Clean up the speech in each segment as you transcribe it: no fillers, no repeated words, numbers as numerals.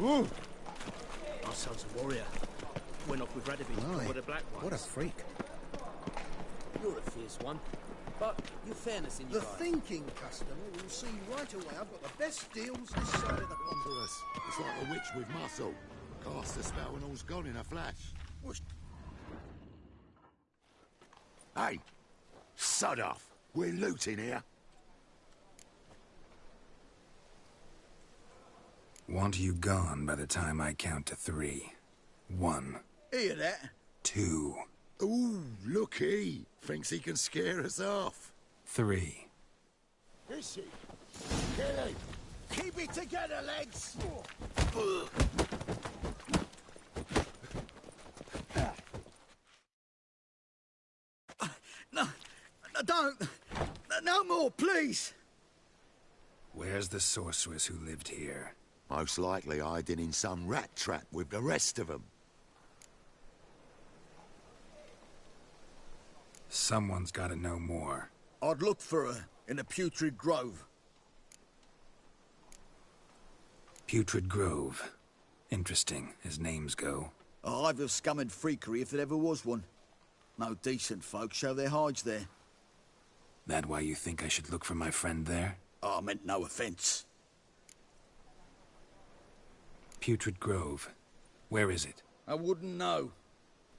Ooh. Our son's a warrior. Went off with Radovid with the black ones. What a freak. You're a fierce one. But your fairness in your The eye. thinking customer will see right away I've got the best deals this side of the pond. Ponderous. It's like a witch with muscle. Cast a spell and all's gone in a flash. Whoosh. Hey! Sod off! We're looting here. Want you gone by the time I count to 3. 1. Hear that? 2. Ooh, looky! Thinks he can scare us off. 3. Is he? Kill him! Keep it together, lads! No, don't! No more, please! Where's the sorceress who lived here? Most likely hiding in some rat trap with the rest of them. Someone's gotta know more. I'd look for her in the Putrid Grove. Putrid Grove. Interesting, as names go. A hive of scum and freakery if there ever was one. No decent folk show their hides there. That why you think I should look for my friend there? I meant no offence. Putrid Grove. Where is it? I wouldn't know.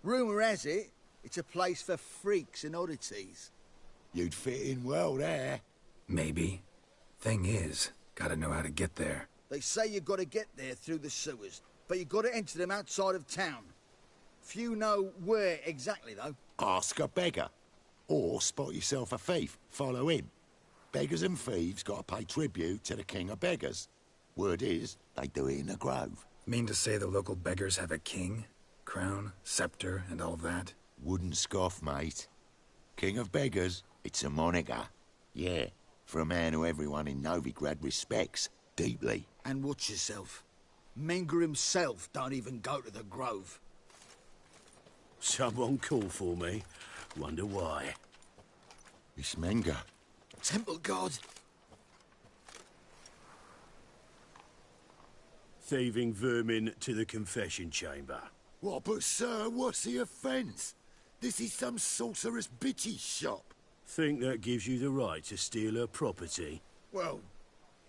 Rumour has it, it's a place for freaks and oddities. You'd fit in well there. Maybe. Thing is, gotta know how to get there. They say you gotta get there through the sewers, but you gotta enter them outside of town. Few know where exactly, though. Ask a beggar. Or spot yourself a thief. Follow him. Beggars and thieves gotta pay tribute to the king of beggars. Word is, they do it in the grove. Mean to say the local beggars have a king? Crown, scepter, and all that? Wouldn't scoff, mate. King of beggars, it's a moniker. Yeah, for a man who everyone in Novigrad respects deeply. And watch yourself. Menger himself don't even go to the grove. Someone call for me. Wonder why. It's Menger. Temple God. Thieving vermin to the confession chamber. What, but sir, what's the offence? This is some sorceress bitch's shop. Think that gives you the right to steal her property? Well,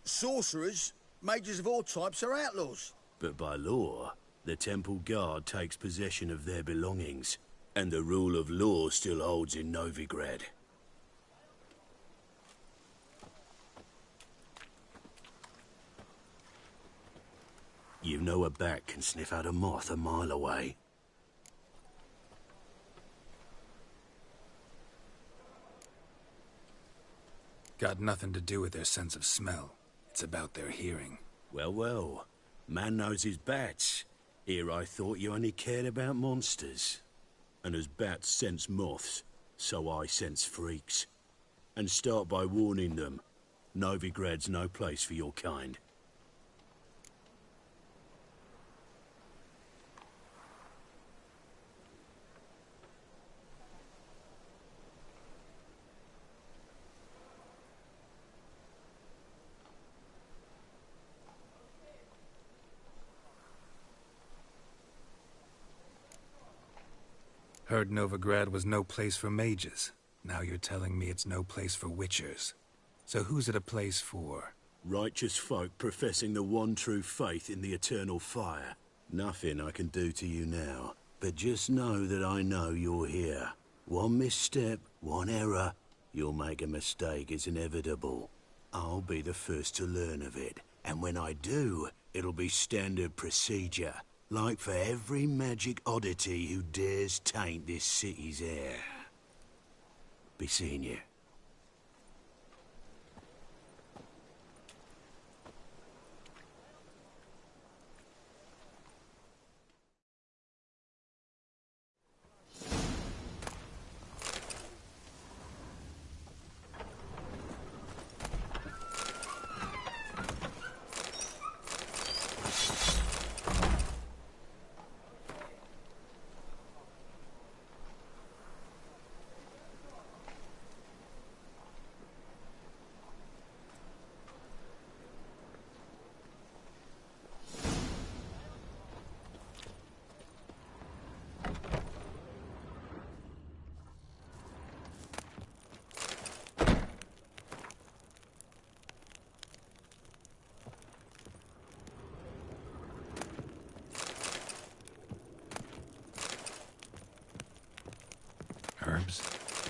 sorcerers, mages of all types are outlaws. But by law, the temple guard takes possession of their belongings, and the rule of law still holds in Novigrad. You know a bat can sniff out a moth a mile away. Got nothing to do with their sense of smell. It's about their hearing. Well, well. Man knows his bats. Here I thought you only cared about monsters. And as bats sense moths, so I sense freaks. And start by warning them. Novigrad's no place for your kind. Heard Novigrad was no place for mages. Now you're telling me it's no place for witchers. So who's it a place for? Righteous folk professing the one true faith in the eternal fire. Nothing I can do to you now. But just know that I know you're here. One misstep, one error, you'll make a mistake is inevitable. I'll be the first to learn of it. And when I do, it'll be standard procedure. Like for every magic oddity who dares taint this city's air. Be seeing you.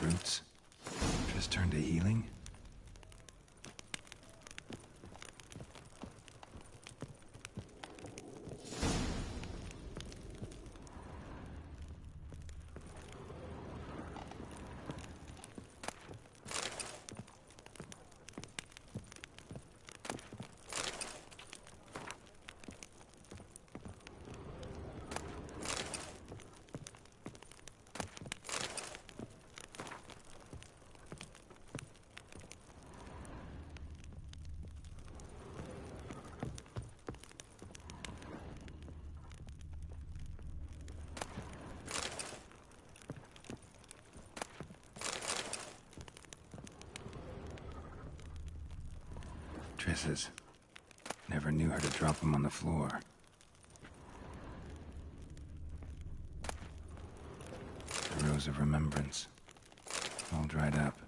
roots. Just turned to healing? Tris's. Never knew her to drop them on the floor. The rose of remembrance. All dried up.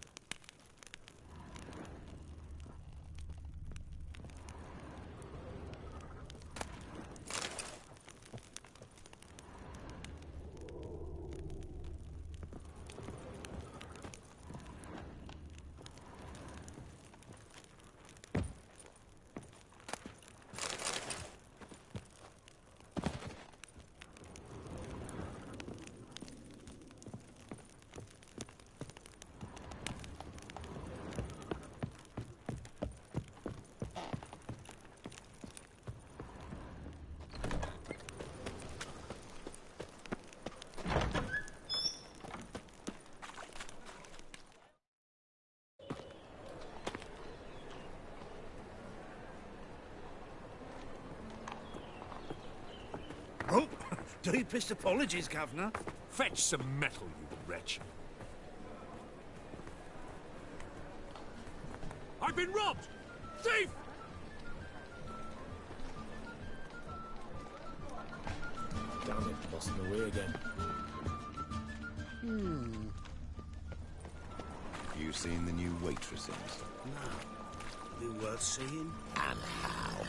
Oh, deepest apologies, Governor. Fetch some metal, you wretch. I've been robbed! Thief! Damn it, lost my way again. You seen the new waitresses? No. Been worth seeing? And how?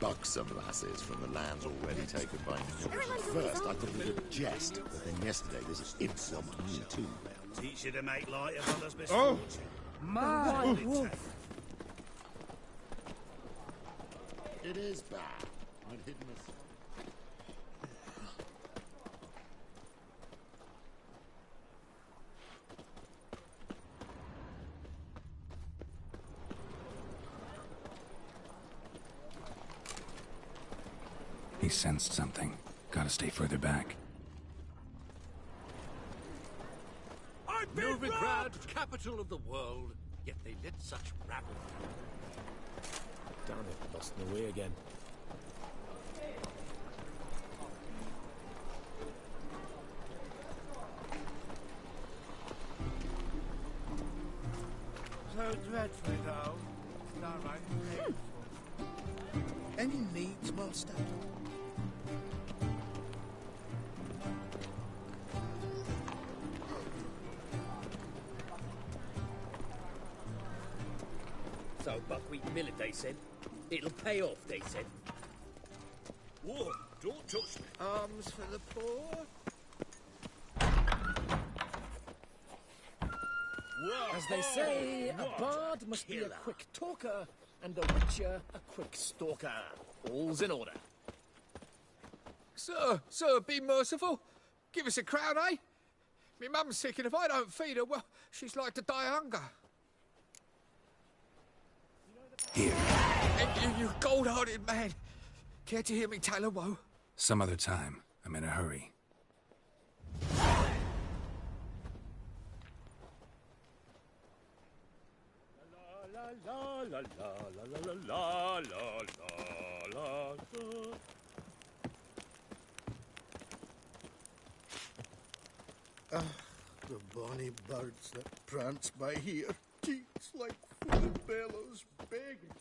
Buxom lasses from the lands already taken by New. First, I thought it was a jest, but then yesterday there's an imp on me too. Teach you to make light of others' misfortune. My It is bad. I'd hidden a... He sensed something. Gotta stay further back. I've been Novigrad, capital of the world, yet they lit such rabble. Damn it, lost my way again. So dreadfully dull. Downright painful. Any needs, master? So, buckwheat millet, they said. It'll pay off, they said. Whoa, don't touch me. Alms for the poor? Whoa. As they say, a What bard must be a killer. quick talker, and a witcher a quick stalker. All's in order. Sir, be merciful. Give us a crown, eh? Me mum's sick, and if I don't feed her, well, she's like to die of hunger. Here. And you gold-hearted man. Care to hear me tell a woe? Some other time. I'm in a hurry. The bonny birds that prance by here, cheeks like full bellows begging.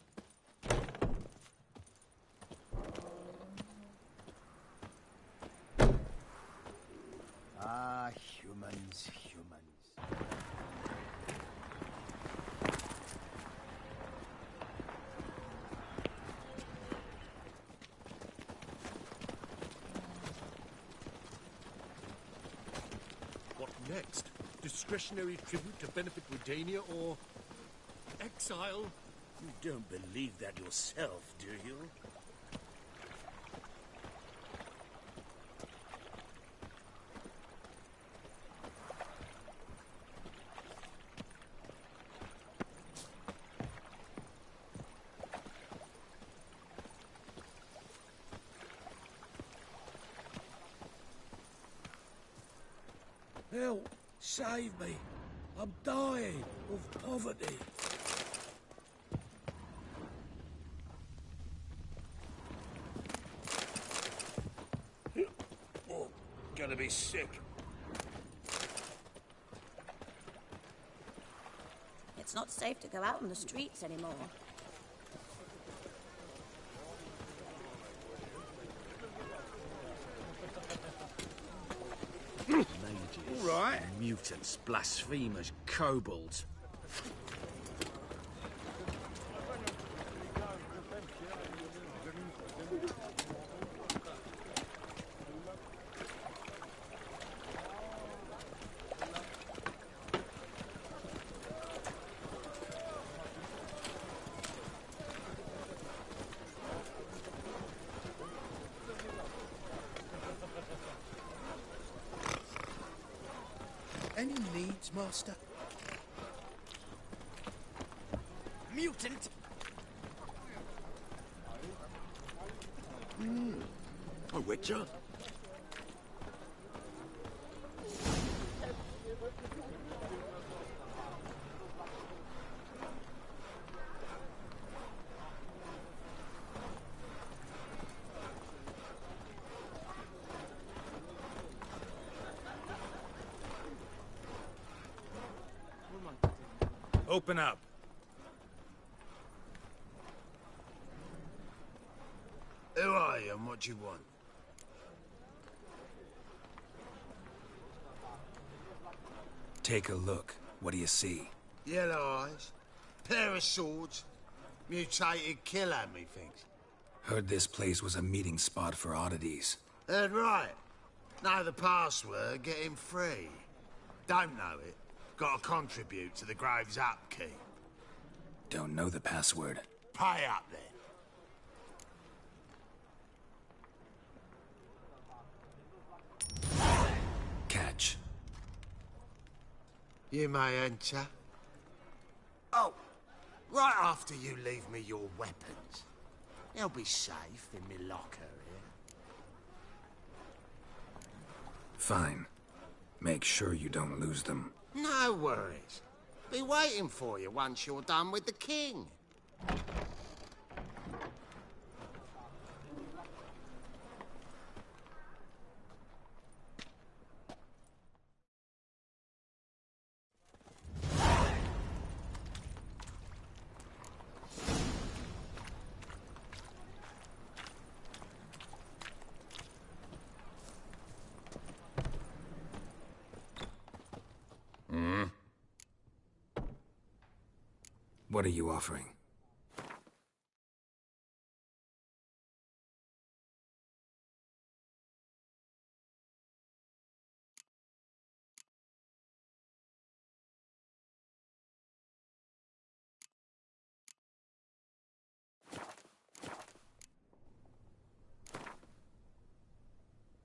Ah, humans. What next? Describe discretionary tribute to benefit Redania or exile? You don't believe that yourself, do you? Help! Save me! I'm dying of poverty. Oh, gonna be sick. It's not safe to go out on the streets anymore. All right. Mutants, blasphemers, kobolds. Any needs, Master? Mutant? A witcher? Open up. Who are you and what do you want? Take a look. What do you see? Yellow eyes, pair of swords, mutated killer, methinks. Heard this place was a meeting spot for oddities. Heard right. Know the password, get him free. Don't know it, gotta contribute to the Grave's upkeep. Don't know the password. Pay up then. Catch. You may enter. Oh, right after you leave me your weapons. They'll be safe in me locker here. Fine. Make sure you don't lose them. No worries. Be waiting for you once you're done with the king. What are you offering?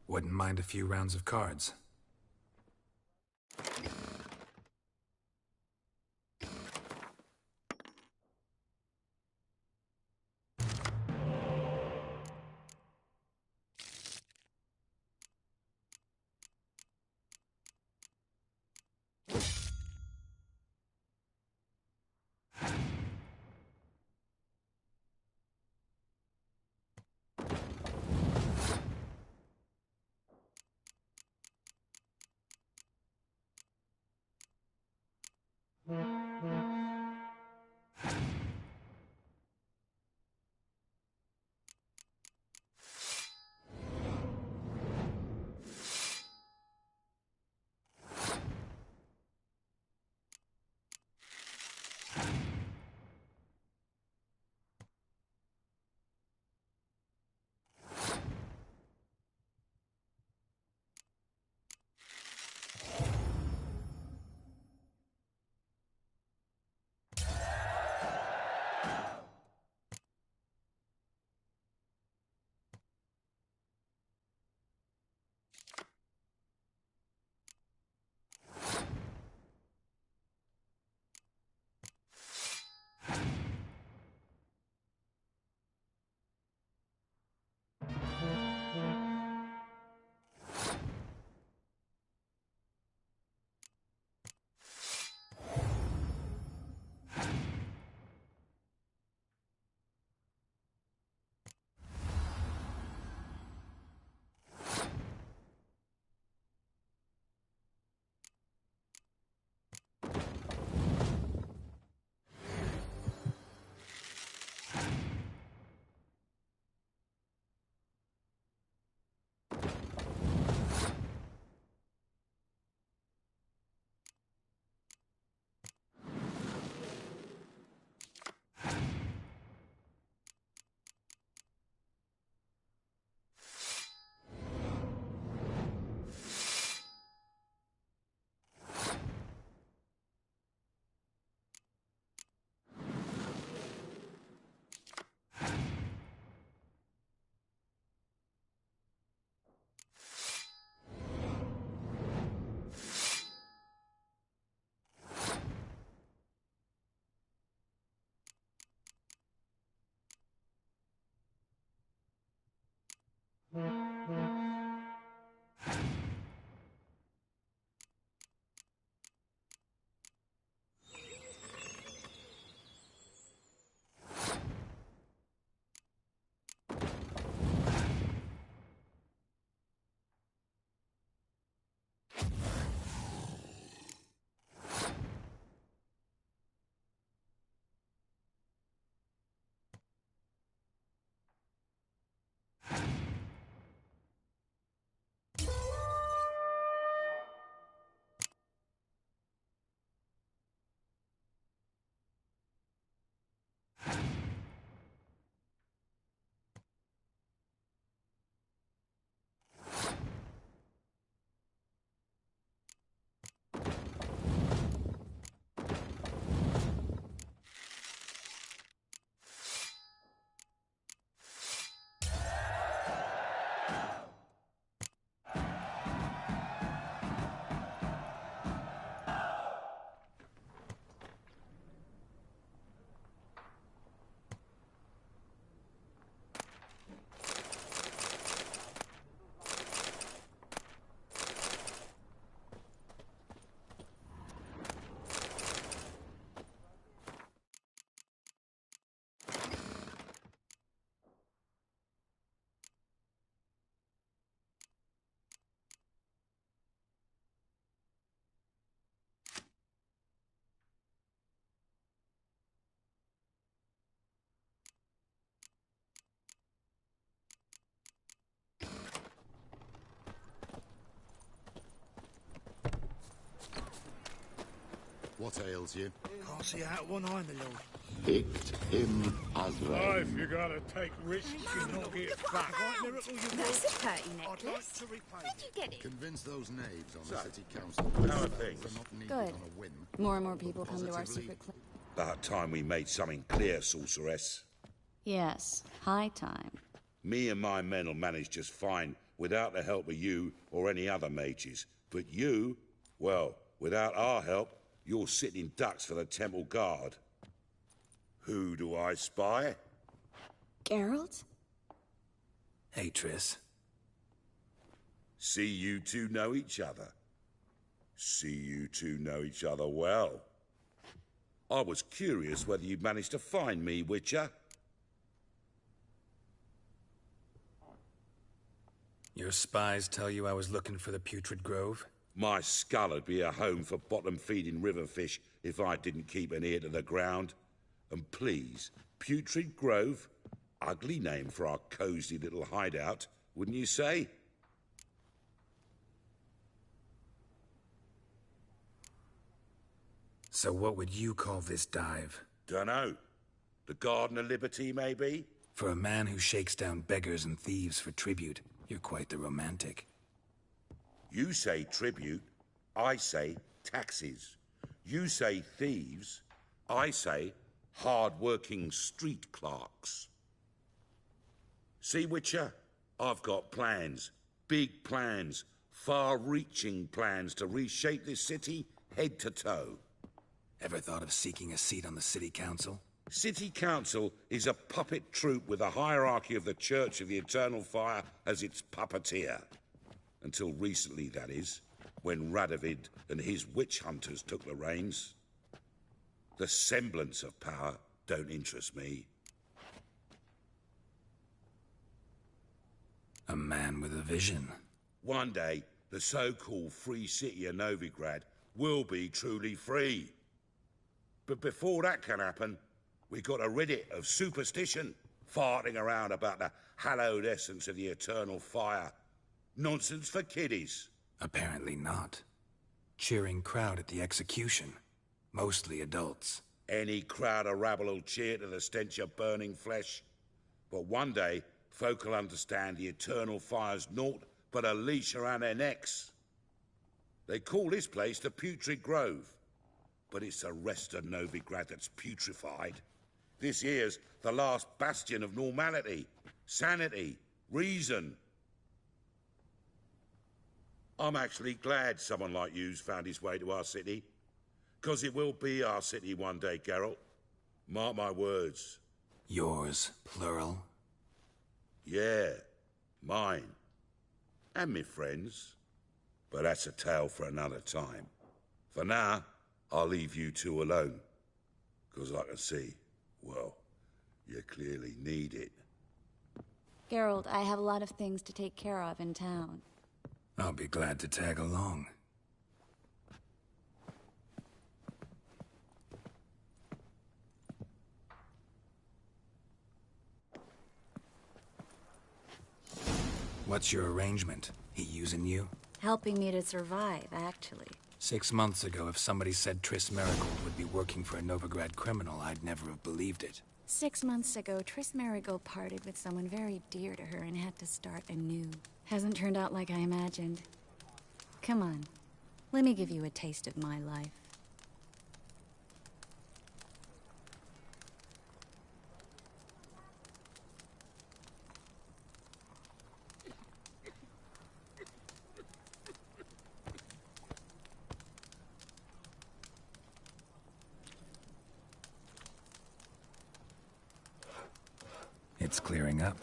Wouldn't mind a few rounds of cards. What ails you? Can't see out one eye, my lord. Picked him as Life, you gotta take risks and not get fucked. That's a pretty I'd like necklace. to repay Where'd you get it? Convince those knaves on the city council. how are things? They're not needed Good. on a whim. More and more people come to our Positively. secret club. About time we made something clear, sorceress. Yes, high time. Me and my men'll manage just fine without the help of you or any other mages. But you, well, without our help, you're sitting ducks for the temple guard. Who do I spy? Geralt? Hey, Triss. See you two know each other. See you two know each other well. I was curious whether you'd managed to find me, Witcher. Your spies tell you I was looking for the Putrid Grove? My skull'd be a home for bottom-feeding river fish if I didn't keep an ear to the ground. And please, Putrid Grove? Ugly name for our cosy little hideout, wouldn't you say? So what would you call this dive? Dunno. The Garden of Liberty, maybe? For a man who shakes down beggars and thieves for tribute, you're quite the romantic. You say tribute, I say taxes. You say thieves, I say hard-working street clerks. See, Witcher, I've got plans, big plans, far-reaching plans to reshape this city head to toe. Ever thought of seeking a seat on the city council? City Council is a puppet troupe with a hierarchy of the Church of the Eternal Fire as its puppeteer. Until recently, that is, when Radovid and his witch hunters took the reins. The semblance of power don't interest me. A man with a vision. One day, the so-called free city of Novigrad will be truly free. But before that can happen, we got to rid it of superstition, farting around about the hallowed essence of the eternal fire. Nonsense for kiddies. Apparently not. Cheering crowd at the execution. Mostly adults. Any crowd of rabble will cheer to the stench of burning flesh. But one day, folk will understand the eternal fire's naught but a leash around their necks. They call this place the Putrid Grove. But it's the rest of Novigrad that's putrefied. This here's the last bastion of normality, sanity, reason. I'm actually glad someone like you's found his way to our city. 'Cause it will be our city one day, Geralt. Mark my words. Yours, plural. Yeah, mine. And me friends. But that's a tale for another time. For now, I'll leave you two alone. 'Cause I can see, well, you clearly need it. Geralt, I have a lot of things to take care of in town. I'll be glad to tag along. What's your arrangement? He using you? Helping me to survive, actually. 6 months ago, if somebody said Triss Marigold would be working for a Novigrad criminal, I'd never have believed it. 6 months ago, Triss Marigold parted with someone very dear to her and had to start anew. Hasn't turned out like I imagined. Come on, let me give you a taste of my life. It's clearing up.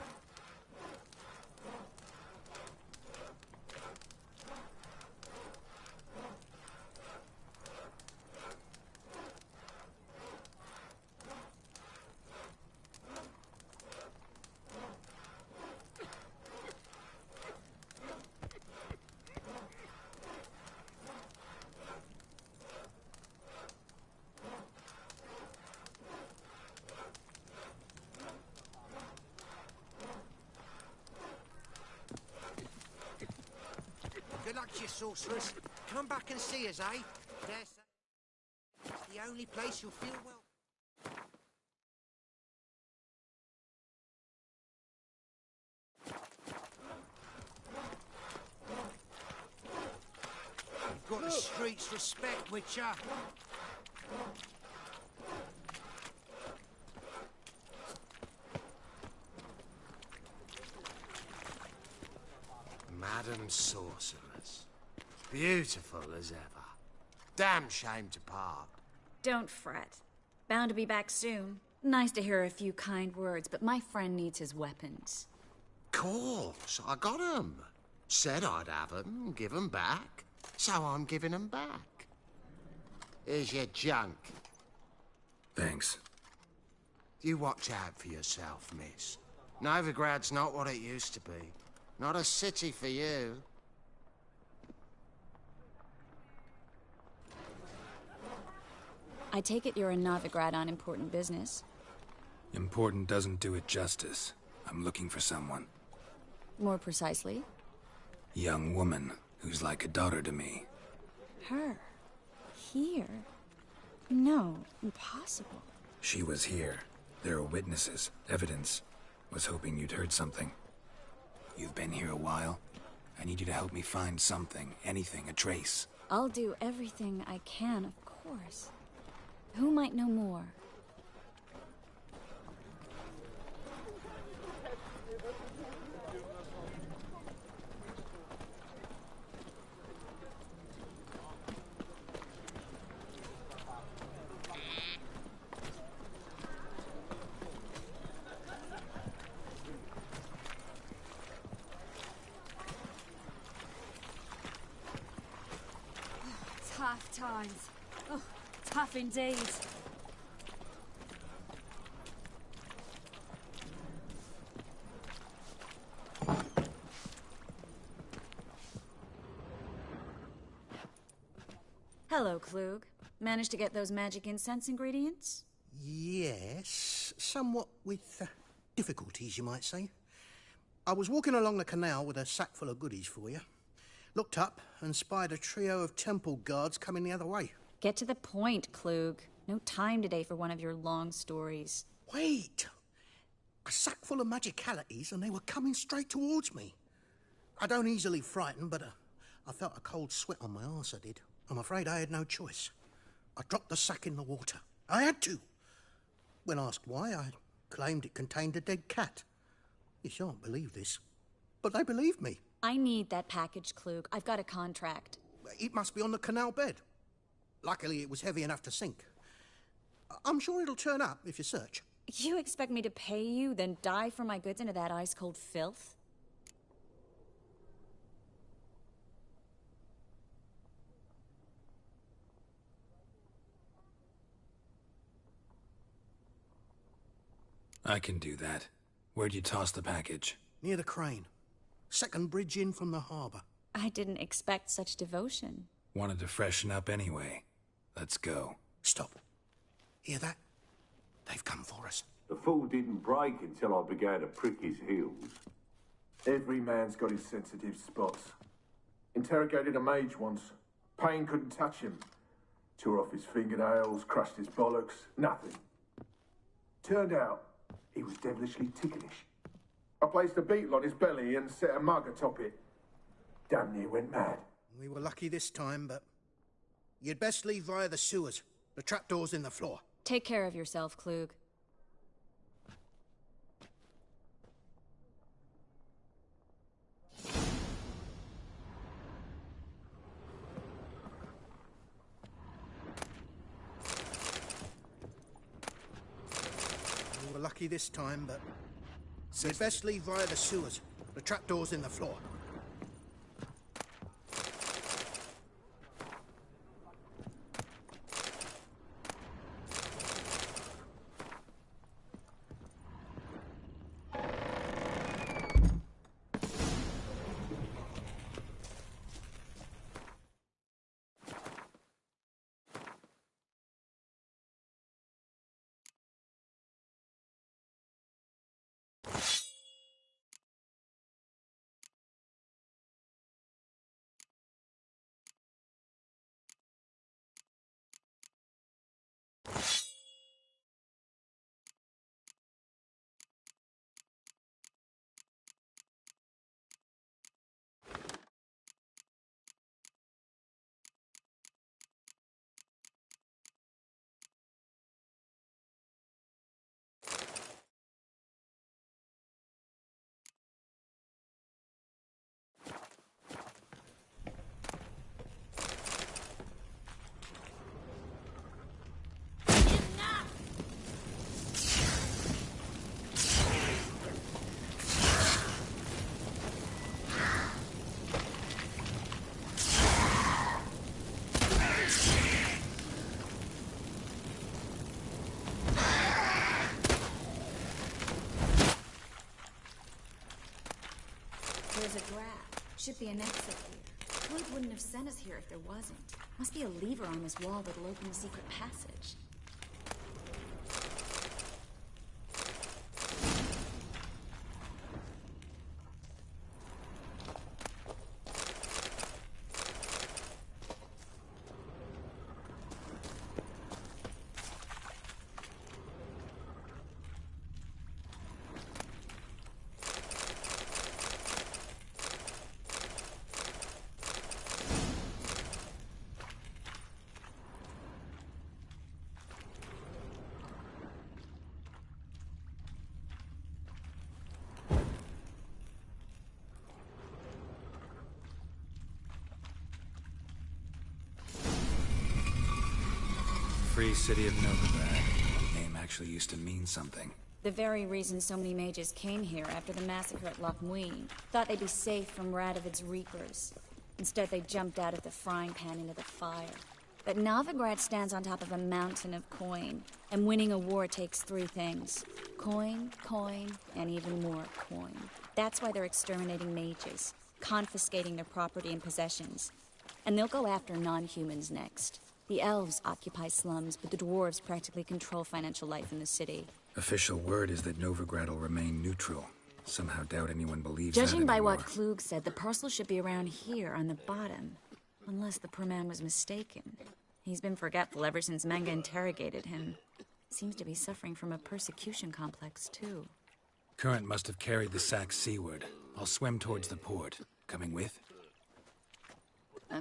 Good luck to you, sorceress. Come back and see us, eh? There's... only place you'll feel well. You've got the streets' respect, Witcher. Madam Sorceress. Beautiful as ever. Damn shame to part. Don't fret. Bound to be back soon. Nice to hear a few kind words, but my friend needs his weapons. Course, I got 'em. Said I'd have 'em, give 'em back. So I'm giving 'em back. Here's your junk. Thanks. You watch out for yourself, miss. Novigrad's not what it used to be. Not a city for you. I take it you're in Novigrad on important business. Important doesn't do it justice. I'm looking for someone. More precisely? Young woman who's like a daughter to me. Her? Here? No, impossible. She was here. There are witnesses, evidence. Was hoping you'd heard something. You've been here a while. I need you to help me find something, anything, a trace. I'll do everything I can, of course. Who might know more? Tough times. Oh, tough indeed. Hello, Klug. Managed to get those magic incense ingredients? Yes, somewhat with difficulties, you might say. I was walking along the canal with a sack full of goodies for you. Looked up and spied a trio of temple guards coming the other way. Get to the point, Klug. No time today for one of your long stories. Wait! A sack full of magicalities and they were coming straight towards me. I don't easily frighten, but I felt a cold sweat on my arse, I did. I'm afraid I had no choice. I dropped the sack in the water. I had to. When asked why, I claimed it contained a dead cat. You shan't believe this, but they believed me. I need that package, Klug. I've got a contract. It must be on the canal bed. Luckily, it was heavy enough to sink. I'm sure it'll turn up if you search. You expect me to pay you, then dive for my goods into that ice-cold filth? I can do that. Where'd you toss the package? Near the crane. Second bridge in from the harbour. I didn't expect such devotion. Wanted to freshen up anyway. Let's go. Stop. Hear that? They've come for us. The fall didn't break until I began to prick his heels. Every man's got his sensitive spots. Interrogated a mage once. Pain couldn't touch him. Tore off his fingernails, crushed his bollocks, nothing. Turned out, he was devilishly ticklish. I placed a beetle on his belly and set a mug atop it. Damn near went mad. We were lucky this time, but you'd best leave via the sewers. The trapdoor's in the floor. Take care of yourself, Klug. We were lucky this time, but you'd best leave via the sewers. The trapdoor's in the floor. There's a grab. Should be an exit here. Floyd wouldn't have sent us here if there wasn't. Must be a lever on this wall that'll open the secret passage. Free City of Novigrad. The name actually used to mean something. The very reason so many mages came here after the massacre at Loch Muin. Thought they'd be safe from Radovid's reapers. Instead, they jumped out of the frying pan into the fire. But Novigrad stands on top of a mountain of coin, and winning a war takes three things. Coin, coin, and even more coin. That's why they're exterminating mages, confiscating their property and possessions. And they'll go after non-humans next. The elves occupy slums, but the dwarves practically control financial life in the city. Official word is that Novigrad will remain neutral. Somehow doubt anyone believes that Judging by anymore. what Klug said, the parcel should be around here on the bottom. Unless the poor man was mistaken. He's been forgetful ever since Manga interrogated him. Seems to be suffering from a persecution complex, too. Current must have carried the sack seaward. I'll swim towards the port. Coming with?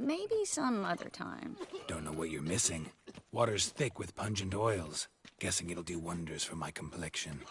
Maybe some other time. Don't know what you're missing. Water's thick with pungent oils. Guessing it'll do wonders for my complexion.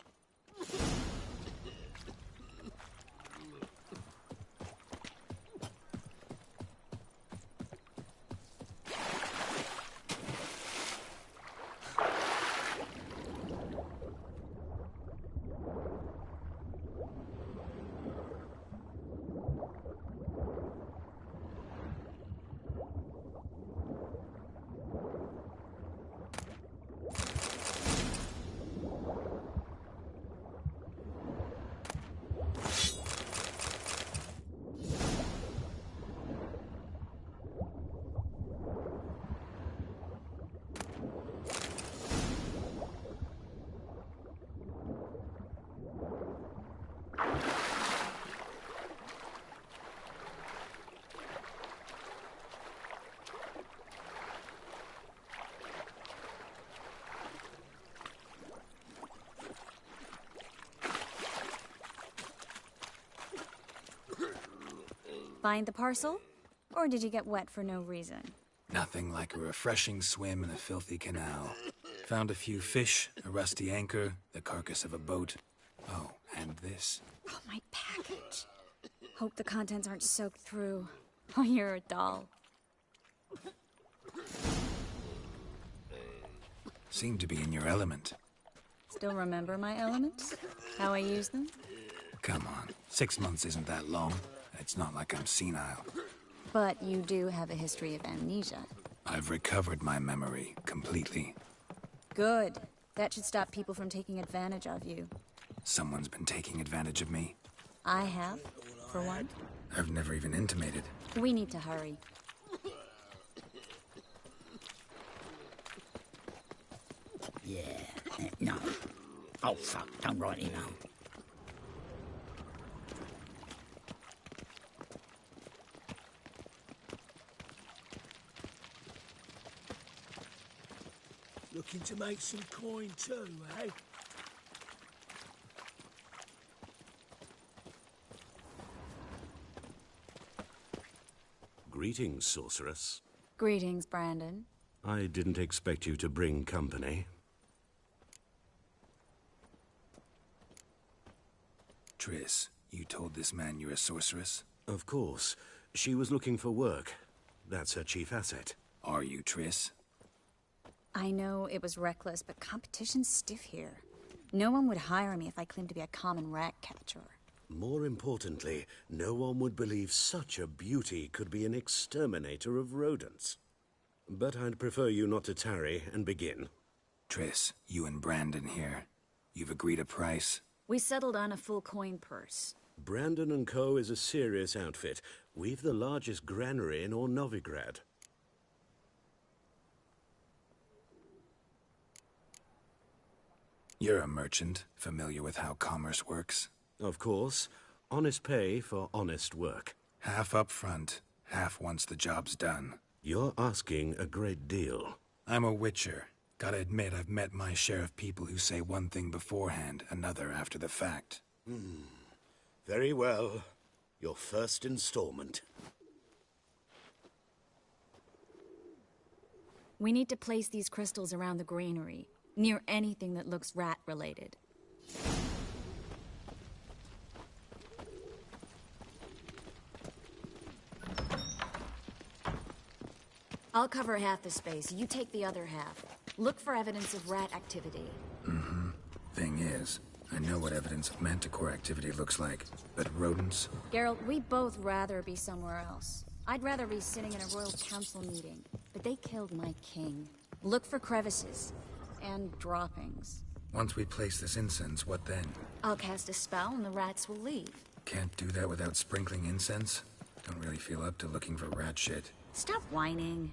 Find the parcel? Or did you get wet for no reason? Nothing like a refreshing swim in a filthy canal. Found a few fish, a rusty anchor, the carcass of a boat. Oh, and this. Oh, my package. Hope the contents aren't soaked through. Oh, you're a doll. Seem to be in your element. Still remember my elements? How I use them? Come on, 6 months isn't that long. It's not like I'm senile. But you do have a history of amnesia. I've recovered my memory completely. Good. That should stop people from taking advantage of you. Someone's been taking advantage of me. I have, for one. I've never even intimated. We need to hurry. Yeah, no. Oh, fuck, don't write it down. Looking to make some coin too, eh? Greetings, sorceress. Greetings, Brandon. I didn't expect you to bring company. Triss, you told this man you're a sorceress? Of course. She was looking for work. That's her chief asset. Are you, Triss? I know it was reckless, but competition's stiff here. No one would hire me if I claimed to be a common rat catcher. More importantly, no one would believe such a beauty could be an exterminator of rodents. But I'd prefer you not to tarry and begin. Triss, you and Brandon here. You've agreed a price? We settled on a full coin purse. Brandon & Co. is a serious outfit. We've the largest granary in all Novigrad. You're a merchant, familiar with how commerce works? Of course. Honest pay for honest work. Half up front, half once the job's done. You're asking a great deal. I'm a witcher. Gotta admit, I've met my share of people who say one thing beforehand, another after the fact. Very well. Your first installment. We need to place these crystals around the granary, near anything that looks rat-related. I'll cover half the space, you take the other half. Look for evidence of rat activity. Thing is, I know what evidence of manticore activity looks like, but rodents? Geralt, we'd both rather be somewhere else. I'd rather be sitting in a royal council meeting, but they killed my king. Look for crevices and droppings. Once we place this incense, what then? I'll cast a spell and the rats will leave. Can't do that without sprinkling incense? Don't really feel up to looking for rat shit. Stop whining.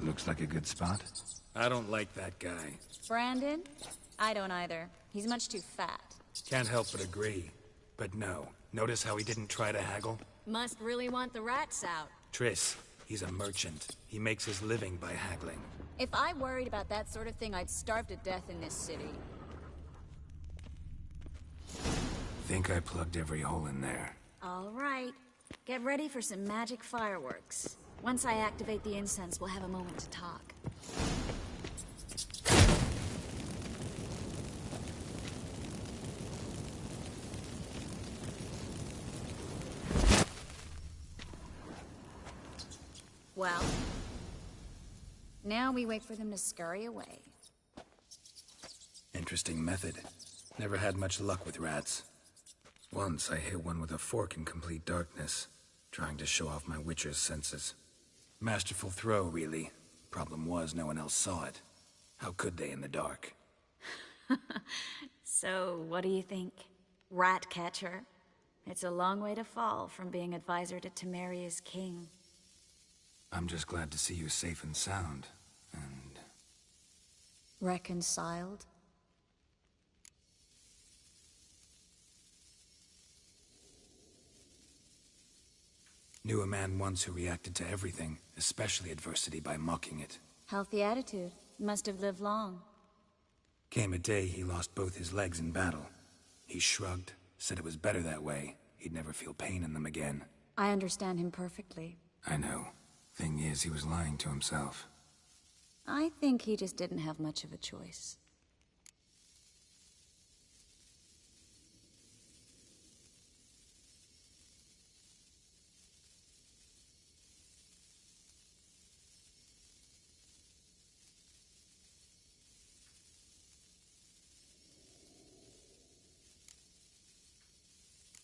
Looks like a good spot. I don't like that guy. Brandon? I don't either. He's much too fat. Can't help but agree. But no. Notice how he didn't try to haggle? Must really want the rats out. Triss, he's a merchant. He makes his living by haggling. If I worried about that sort of thing, I'd starve to death in this city. Think I plugged every hole in there. All right. Get ready for some magic fireworks. Once I activate the incense, we'll have a moment to talk. Well, now we wait for them to scurry away. Interesting method. Never had much luck with rats. Once I hit one with a fork in complete darkness, trying to show off my witcher's senses. Masterful throw, really. Problem was, no one else saw it. How could they in the dark? So, what do you think? Rat catcher? It's a long way to fall from being advisor to Temeria's king. I'm just glad to see you safe and sound, and... Reconciled? Knew a man once who reacted to everything, especially adversity, by mocking it. Healthy attitude. Must have lived long. Came a day he lost both his legs in battle. He shrugged, said it was better that way. He'd never feel pain in them again. I understand him perfectly. I know. Thing is, he was lying to himself. I think he just didn't have much of a choice.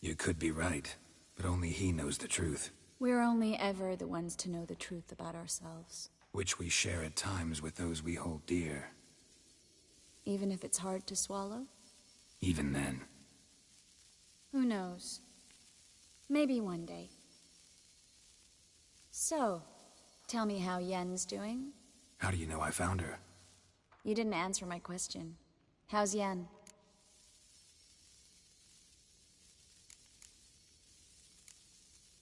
You could be right, but only he knows the truth. We're only ever the ones to know the truth about ourselves. Which we share at times with those we hold dear. Even if it's hard to swallow? Even then. Who knows? Maybe one day. So, tell me how Yen's doing? How do you know I found her? You didn't answer my question. How's Yen?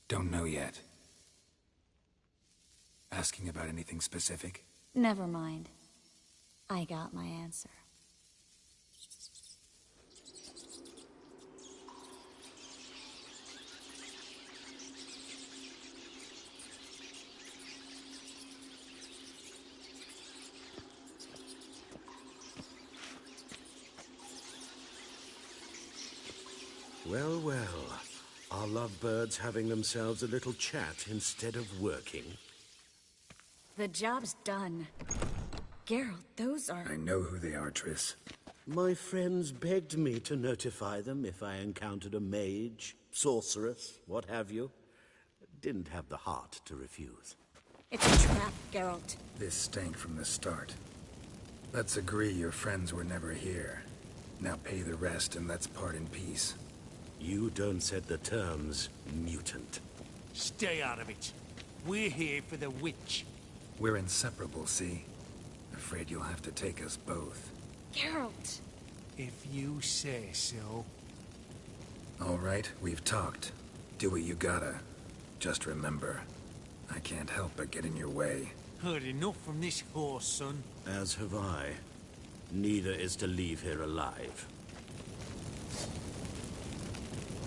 Don't know yet. Asking about anything specific? Never mind. I got my answer. Well, well. Are lovebirds having themselves a little chat instead of working? The job's done. Geralt, those are... I know who they are, Triss. My friends begged me to notify them if I encountered a mage, sorceress, what have you. didn't have the heart to refuse. It's a trap, Geralt. This stank from the start. Let's agree your friends were never here. Now pay the rest and let's part in peace. You don't set the terms, mutant. Stay out of it. We're here for the witch. We're inseparable, see? Afraid you'll have to take us both. Geralt! If you say so. All right, we've talked. Do what you gotta. Just remember, I can't help but get in your way. Heard enough from this horse, son. As have I. Neither is to leave here alive.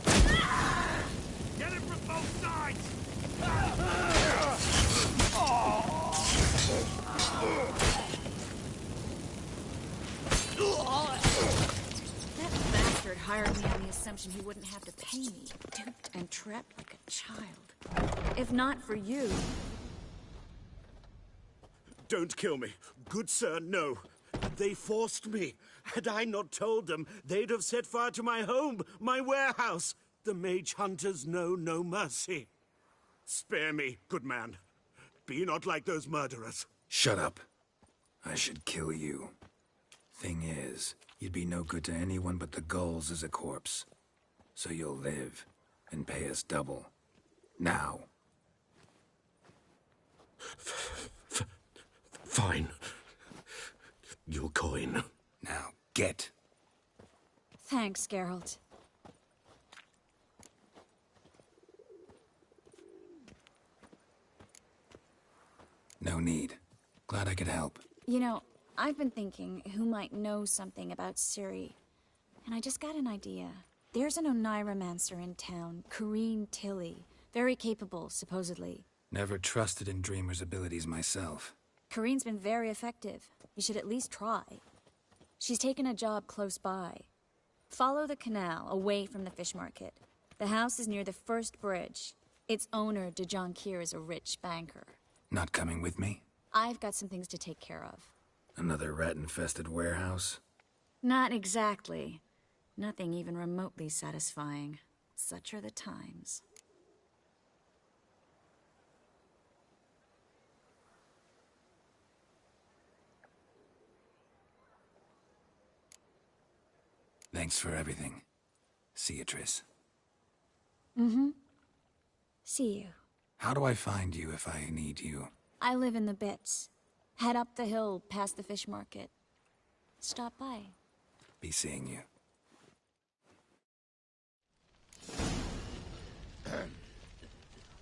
Get him from both sides! That bastard hired me on the assumption he wouldn't have to pay me. Duped and trapped like a child. If not for you... Don't kill me. Good sir, no. They forced me. Had I not told them, they'd have set fire to my home, my warehouse. The mage hunters know no mercy. Spare me, good man. Be not like those murderers. Shut up. I should kill you. Thing is, you'd be no good to anyone but the gulls as a corpse. So you'll live, and pay us double. Now. Fine. Your coin. Now, get. Thanks, Geralt. No need. Glad I could help. You know, I've been thinking who might know something about Ciri. And I just got an idea. There's an Oneiromancer in town, Corrine Tilly. Very capable, supposedly. Never trusted in Dreamer's abilities myself. Corrine's been very effective. You should at least try. She's taken a job close by. Follow the canal, away from the fish market. The house is near the first bridge. Its owner, de Jonquier, is a rich banker. Not coming with me? I've got some things to take care of. Another rat-infested warehouse? Not exactly. Nothing even remotely satisfying. Such are the times. Thanks for everything. See you, Triss. Mm-hmm. See you. How do I find you if I need you? I live in the Bits. Head up the hill past the fish market. Stop by. Be seeing you.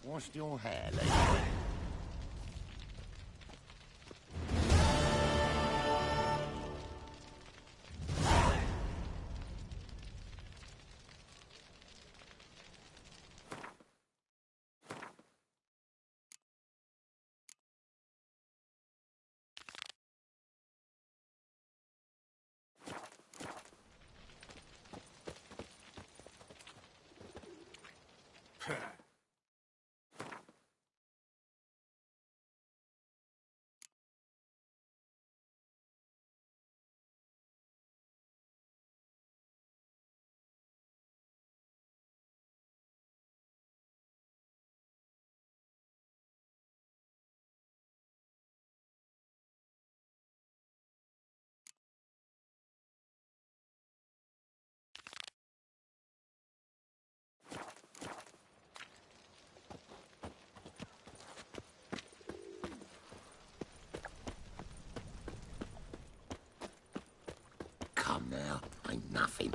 Washed your hair, lady? Come now, ain't nothing.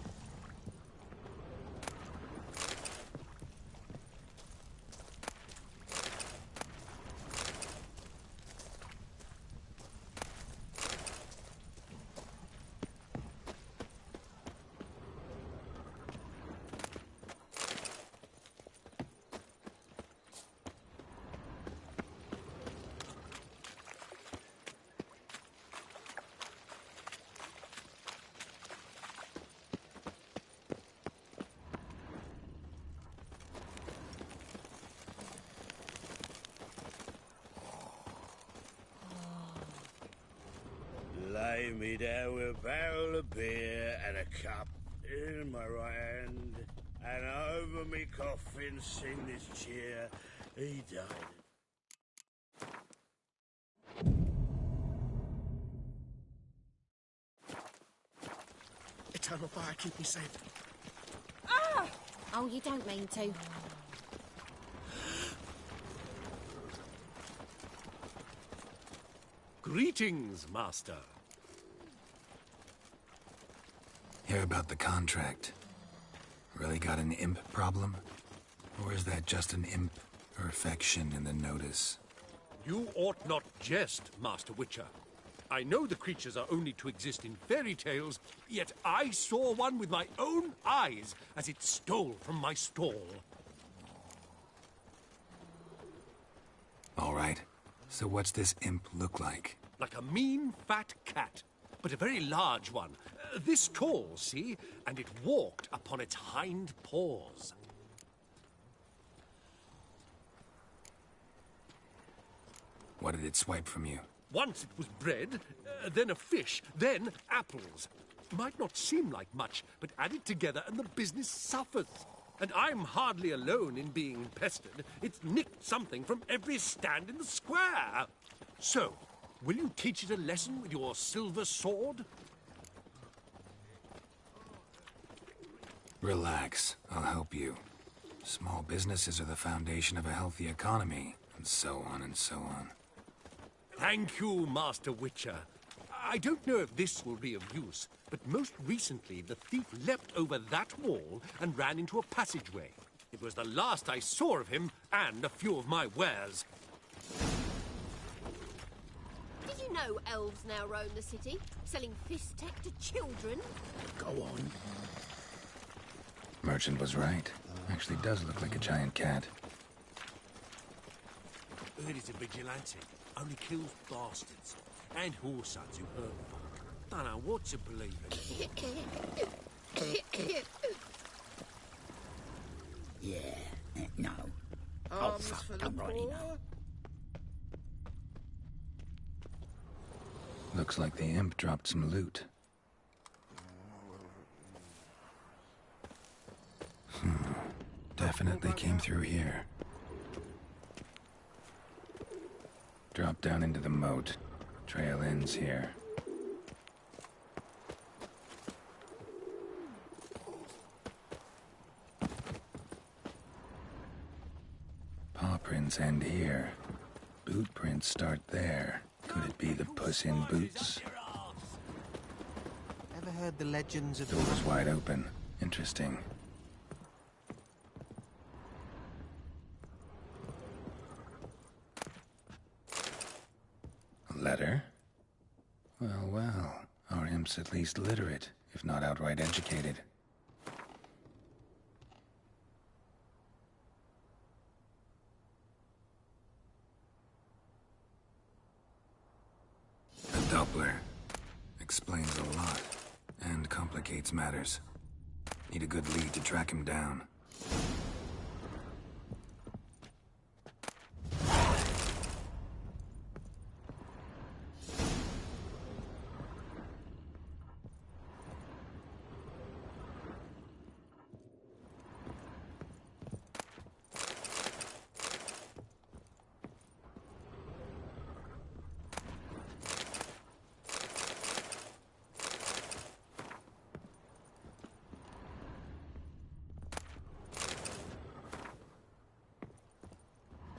Lay me down with a barrel of beer and a cup in my right hand, and over me coffin sing this cheer. He died. Eternal fire, keep me safe. Ah! Oh, you don't mean to. Greetings, Master. Hear about the contract. Really got an imp problem? Or is that just an imp perfection in the notice? You ought not jest, Master Witcher. I know the creatures are only to exist in fairy tales, yet I saw one with my own eyes as it stole from my stall. All right. So what's this imp look like? Like a mean, fat cat, but a very large one. This tall, see? And it walked upon its hind paws. What did it swipe from you? Once it was bread, then a fish, then apples. Might not seem like much, but add it together and the business suffers. And I'm hardly alone in being pestered. It's nicked something from every stand in the square. So, will you teach it a lesson with your silver sword? Relax. I'll help you. Small businesses are the foundation of a healthy economy, and so on and so on. Thank you, Master Witcher. I don't know if this will be of use, but most recently the thief leapt over that wall and ran into a passageway. It was the last I saw of him and a few of my wares. Did you know elves now roam the city, selling fist tech to children? Go on. Merchant was right. Actually does look like a giant cat. Heard he's a vigilante. Only kills bastards. And whoresuns who hurt folk. Don't know what to believe in. Yeah, no. Oh, fuck, I'm right now. Looks like the imp dropped some loot. Definitely came through here. Drop down into the moat. Trail ends here. Paw prints end here. Boot prints start there. Could it be the Puss in Boots? Ever heard the legends of... Door's wide open. Interesting. A letter? Well, well. Our imp's at least literate, if not outright educated. A Doppler. Explains a lot, and complicates matters. Need a good lead to track him down.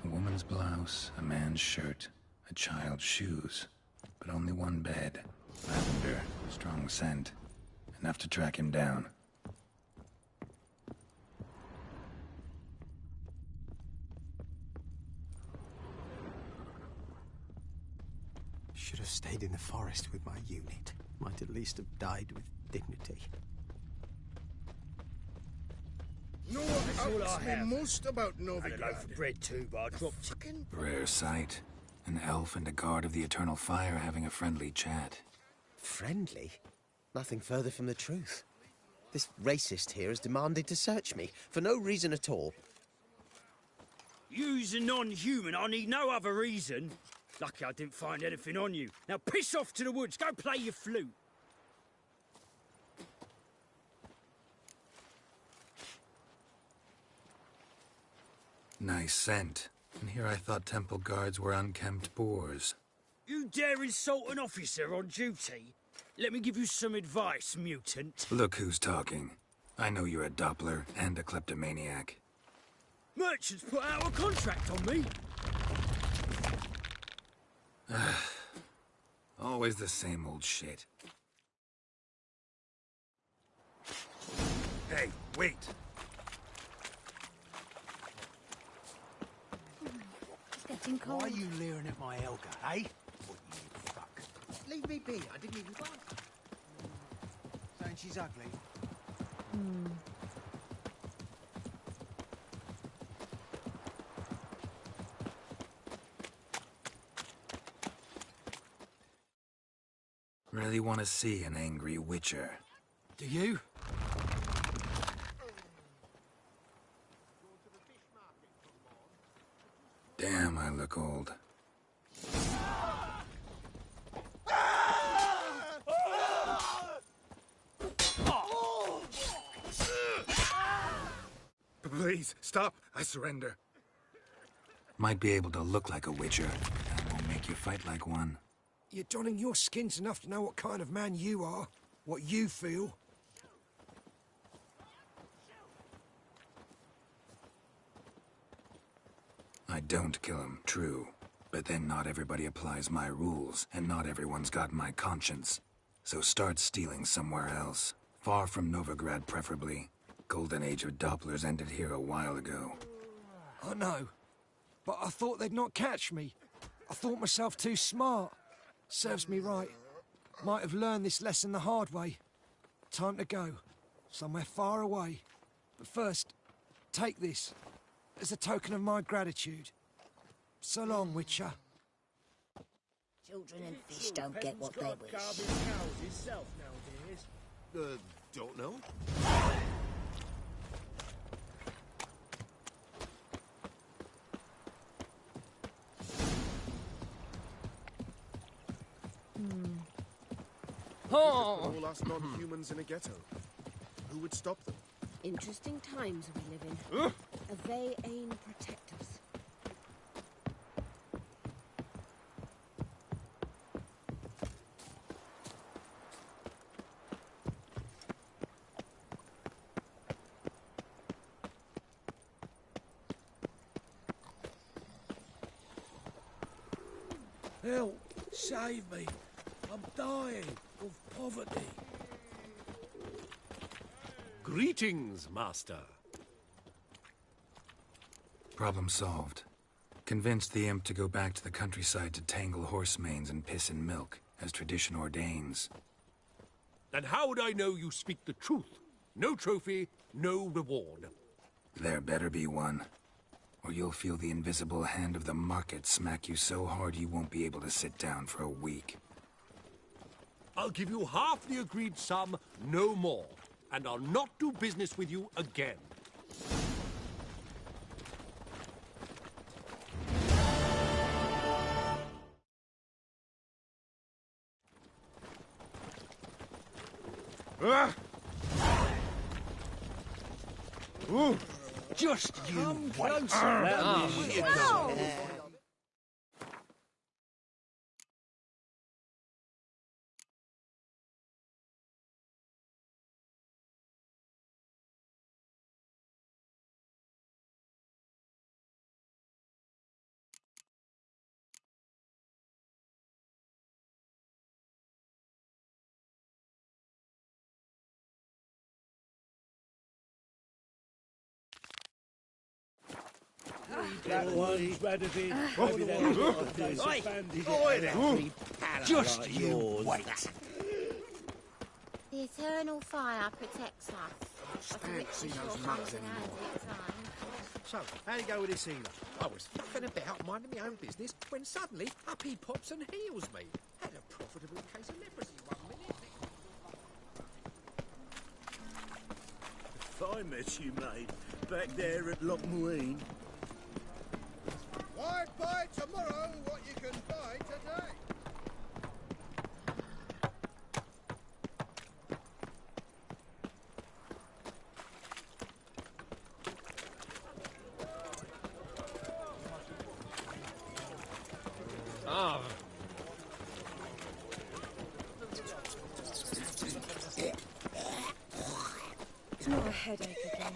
A woman's blouse, a man's shirt, a child's shoes, but only one bed. Lavender, strong scent. Enough to track him down. Should have stayed in the forest with my unit. Might at least have died with dignity. No, what asked me most about Novigrad. And a loaf of bread too, but I dropped chicken. Rare sight. An elf and a guard of the Eternal Fire having a friendly chat. Friendly? Nothing further from the truth. This racist here has demanded to search me, for no reason at all. You's a non-human, I need no other reason. Lucky I didn't find anything on you. Now piss off to the woods, go play your flute. Nice scent. And here I thought temple guards were unkempt boors. You dare insult an officer on duty? Let me give you some advice, mutant. Look who's talking. I know you're a Doppler and a kleptomaniac. Merchants put out a contract on me. Always the same old shit. Hey, wait! It's getting cold. Why are you leering at my Elga, eh? What you fuck? Leave me be. I didn't even bite. Saying she's ugly. Really want to see an angry witcher. Do you? Damn, I look old. Please, stop. I surrender. Might be able to look like a witcher. That won't make you fight like one. You're donning your skins enough to know what kind of man you are, what you feel. I don't kill him, true. But then not everybody applies my rules, and not everyone's got my conscience. So start stealing somewhere else. Far from Novigrad, preferably. Golden age of Dopplers ended here a while ago. I know, but I thought they'd not catch me. I thought myself too smart. Serves me right. Might have learned this lesson the hard way. Time to go. Somewhere far away. But first, take this. As a token of my gratitude. So long, Witcher. Children and fish don't get what they wish. Don't know. All us non-humans in a ghetto. Who would stop them? Interesting times we live in. They ain protect us. Help! Save me! I'm dying of poverty. Greetings, Master. Problem solved. Convinced the imp to go back to the countryside to tangle horse manes and piss in milk, as tradition ordains. And how would I know you speak the truth? No trophy, no reward. There better be one. Or you'll feel the invisible hand of the market smack you so hard you won't be able to sit down for a week. I'll give you half the agreed sum, no more. And I'll not do business with you again. Ooh, just you Come wait. closer. Just you wait. The eternal fire protects us. But the witch sure comes in handy at times. So, how'd it go with this healer? I was fucking about minding my own business when suddenly up he pops and heals me. Had a profitable case of leprosy 1 minute. Fine mess you made back there at Lochmuine. Why buy tomorrow what you can buy today? Ah. It's not a headache again.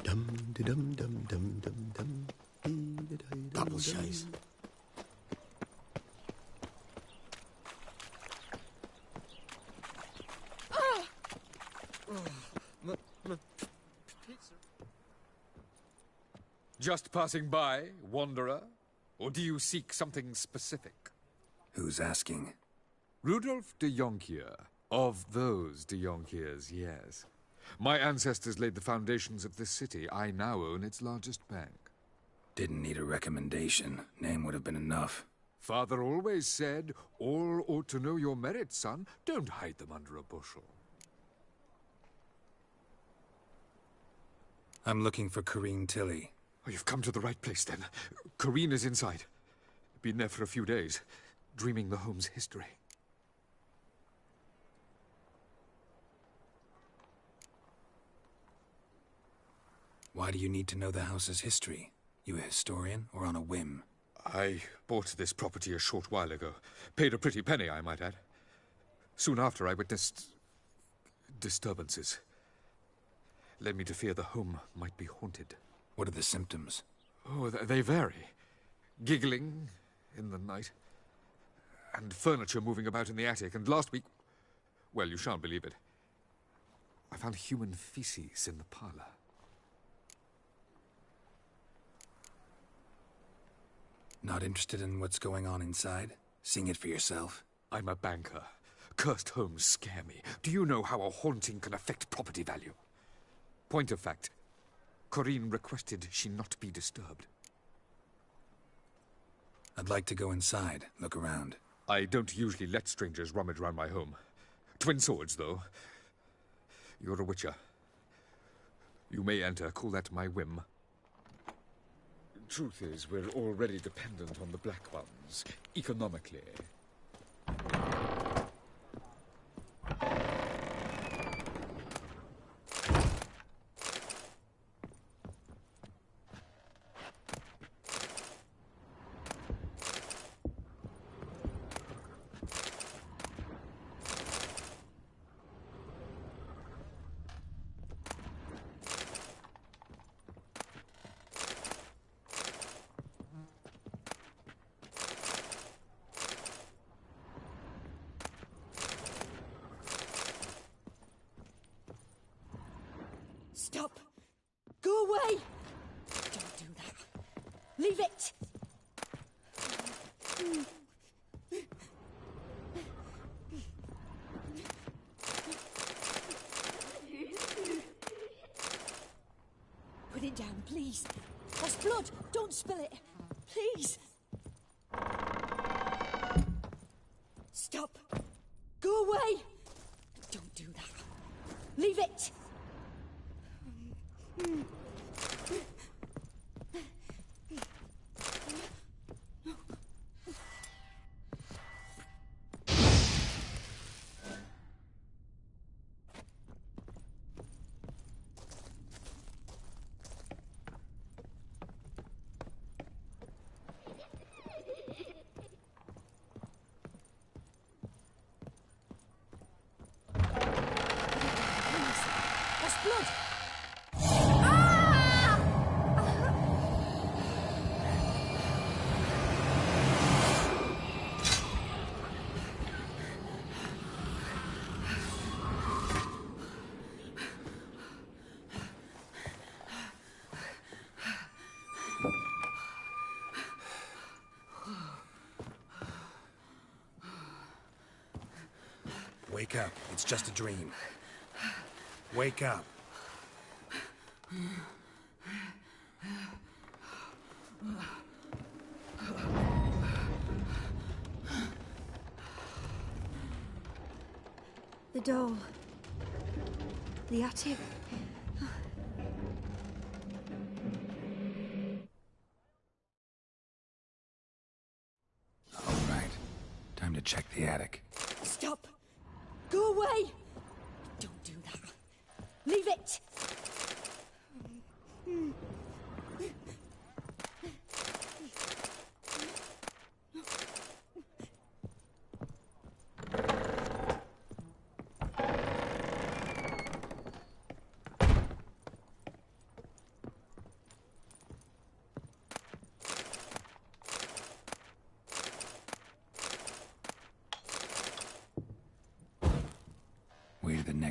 Dum de dum dum dum dum dum. Double chase. Just passing by, wanderer? Or do you seek something specific? Who's asking? Rudolf de Jonkier. Of those de Jonkiers, yes. My ancestors laid the foundations of this city. I now own its largest bank. Didn't need a recommendation. Name would have been enough. Father always said, all ought to know your merits, son. Don't hide them under a bushel. I'm looking for Corrine Tilly. Oh, you've come to the right place, then. Corrine is inside. Been there for a few days, dreaming the home's history. Why do you need to know the house's history? You a historian, or on a whim? I bought this property a short while ago. Paid a pretty penny, I might add. Soon after, I witnessed disturbances. Led me to fear the home might be haunted. What are the symptoms? Oh, they vary. Giggling in the night, and furniture moving about in the attic. And last week, well, you shan't believe it, I found human feces in the parlor. Not interested in what's going on inside? Seeing it for yourself? I'm a banker. Cursed homes scare me. Do you know how a haunting can affect property value? Point of fact, Corrine requested she not be disturbed. I'd like to go inside, look around. I don't usually let strangers rummage around my home. Twin swords, though. You're a witcher. You may enter, call that my whim. Truth is, we're already dependent on the Black Ones, economically. Stop! Go away! Don't do that. Leave it! Put it down, please. That's blood. Don't spill it. Please. Stop. Go away. Don't do that. Leave it. That's blood. Wake up. It's just a dream. Wake up. The doll. The attic. All right. Time to check the attic. Stop! Go away! Don't do that. Leave it!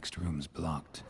next room's blocked.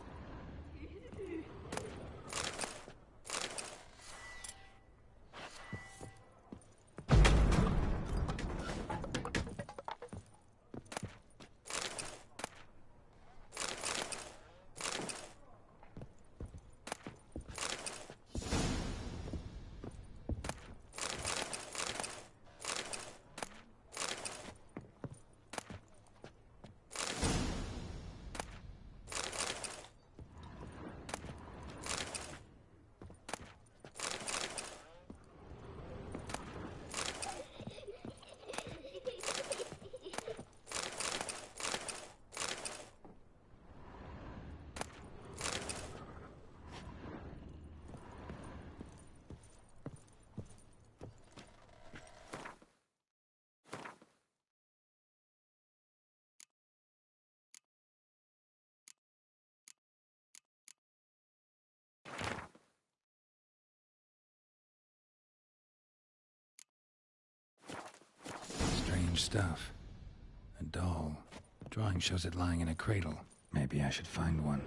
Strange stuff. A doll. Drawing shows it lying in a cradle. Maybe I should find one.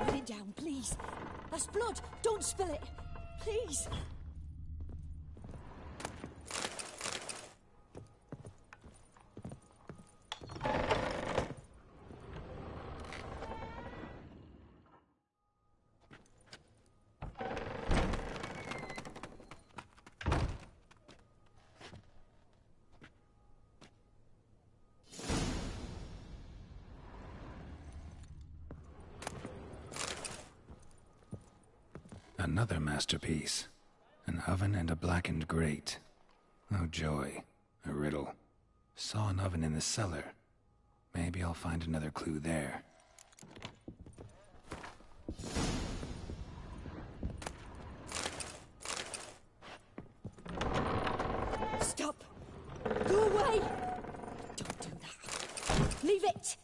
Put it down, please. That's blood. Don't spill it. Please. Another masterpiece. An oven and a blackened grate. Oh joy. A riddle. Saw an oven in the cellar. Maybe I'll find another clue there. Stop. Go away. Don't do that. Leave it.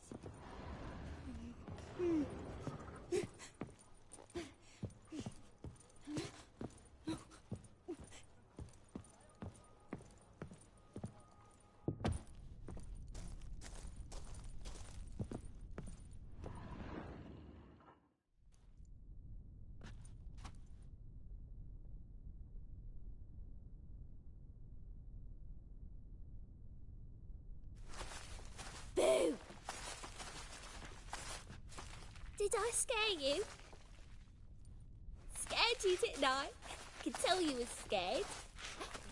Boo! Did I scare you? Scared you, didn't I? Could tell you was scared.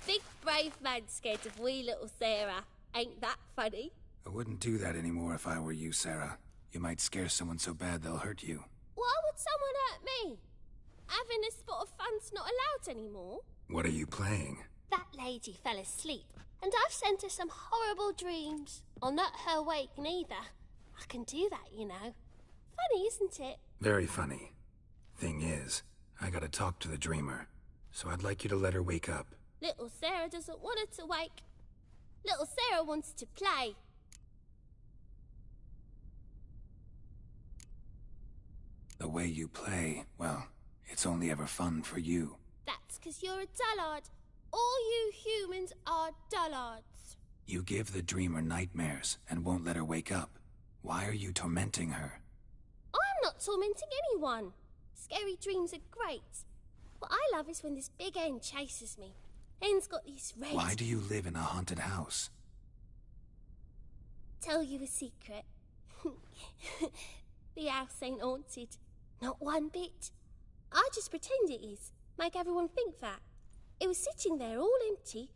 Big brave man scared of wee little Sarah. Ain't that funny? I wouldn't do that anymore if I were you, Sarah. You might scare someone so bad they'll hurt you. Why would someone hurt me? Having a spot of fun's not allowed anymore. What are you playing? That lady fell asleep, and I've sent her some horrible dreams. I'll not her wake neither. I can do that, you know. Funny, isn't it? Very funny. Thing is, I gotta talk to the dreamer, so I'd like you to let her wake up. Little Sarah doesn't want her to wake. Little Sarah wants to play. The way you play, well, it's only ever fun for you. That's 'cause you're a dullard. All you humans are dullards. You give the dreamer nightmares and won't let her wake up. Why are you tormenting her? I'm not tormenting anyone. Scary dreams are great. What I love is when this big hen chases me. Hen's got these red... Why do you live in a haunted house? Tell you a secret. The house ain't haunted. Not one bit. I just pretend it is. Make everyone think that. It was sitting there all empty,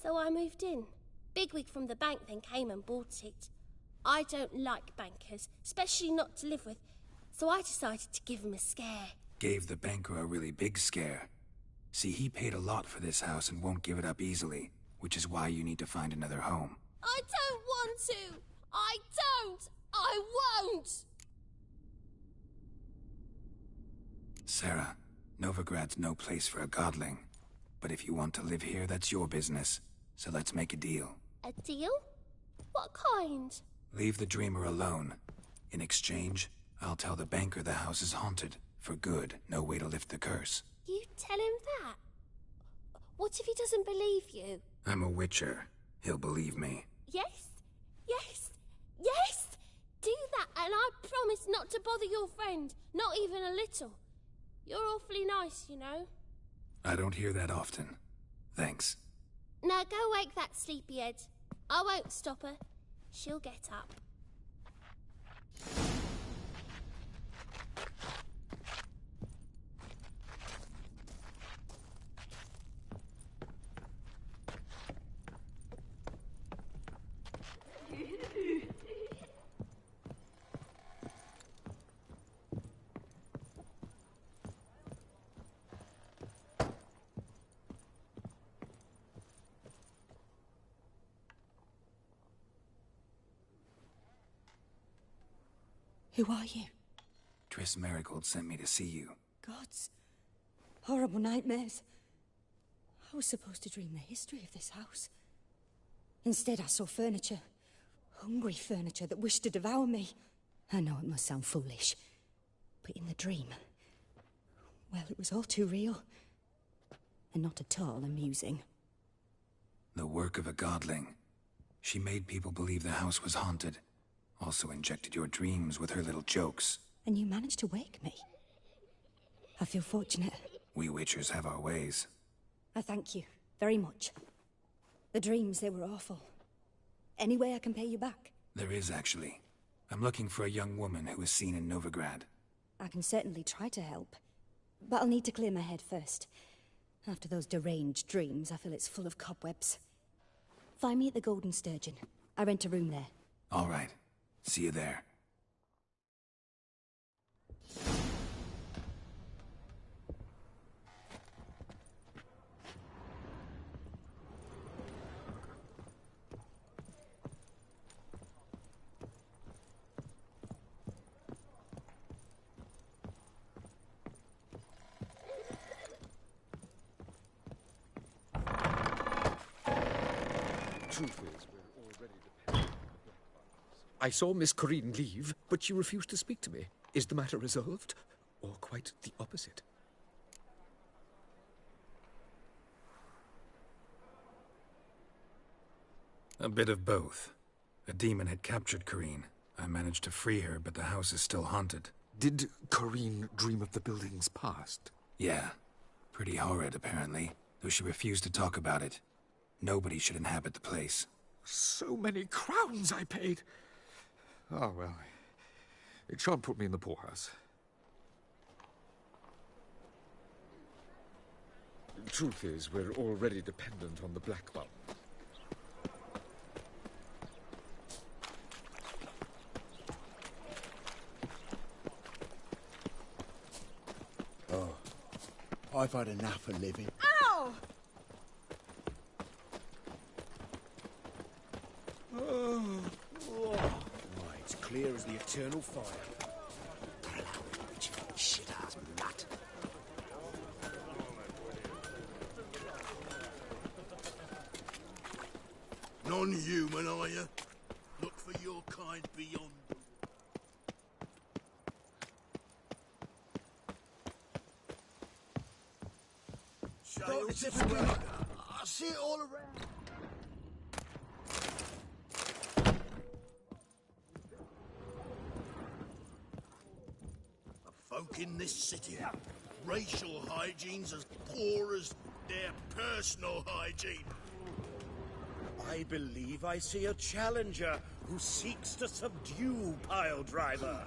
so I moved in. Bigwig from the bank then came and bought it. I don't like bankers, especially not to live with, so I decided to give him a scare. Gave the banker a really big scare. See, he paid a lot for this house and won't give it up easily, which is why you need to find another home. I don't want to! I don't! I won't! Sarah, Novigrad's no place for a godling. But if you want to live here, that's your business. So let's make a deal. A deal? What kind? Leave the dreamer alone. In exchange, I'll tell the banker the house is haunted. For good, no way to lift the curse. You tell him that? What if he doesn't believe you? I'm a witcher. He'll believe me. Yes? Yes? Yes! Do that, and I promise not to bother your friend. Not even a little. You're awfully nice, you know. I don't hear that often. Thanks. Now go wake that sleepyhead. I won't stop her. She'll get up. Who are you? Triss Marigold sent me to see you. Gods. Horrible nightmares. I was supposed to dream the history of this house. Instead, I saw furniture. Hungry furniture that wished to devour me. I know it must sound foolish, but in the dream, well, it was all too real. And not at all amusing. The work of a godling. She made people believe the house was haunted. Also injected your dreams with her little jokes. And you managed to wake me. I feel fortunate. We witchers have our ways. I thank you very much. The dreams, they were awful. Any way I can pay you back? There is, actually. I'm looking for a young woman who was seen in Novigrad. I can certainly try to help. But I'll need to clear my head first. After those deranged dreams, I feel it's full of cobwebs. Find me at the Golden Sturgeon. I rent a room there. All right. See you there. Truth is, we're already dependent. I saw Miss Corinne leave, but she refused to speak to me. Is the matter resolved? Or quite the opposite? A bit of both. A demon had captured Corinne. I managed to free her, but the house is still haunted. Did Corinne dream of the building's past? Yeah. Pretty horrid, apparently, though she refused to talk about it. Nobody should inhabit the place. So many crowns I paid. Oh, well, it shan't put me in the poorhouse. The truth is, we're already dependent on the Black Belt. Oh, I've had enough of living. Ow! Why, it's clear as the eternal fire. Shit-ass nut. Non-human, are you? Look for your kind beyond. Shales everywhere. I see it all around. The folk in this city, racial hygiene's as poor as their personal hygiene. I believe I see a challenger who seeks to subdue Piledriver.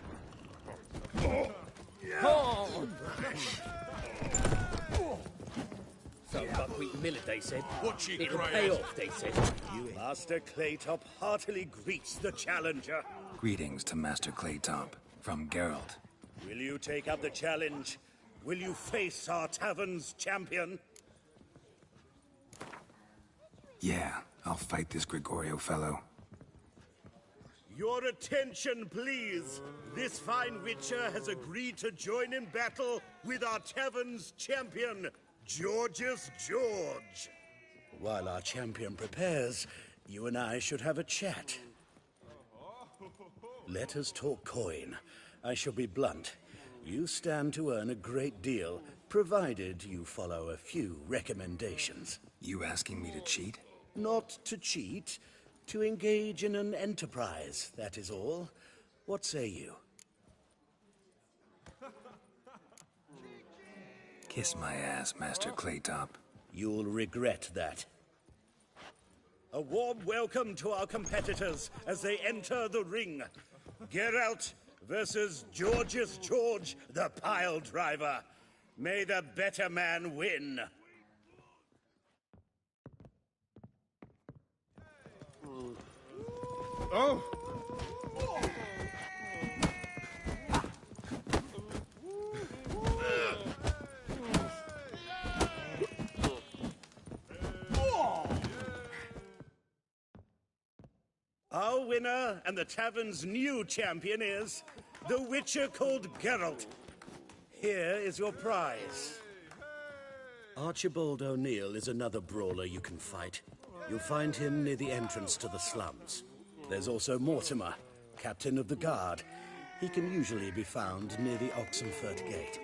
So buckwheat millet, they said. What you It'll crying pay at? off, they said. Master Claytop heartily greets the challenger. Greetings to Master Claytop, from Geralt. Will you take up the challenge? Will you face our tavern's champion? Yeah, I'll fight this Gregorio fellow. Your attention, please. This fine witcher has agreed to join in battle with our tavern's champion, George's George. While our champion prepares, you and I should have a chat. Let us talk coin. I shall be blunt. You stand to earn a great deal, provided you follow a few recommendations. You asking me to cheat? Not to cheat, to engage in an enterprise, that is all. What say you? Kiss my ass, Master Claytop. You'll regret that. A warm welcome to our competitors as they enter the ring. Geralt versus George's George, the pile driver. May the better man win. Oh! Our winner and the tavern's new champion is the Witcher called Geralt. Here is your prize. Archibald O'Neill is another brawler you can fight. You'll find him near the entrance to the slums. There's also Mortimer, captain of the guard. He can usually be found near the Oxenford Gate.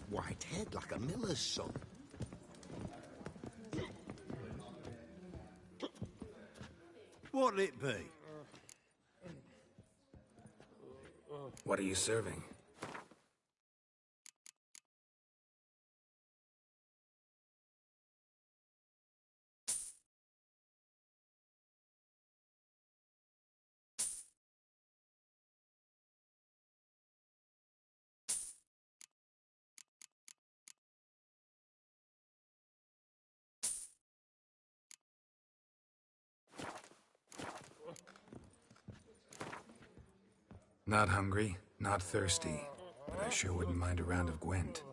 White head like a miller's son. What'll it be? What are you serving? Not hungry, not thirsty, but I sure wouldn't mind a round of Gwent.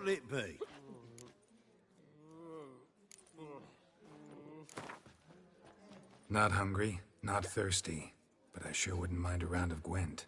What'll it be? Not hungry, not thirsty, but I sure wouldn't mind a round of Gwent.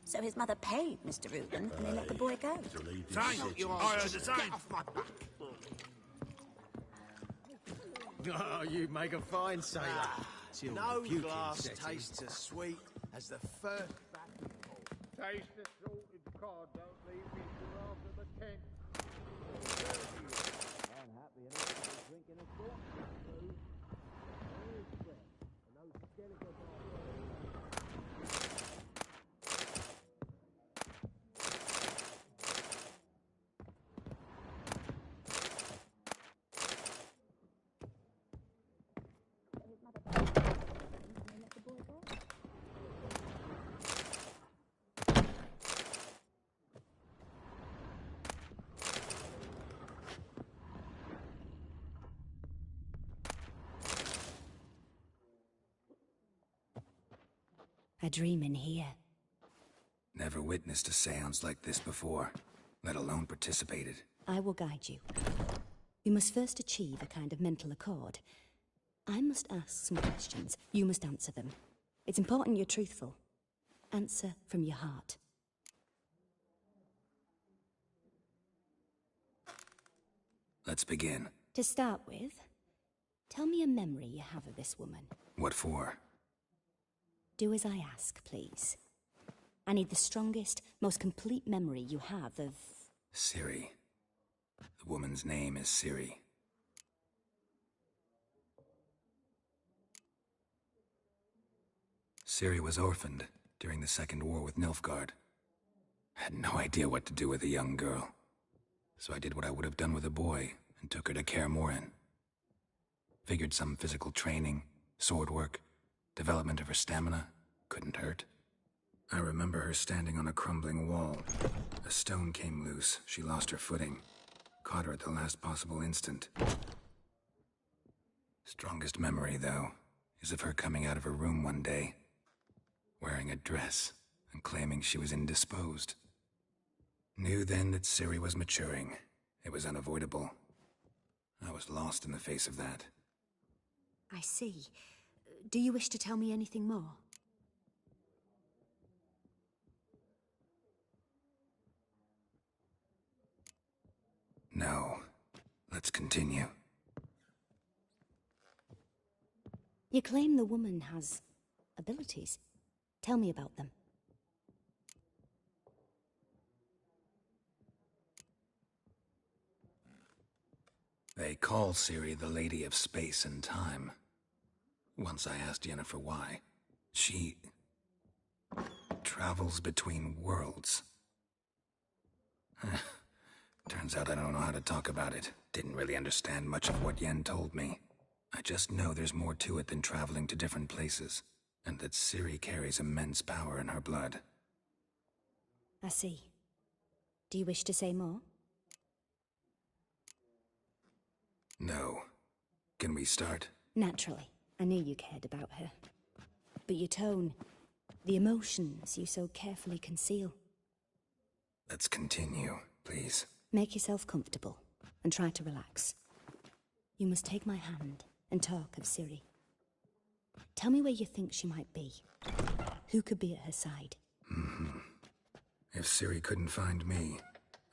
So his mother paid Mr. Reuben, and they let the boy go. Thank you. I heard the same. Get off my back. Oh, you make a fine sailor. No glass tastes as sweet as the first vacuum hole. Taste the salted cod, don't leave me till after the 10th. I'm happy enough to be drinking a salt food. Where's Fred? And those skeletons are A dream in here. Never witnessed a seance like this before, let alone participated. I will guide you. We must first achieve a kind of mental accord. I must ask some questions. You must answer them. It's important you're truthful. Answer from your heart. Let's begin. To start with, tell me a memory you have of this woman. What for? Do as I ask, please. I need the strongest, most complete memory you have of... Ciri. The woman's name is Ciri. Ciri was orphaned during the Second War with Nilfgaard. Had no idea what to do with a young girl. So I did what I would have done with a boy and took her to Kaer Morhen. Figured some physical training, sword work, development of her stamina couldn't hurt. I remember her standing on a crumbling wall. A stone came loose. She lost her footing. Caught her at the last possible instant. Strongest memory, though, is of her coming out of her room one day, wearing a dress and claiming she was indisposed. Knew then that Ciri was maturing. It was unavoidable. I was lost in the face of that. I see. Do you wish to tell me anything more? No. Let's continue. You claim the woman has abilities. Tell me about them. They call Ciri the Lady of Space and Time. Once I asked Yennefer why. She... travels between worlds. Turns out I don't know how to talk about it. Didn't really understand much of what Yen told me. I just know there's more to it than traveling to different places, and that Ciri carries immense power in her blood. I see. Do you wish to say more? No. Can we start? Naturally. I knew you cared about her. But your tone, the emotions you so carefully conceal. Let's continue, please. Make yourself comfortable, and try to relax. You must take my hand and talk of Ciri. Tell me where you think she might be. Who could be at her side? If Ciri couldn't find me,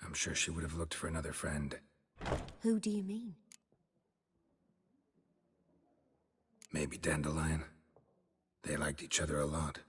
I'm sure she would have looked for another friend. Who do you mean? Maybe Dandelion. They liked each other a lot.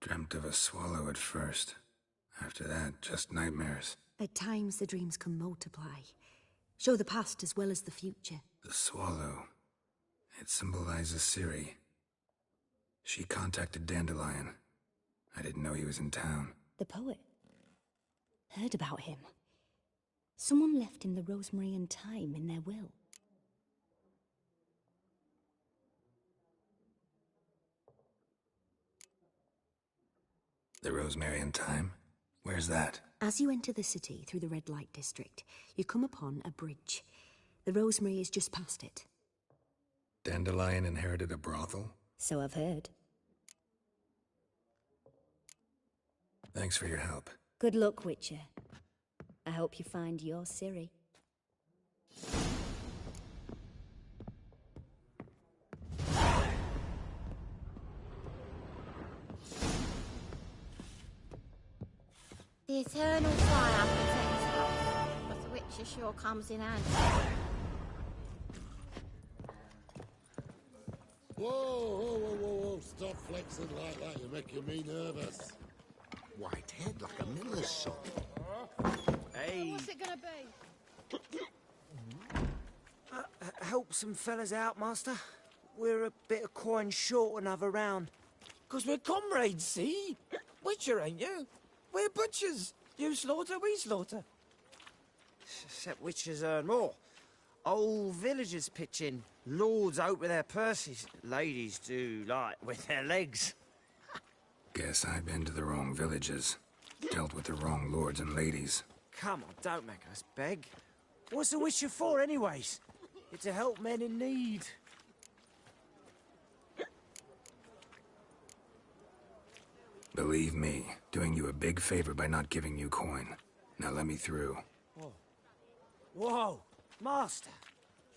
Dreamt of a swallow at first. After that, just nightmares. At times the dreams can multiply. Show the past as well as the future. The swallow. It symbolizes Ciri. She contacted Dandelion. I didn't know he was in town. The poet. Heard about him. Someone left him the rosemary and thyme in their will. The rosemary and thyme? Where's that? As you enter the city through the red light district, you come upon a bridge. The rosemary is just past it. Dandelion inherited a brothel? So I've heard. Thanks for your help. Good luck, Witcher. I hope you find your Ciri. The eternal fire protects us, but the Witcher sure comes in handy. Whoa, whoa, whoa, whoa, whoa. Stop flexing like that. You're making me nervous. White head like a miller's son. Hey. What's it gonna be? Help some fellas out, Master. We're a bit of coin short another round. 'Cause we're comrades, see? Witcher, ain't you? We're butchers. You slaughter, we slaughter. Except Witchers earn more. Old villagers pitch in. Lords out with their purses. Ladies do, like, with their legs. Guess I've been to the wrong villages. Dealt with the wrong lords and ladies. Come on, don't make us beg. What's a Witcher for, anyways? It's to help men in need. Believe me, doing you a big favor by not giving you coin. Now let me through. Whoa, Master.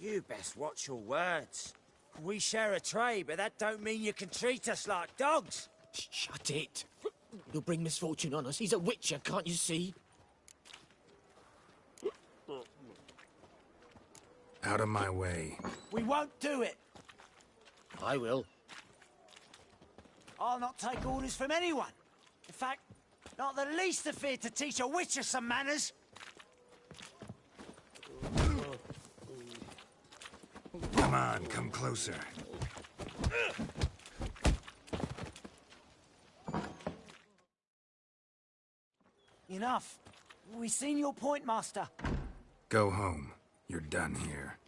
You best watch your words. We share a trade, but that don't mean you can treat us like dogs. Shut it. You'll bring misfortune on us. He's a Witcher, can't you see? Out of my way. We won't do it. I will. I'll not take orders from anyone. In fact, not the least afear to teach a Witcher some manners. Come on, come closer. Enough. We seen your point, Master. Go home. You're done here.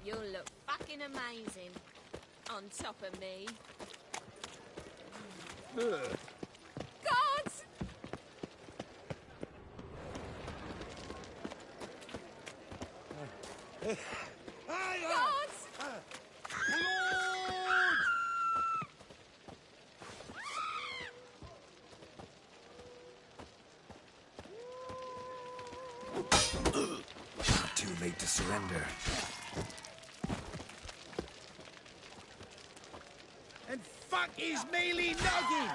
You'll look fucking amazing on top of me. Gods! Gods! Too late to surrender. And fuck his mealy noggin!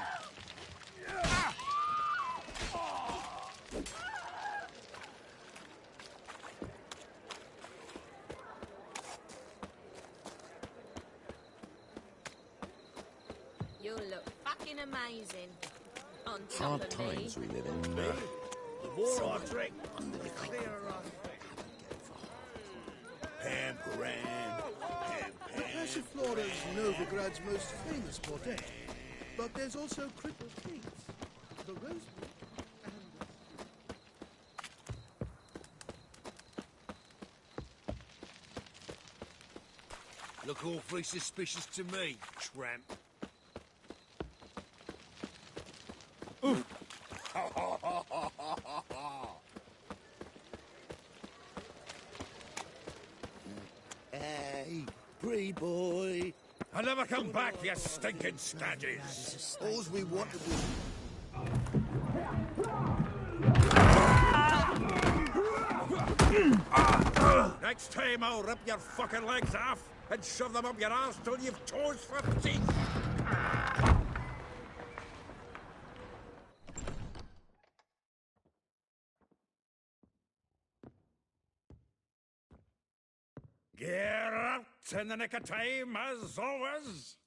You'll look fucking amazing on top Hard of me. times we live in. The more I drink, the clearer I The Passiflora's Novigrad's most famous bordel. But there's also Cripple Kate's, the Rosewood, and... Look awfully suspicious to me, tramp. Hey, pretty boy. I'll never come back, you stinking staggies. All's we wanted was... Next time I'll rip your fucking legs off and shove them up your arse till you've toes for teeth. Get out in the nick of time, as always.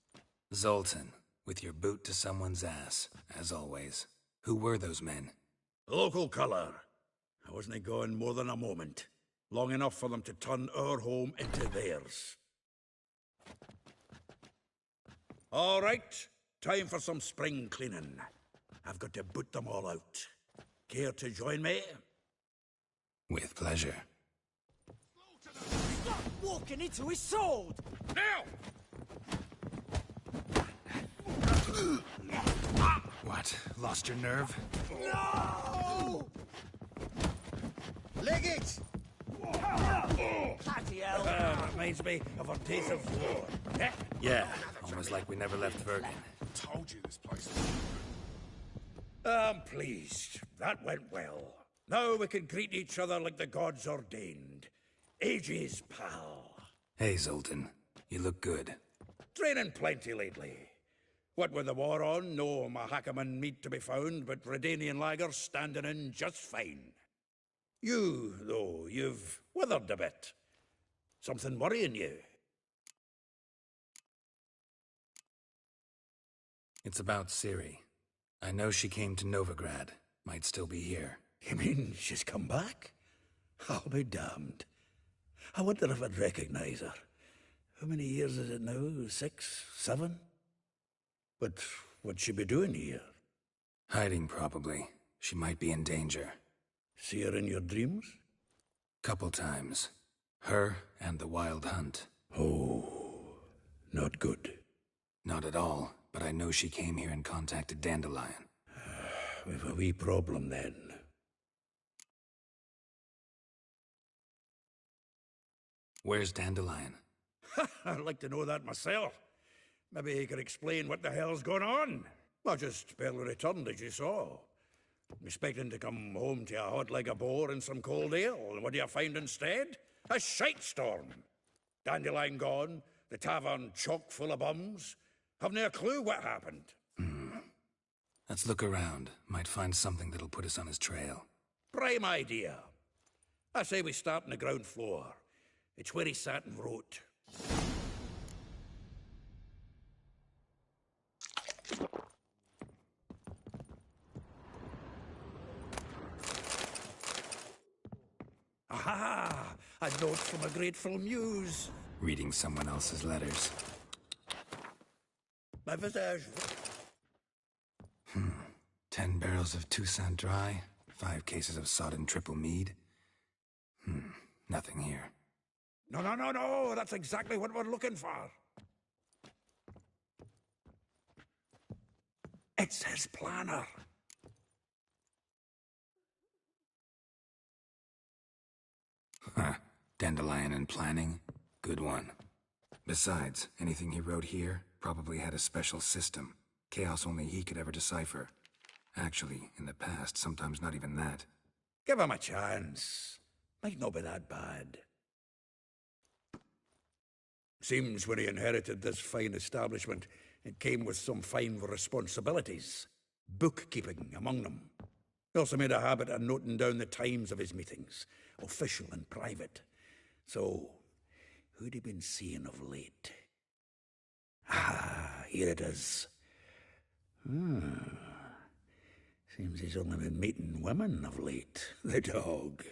Zoltan, with your boot to someone's ass, as always. Who were those men? Local colour. I wasn't gone more than a moment. Long enough for them to turn our home into theirs. All right, time for some spring cleaning. I've got to boot them all out. Care to join me? With pleasure. Stop walking into his sword! Now! What? Lost your nerve? No! Leg it! Bloody hell! Reminds me of our days of war. Eh? Yeah, almost like we never left Vergen. Told you this place. I'm pleased. That went well. Now we can greet each other like the gods ordained. Ages, pal. Hey, Zoltan. You look good. Training plenty lately. What with the war on, no Mahakaman meat to be found, but Redanian lagers standing in just fine. You, though, you've withered a bit. Something worrying you? It's about Ciri. I know she came to Novigrad. Might still be here. You mean she's come back? I'll be damned. I wonder if I'd recognize her. How many years is it now? 6, 7? But what'd she be doing here? Hiding, probably. She might be in danger. See her in your dreams? Couple times. Her and the Wild Hunt. Oh, not good. Not at all, but I know she came here and contacted Dandelion. We've a wee problem then. Where's Dandelion? I'd like to know that myself. Maybe he could explain what the hell's going on. I just barely returned, as you saw. Expecting to come home to a hot leg of boar and some cold ale, and what do you find instead? A shite storm. Dandelion gone, the tavern chock full of bums. Haven't a clue what happened. Let's look around. Might find something that'll put us on his trail. Prime idea. I say we start on the ground floor. It's where he sat and wrote. Aha! A note from a grateful muse. Reading someone else's letters. My visage. 10 barrels of Toussaint Dry, 5 cases of sodden triple mead. Nothing here. No. That's exactly what we're looking for. It's his planner. Dandelion and planning? Good one. Besides, anything he wrote here probably had a special system. Chaos only he could ever decipher. Actually, in the past, sometimes not even that. Give him a chance. Might not be that bad. Seems when he inherited this fine establishment, it came with some fine responsibilities. Bookkeeping among them. He also made a habit of noting down the times of his meetings, official and private. So, who'd he been seeing of late? Ah, here it is. Seems he's only been meeting women of late, the dog.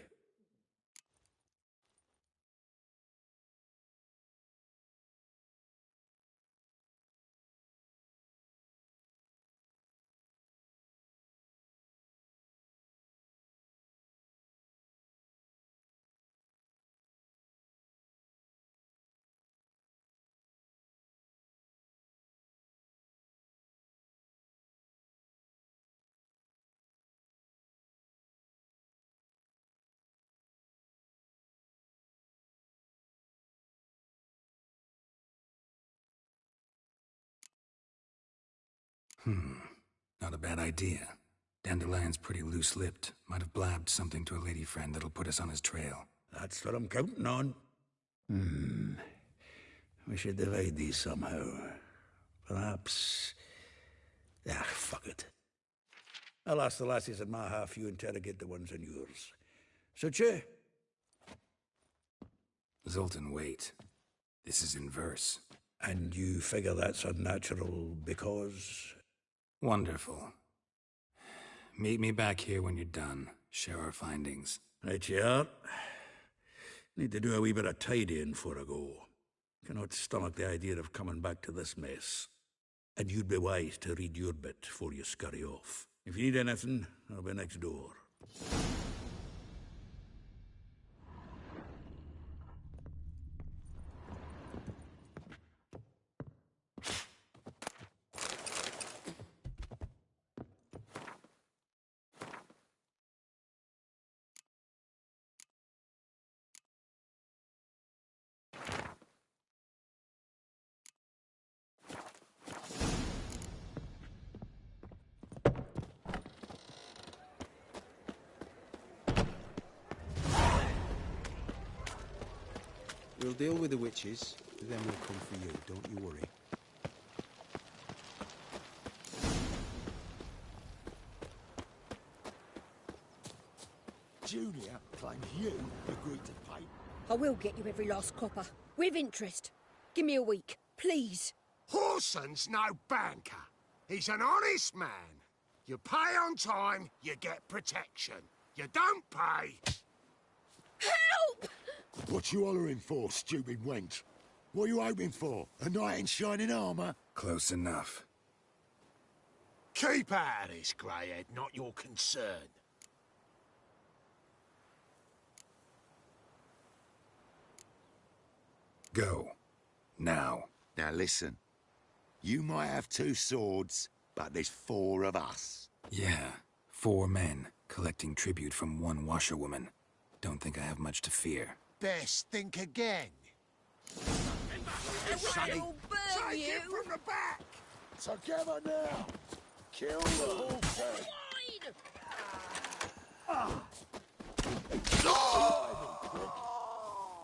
Not a bad idea. Dandelion's pretty loose-lipped. Might have blabbed something to a lady friend that'll put us on his trail. That's what I'm counting on. We should divide these somehow. Perhaps... fuck it. I'll ask the lassies in my half, you interrogate the ones in yours. Suit you? Zoltan, wait. This is in verse. And you figure that's unnatural because... Wonderful. Meet me back here when you're done. Share our findings. Right you are. Need to do a wee bit of tidying before I go. Cannot stomach the idea of coming back to this mess. And you'd be wise to read your bit before you scurry off. If you need anything, I'll be next door. We'll deal with the witches, then we'll come for you. Don't you worry. Julia claims you agreed to pay. I will get you every last copper. With interest. Give me a week, please. Horson's no banker. He's an honest man. You pay on time, you get protection. You don't pay... Help! What you hollering for, stupid wench? What are you hoping for? A knight in shining armour? Close enough. Keep out of this, greyhead, not your concern. Go. Now. Now listen. You might have 2 swords, but there's 4 of us. Yeah, 4 men, collecting tribute from 1 washerwoman. Don't think I have much to fear. Best think again. Sonny, take it from the back! Together now! Kill the whole thing!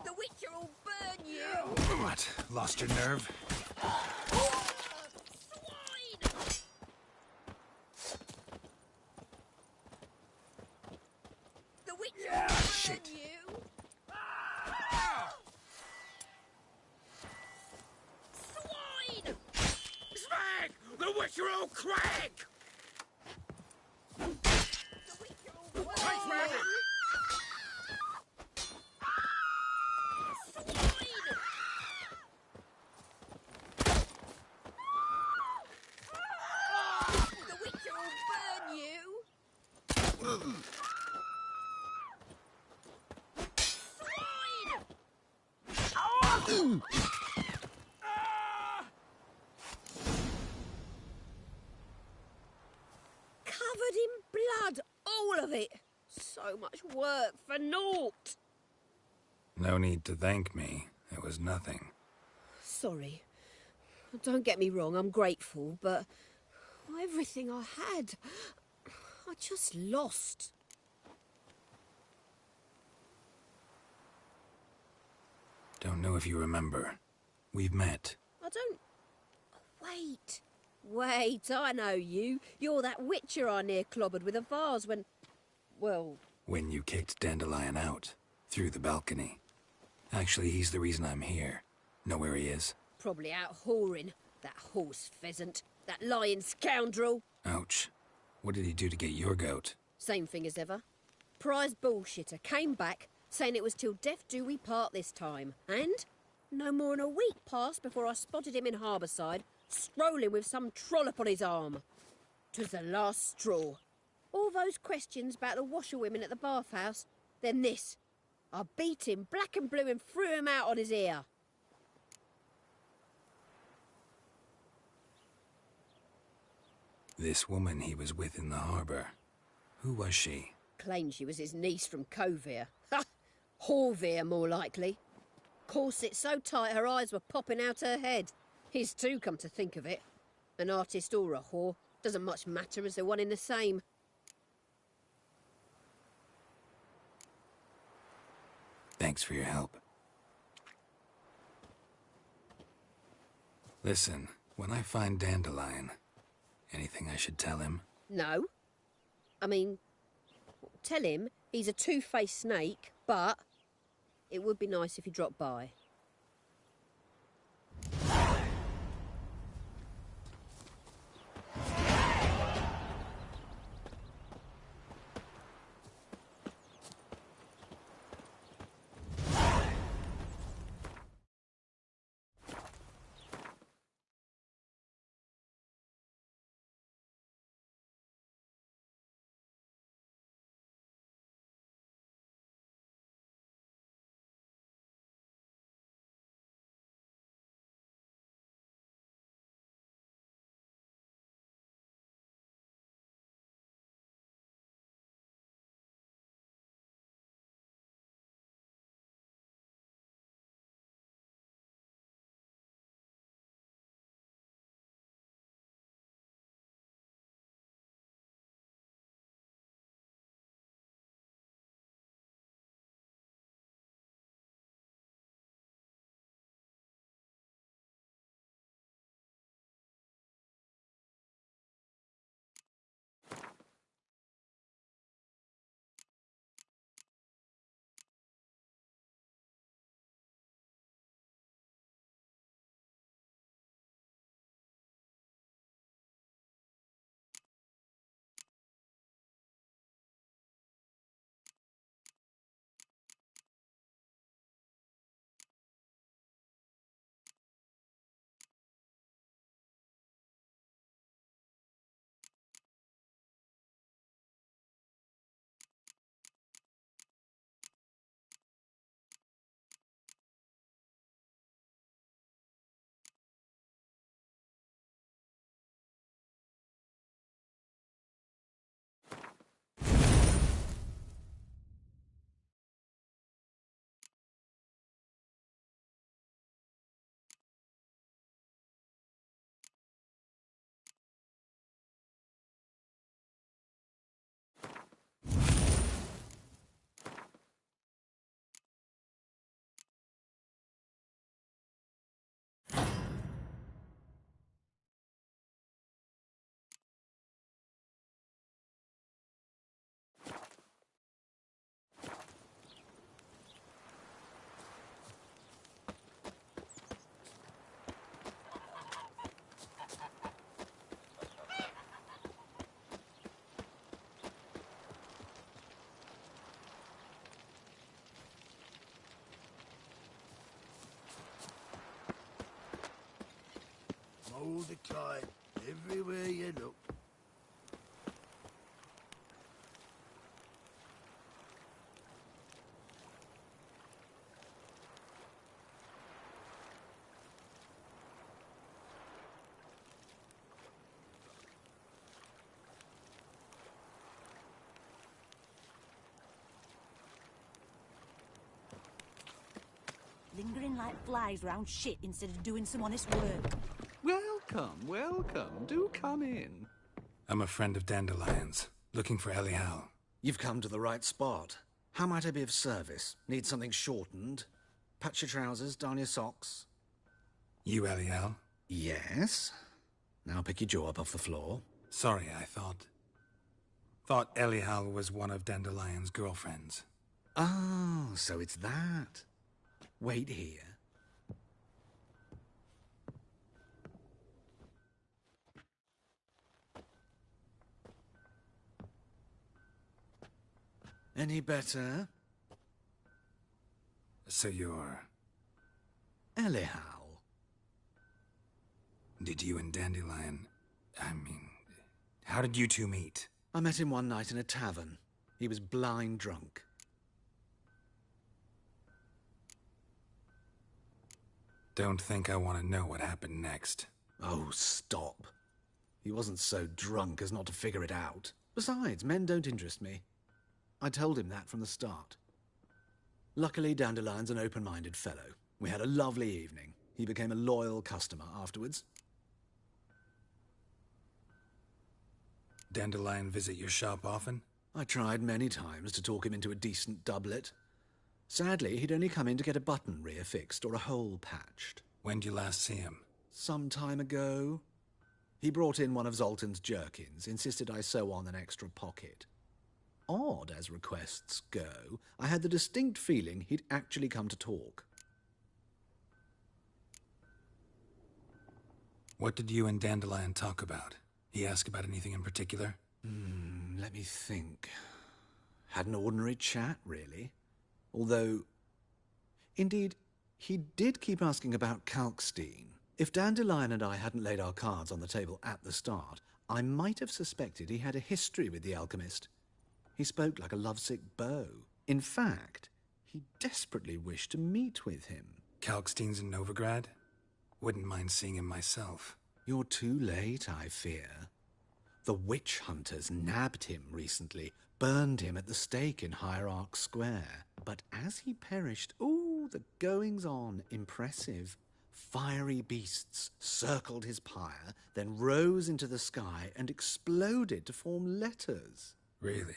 The Witcher will burn you! What? Lost your nerve? The Witcher will burn shit. you! Swine! Smack! The Witcher will crack! The Witcher will burn Hey, Smack! you! The Witcher will burn you! Swine! Covered in blood, all of it. So much work for naught. No need to thank me. It was nothing. Sorry. Don't get me wrong, I'm grateful, but everything I had, I just lost. Don't know if you remember. We've met. I don't... Wait. Wait, I know you. You're that witcher I near clobbered with a vase when... Well... When you kicked Dandelion out. Through the balcony. Actually, he's the reason I'm here. Know where he is? Probably out whoring. That horse pheasant. That lying scoundrel. Ouch. What did he do to get your goat? Same thing as ever. Prize bullshitter came back, saying it was till death do we part this time. And no more than a week passed before I spotted him in Harbourside, strolling with some trollop on his arm. 'Twas the last straw. All those questions about the washerwomen at the bathhouse, then this. I beat him black and blue and threw him out on his ear. This woman he was with in the harbour. Who was she? Claimed she was his niece from Kovir. Ha! Horvir, more likely. Corset so tight her eyes were popping out her head. His too, come to think of it. An artist or a whore. Doesn't much matter as they're one in the same. Thanks for your help. Listen, when I find Dandelion, anything I should tell him? No. I mean, tell him he's a two-faced snake, but it would be nice if he dropped by. all the time, everywhere you look. Lingering like flies round shit instead of doing some honest work. Welcome, welcome. Do come in. I'm a friend of Dandelion's, looking for Elial. You've come to the right spot. How might I be of service? Need something shortened? Patch your trousers, darn your socks. You Elial? Yes. Now pick your jaw up off the floor. Sorry, I thought Elial was one of Dandelion's girlfriends. Oh, so it's that. Wait here. Any better? So you're... Elial. Did you and Dandelion... how did you two meet? I met him one night in a tavern. He was blind drunk. Don't think I want to know what happened next. Oh, stop. He wasn't so drunk as not to figure it out. Besides, men don't interest me. I told him that from the start. Luckily, Dandelion's an open-minded fellow. We had a lovely evening. He became a loyal customer afterwards. Dandelion visit your shop often? I tried many times to talk him into a decent doublet. Sadly, he'd only come in to get a button reaffixed or a hole patched. When did you last see him? Some time ago. He brought in one of Zoltan's jerkins, insisted I sew on an extra pocket. Odd as requests go, I had the distinct feeling he'd actually come to talk. What did you and Dandelion talk about? He asked about anything in particular? Let me think. Had an ordinary chat, really. Although, indeed, he did keep asking about Kalkstein. If Dandelion and I hadn't laid our cards on the table at the start, I might have suspected he had a history with the alchemist. He spoke like a lovesick beau. In fact, he desperately wished to meet with him. Kalkstein's in Novigrad? Wouldn't mind seeing him myself. You're too late, I fear. The witch hunters nabbed him recently, burned him at the stake in Hierarch Square. But as he perished, ooh, the goings-on, impressive. Fiery beasts circled his pyre, then rose into the sky and exploded to form letters. Really?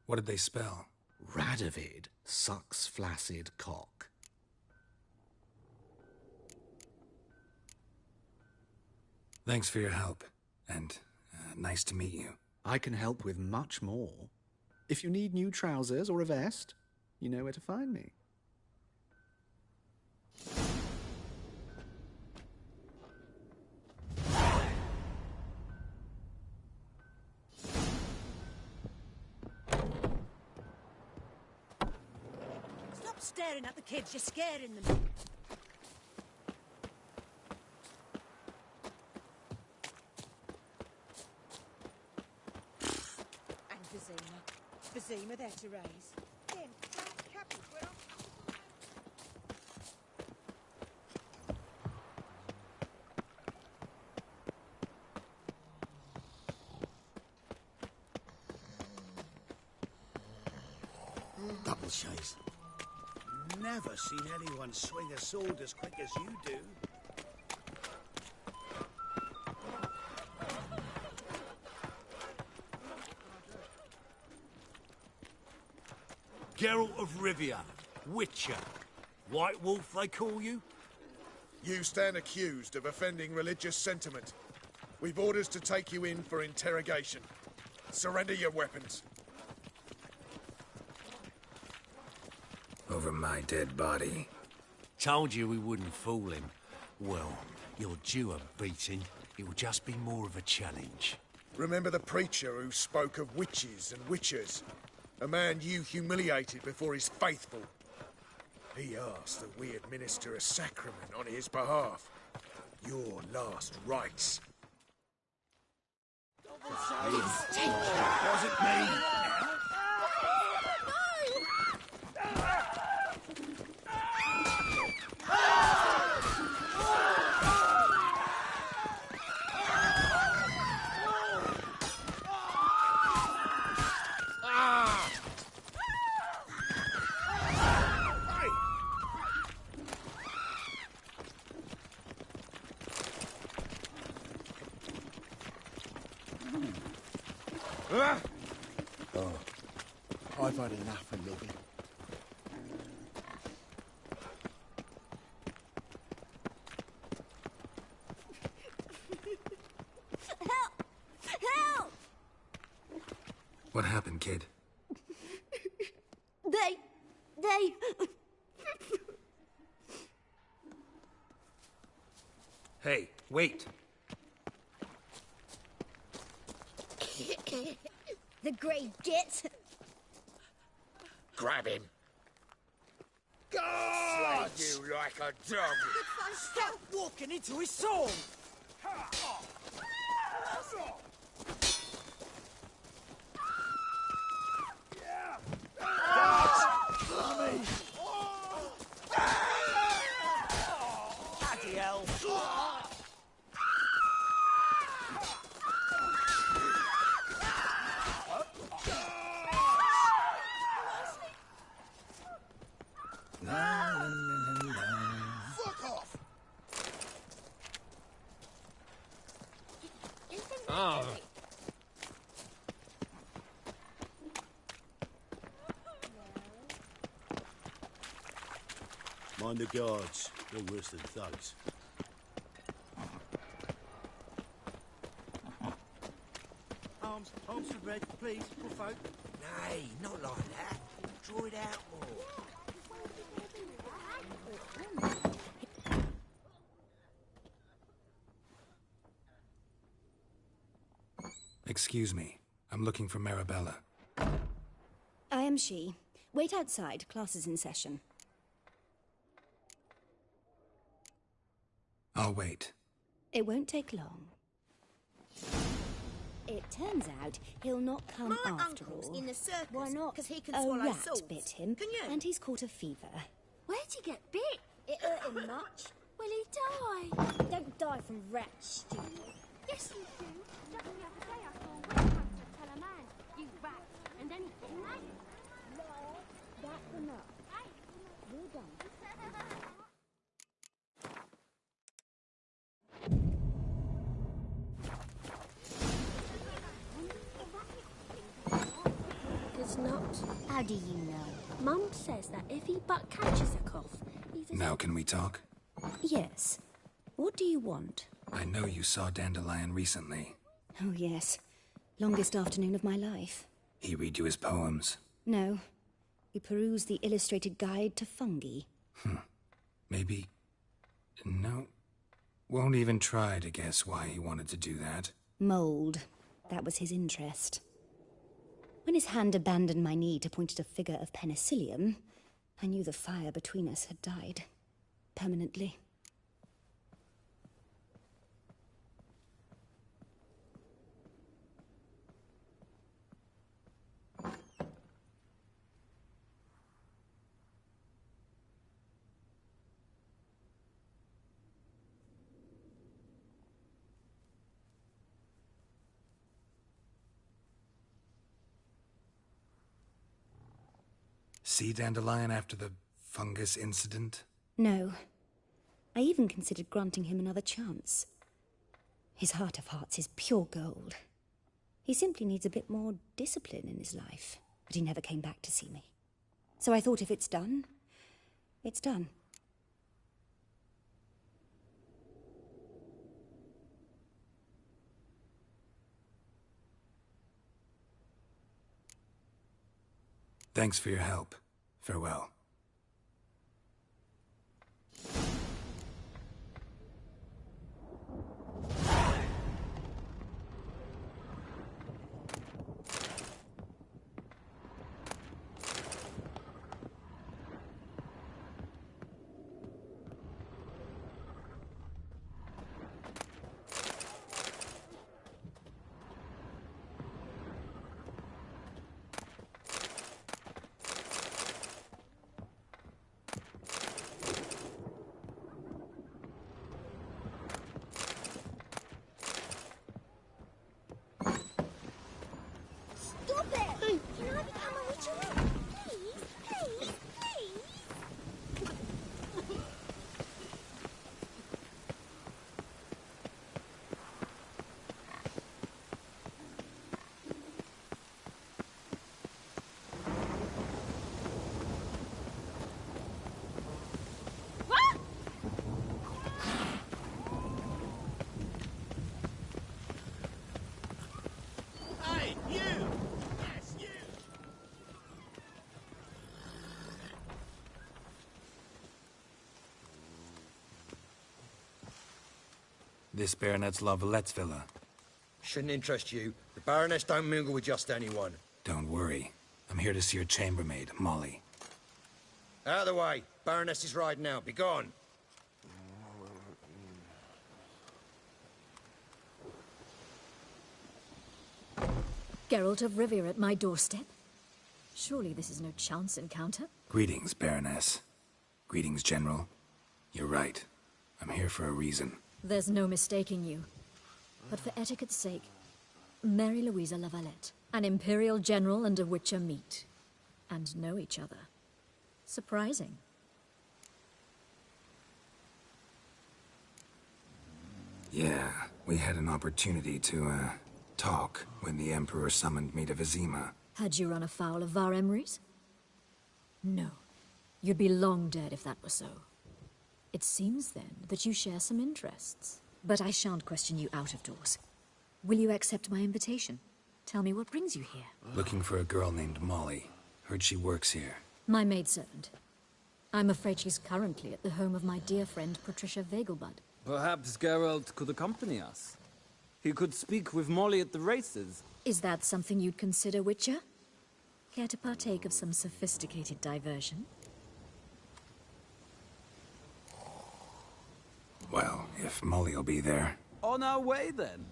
What did they spell? Radovid sucks flaccid cock. Thanks for your help, and nice to meet you. I can help with much more. If you need new trousers or a vest, you know where to find me. Stop staring at the kids, you're scaring them. Vizima there to raise. Then, Captain, we're off. Double chase. Never seen anyone swing a sword as quick as you do. Geralt of Rivia, Witcher. White Wolf, they call you? You stand accused of offending religious sentiment. We've orders to take you in for interrogation. Surrender your weapons. Over my dead body. Told you we wouldn't fool him. Well, you're due a beating. It'll just be more of a challenge. Remember the preacher who spoke of witches and witchers? A man you humiliated before his faithful. He asked that we administer a sacrament on his behalf. Your last rites. Wasn't me. Oh, I've had enough of living. Help! Help! What happened, kid? They... Hey, wait. The grey git. Grab him. God! Slay you like a dog. Stop walking into his soul! Bloody hell! Fuck off! Oh. Mind the guards. They're worse than thugs. Arms for bread, please, poor folk. Nay, not like that. Draw it out more. Excuse me. I'm looking for Marabella. I am she. Wait outside. Class is in session. I'll wait. It won't take long. It turns out he'll not come My after uncle's all. in the circus. Why not? Because he can A swallow rat swords. bit him, Can you? and he's caught a fever. Where'd he get bit? It hurt him much. Will he die? Don't die from rats, stupid. Yes, you do. Just the other day I saw a witch hunter tell a man, you rat, and then he killed him. That's enough. We're done. It's not. How do you know? Mum says that if he but catches a cough, he's a... Now can we talk? Yes. What do you want? I know you saw Dandelion recently. Oh, yes. Longest afternoon of my life. He read you his poems. No. We perused the illustrated guide to fungi. Maybe... No. Won't even try to guess why he wanted to do that. Mould. That was his interest. When his hand abandoned my knee to point at a figure of penicillium, I knew the fire between us had died. Permanently. See Dandelion after the fungus incident? No. I even considered granting him another chance. His heart of hearts is pure gold. He simply needs a bit more discipline in his life. But he never came back to see me. So I thought if it's done, it's done. Thanks for your help. Farewell. This Baronet's Lavalettes villa. Shouldn't interest you. The Baroness don't mingle with just anyone. Don't worry. I'm here to see your chambermaid, Molly. Out of the way. Baroness is riding out. Be gone. Geralt of Rivia at my doorstep? Surely this is no chance encounter? Greetings, Baroness. Greetings, General. You're right. I'm here for a reason. There's no mistaking you. But for etiquette's sake, Mary Louisa Lavalette, an Imperial General and a Witcher meet. And know each other. Surprising. Yeah, we had an opportunity to, talk when the Emperor summoned me to Vizima. Had you run afoul of Var Emrys? No. You'd be long dead if that were so. It seems, then, that you share some interests. But I shan't question you out of doors. Will you accept my invitation? Tell me what brings you here. Looking for a girl named Molly. Heard she works here. My maidservant. I'm afraid she's currently at the home of my dear friend Patricia Vegelbud. Perhaps Geralt could accompany us. He could speak with Molly at the races. Is that something you'd consider, Witcher? Care to partake of some sophisticated diversion? Well, if Molly'll be there. On our way, then.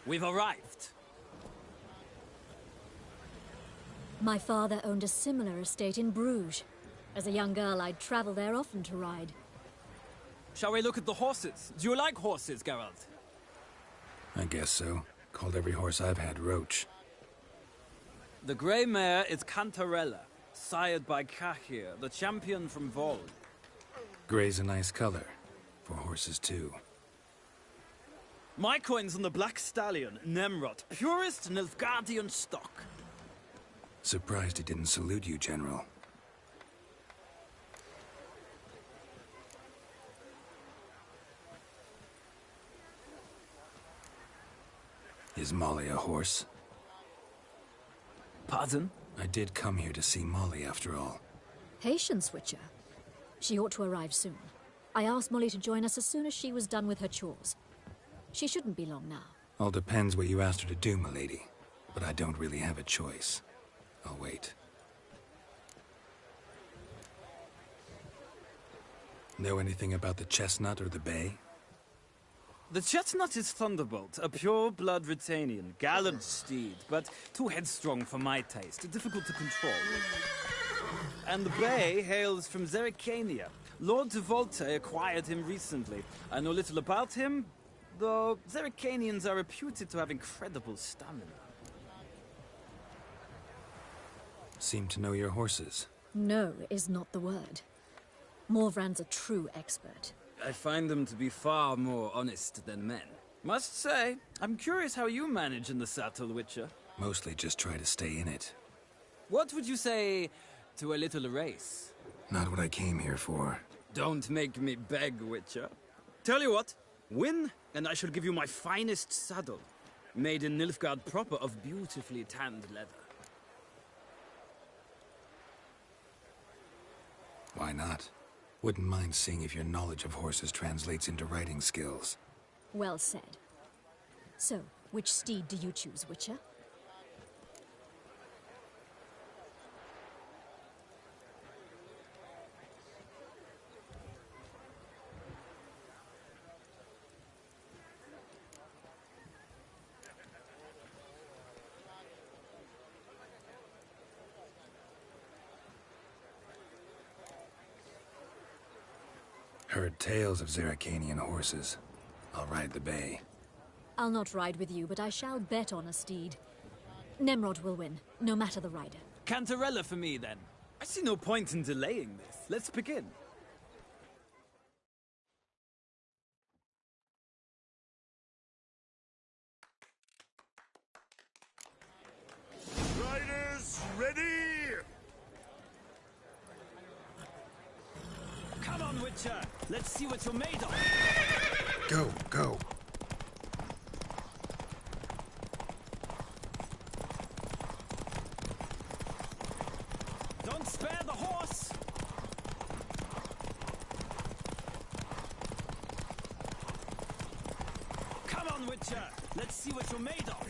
We've arrived. My father owned a similar estate in Bruges. As a young girl, I'd travel there often to ride. Shall we look at the horses? Do you like horses, Geralt? I guess so. Called every horse I've had Roach. The grey mare is Cantarella, sired by Cahir, the champion from Vol. Grey's a nice color. For horses, too. My coin's on the Black Stallion, Nemrod, purest Nilfgaardian stock. Surprised he didn't salute you, General. Is Molly a horse? Pardon? I did come here to see Molly, after all. Patience, Witcher. She ought to arrive soon. I asked Molly to join us as soon as she was done with her chores. She shouldn't be long now. All depends what you asked her to do, milady. But I don't really have a choice. I'll wait. Know anything about the chestnut or the bay? The chestnut is Thunderbolt, a pure-blood Britannian, gallant steed, but too headstrong for my taste, difficult to control. And the bay hails from Zerrikania. Lord de Volte acquired him recently. I know little about him, though Zerrikanians are reputed to have incredible stamina. Seem to know your horses. No is not the word. Morvran's a true expert. I find them to be far more honest than men. Must say, I'm curious how you manage in the saddle, Witcher. Mostly just try to stay in it. What would you say to a little race? Not what I came here for. Don't make me beg, Witcher. Tell you what, win, and I shall give you my finest saddle. Made in Nilfgaard proper of beautifully tanned leather. Why not? Wouldn't mind seeing if your knowledge of horses translates into riding skills. Well said. So, which steed do you choose, Witcher? Heard tales of Zerrikanian horses. I'll ride the bay. I'll not ride with you, but I shall bet on a steed. Nemrod will win, no matter the rider. Cantarella for me, then. I see no point in delaying this. Let's begin. Riders, ready? Come on, Witcher! Let's see what you're made of! Go, go. Don't spare the horse! Come on, Witcher! Let's see what you're made of!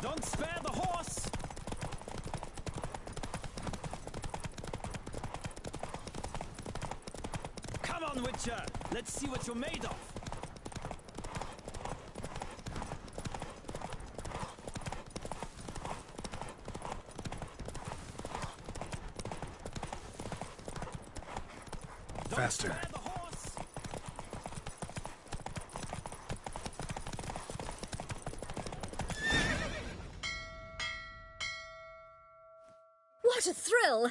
Don't spare the horse! Come on, Witcher! Let's see what you're made of! Faster. What a thrill! A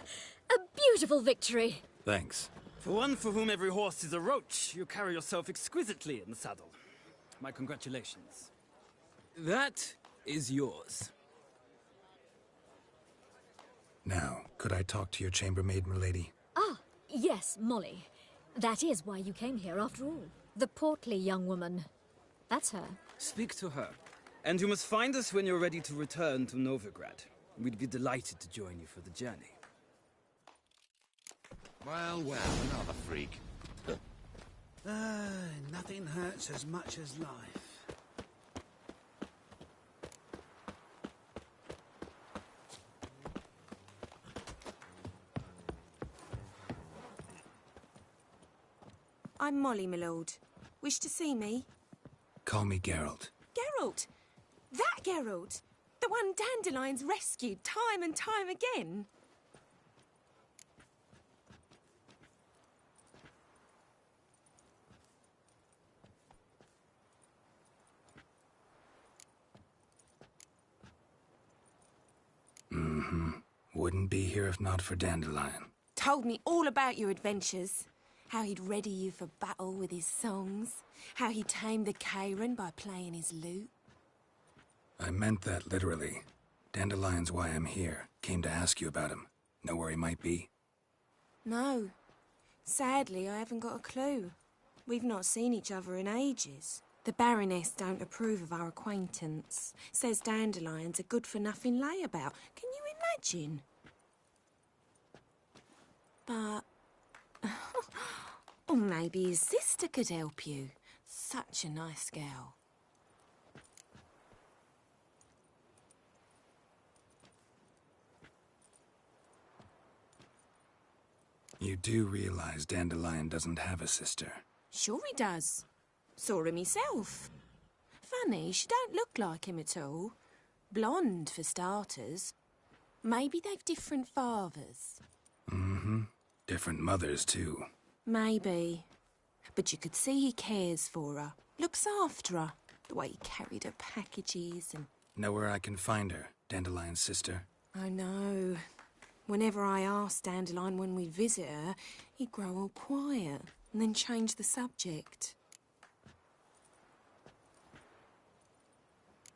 beautiful victory! Thanks. For one for whom every horse is a roach, you carry yourself exquisitely in the saddle. My congratulations. That is yours. Now, could I talk to your chambermaid, milady? Ah, yes, Molly. That is why you came here, after all. The portly young woman. That's her. Speak to her. And you must find us when you're ready to return to Novigrad. We'd be delighted to join you for the journey. Well, well, another freak. Nothing hurts as much as life. I'm Molly, my lord. Wish to see me? Call me Geralt. Geralt! That Geralt! The one Dandelion's rescued time and time again. Mm-hmm. Wouldn't be here if not for Dandelion. Told me all about your adventures. How he'd ready you for battle with his songs. How he tamed the Karen by playing his lute. I meant that literally. Dandelion's why I'm here. Came to ask you about him. Know where he might be? No. Sadly, I haven't got a clue. We've not seen each other in ages. The Baroness don't approve of our acquaintance. Says Dandelion's a good-for-nothing layabout. Can you imagine? But... or maybe his sister could help you. Such a nice girl. You do realize Dandelion doesn't have a sister? Sure he does. Saw him himself. Funny, she don't look like him at all. Blonde, for starters. Maybe they've different fathers. Mm-hmm. Different mothers, too. Maybe. But you could see he cares for her. Looks after her. The way he carried her packages and... Know where I can find her, Dandelion's sister? I know. Whenever I asked Dandelion when we'd visit her, he'd grow all quiet and then change the subject.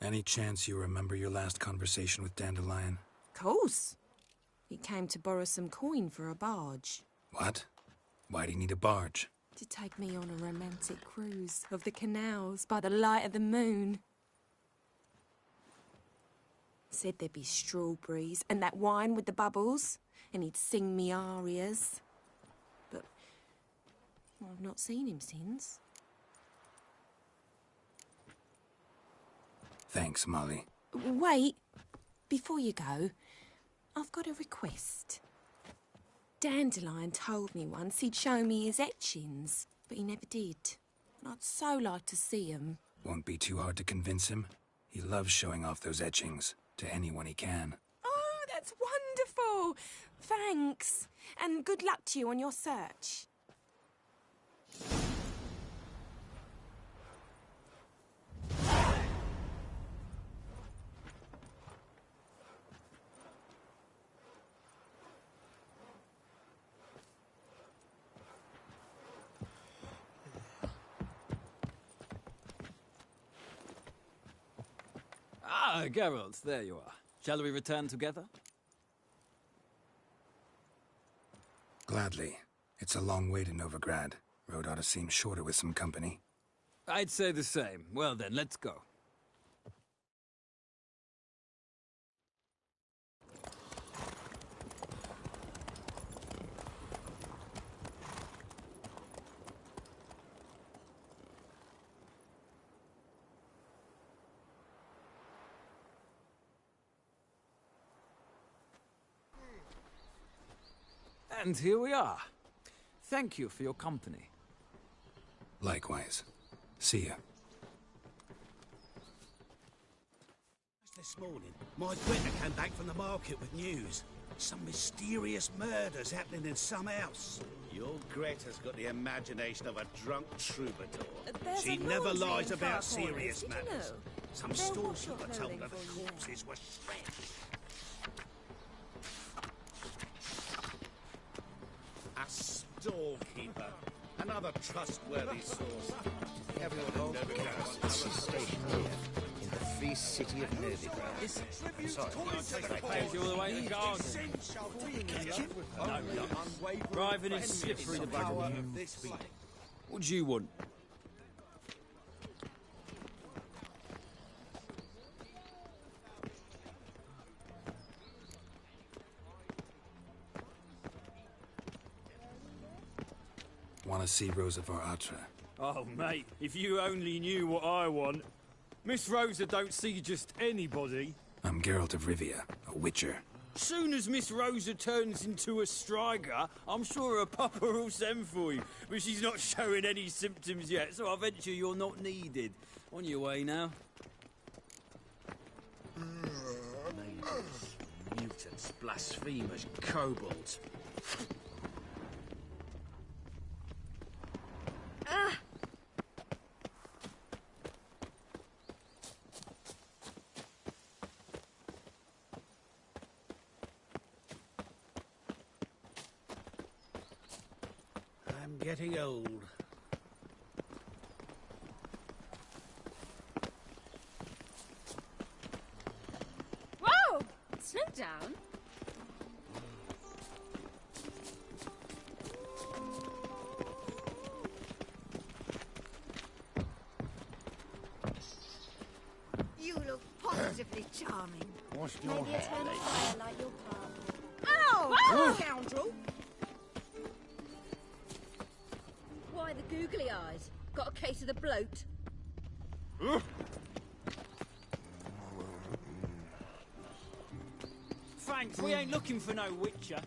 Any chance you remember your last conversation with Dandelion? Course. He came to borrow some coin for a barge. What? Why'd he need a barge? To take me on a romantic cruise of the canals by the light of the moon. Said there'd be strawberries and that wine with the bubbles, and he'd sing me arias. But I've not seen him since. Thanks, Molly. Wait, before you go, I've got a request. Dandelion told me once he'd show me his etchings, but he never did. And I'd so like to see 'em. Won't be too hard to convince him. He loves showing off those etchings to anyone he can. Oh, that's wonderful! Thanks, and good luck to you on your search. Ah, Geralt, there you are. Shall we return together? Gladly. It's a long way to Novigrad. Road ought to seem shorter with some company. I'd say the same. Well then, let's go. And here we are. Thank you for your company. Likewise. See ya. This morning, my Greta came back from the market with news. Some mysterious murders happening in some house. Your Greta's got the imagination of a drunk troubadour. She never lies about serious Did you matters. know? Some They're storekeeper what told you're her the clothing for, corpses were shredded. A storekeeper. Another trustworthy source. Everyone who knows This is station here, in the free city of Novigrad. I'm sorry, but I Take you all the way to the garden. Driving is slippery, the bugger. What do you want? Want to see Rosa var Atra? Oh, mate, if you only knew what I want. Miss Rosa don't see just anybody. I'm Geralt of Rivia, a witcher. Soon as Miss Rosa turns into a striker, I'm sure her papa will send for you. But she's not showing any symptoms yet, so I venture you're not needed. On your way now. Mages, mutants, blasphemers, kobolds. Ah! I'm getting old. Whoa! Slow down. You look positively charming. Washed your Maybe a hair, turn of lady. fire like your car. Ow! Scoundrel! Why the googly eyes? Got a case of the bloat? Thanks, we ain't looking for no witcher.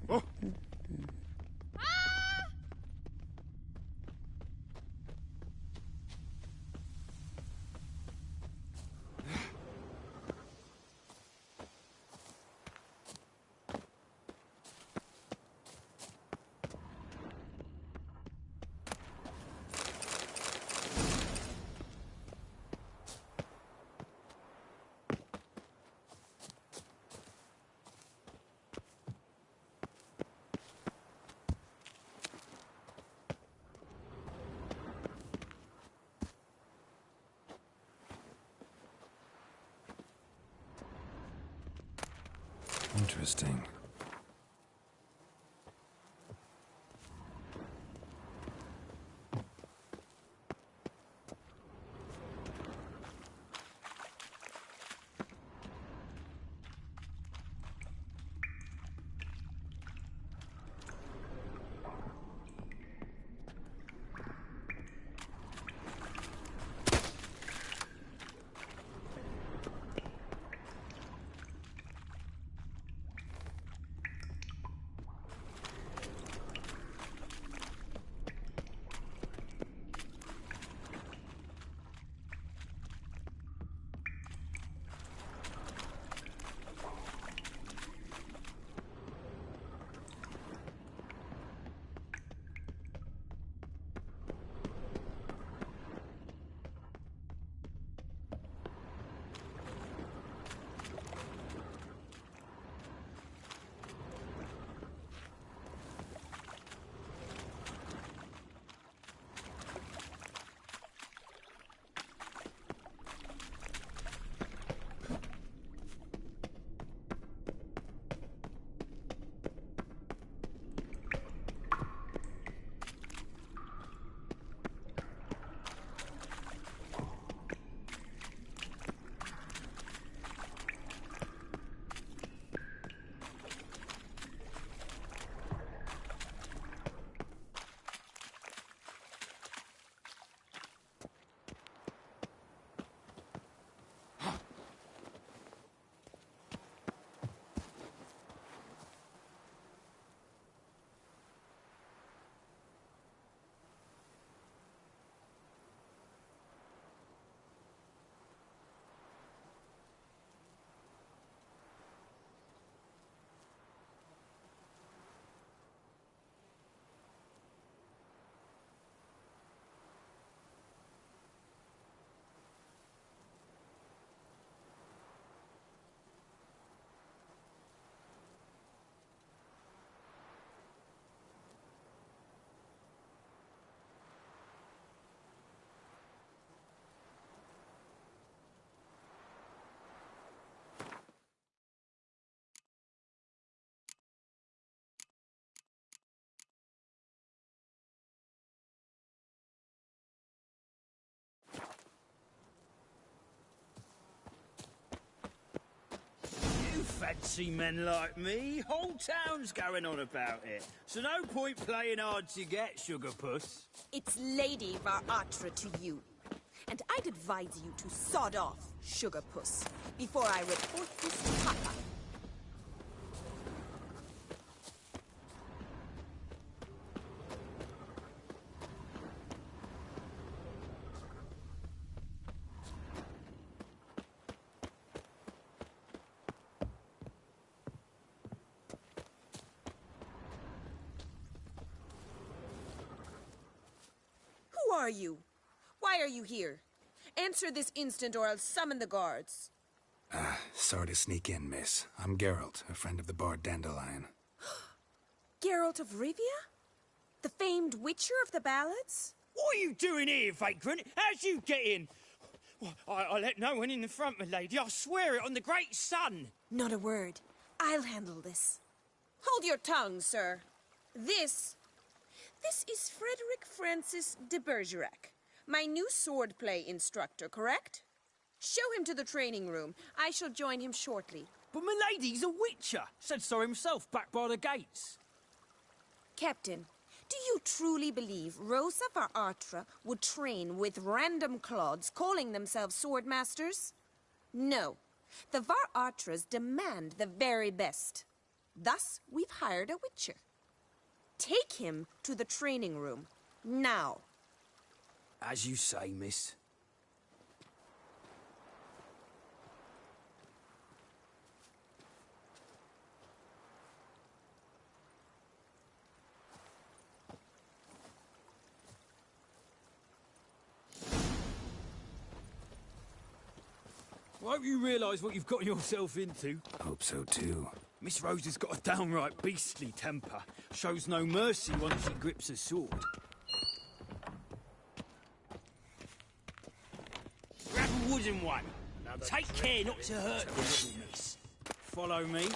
Oh. Interesting. Ratsy men like me. Whole town's going on about it. So no point playing hard to get, Sugar Puss. It's Lady Varatra to you. And I'd advise you to sod off, Sugar Puss, before I report this to Papa. Who are you? Why are you here? Answer this instant or I'll summon the guards. Sorry to sneak in, miss. I'm Geralt, a friend of the bard Dandelion. Geralt of Rivia? The famed witcher of the ballads? What are you doing here, vagrant? How'd you get in? I let no one in the front, my lady. I swear it on the great sun. Not a word. I'll handle this. Hold your tongue, sir. This is Frederick Francis de Bergerac, my new swordplay instructor, correct? Show him to the training room. I shall join him shortly. But my lady's a witcher. Said so himself back by the gates. Captain, do you truly believe Rosa Varatra would train with random clods calling themselves swordmasters? No. The Varatras demand the very best. Thus, we've hired a witcher. Take him to the training room, now. As you say, miss. I hope you realise what you've got yourself into. Hope so, too. Miss Rose has got a downright beastly temper. Shows no mercy once she grips a sword. Grab a wooden one. Take care not to hurt the little miss. Follow me.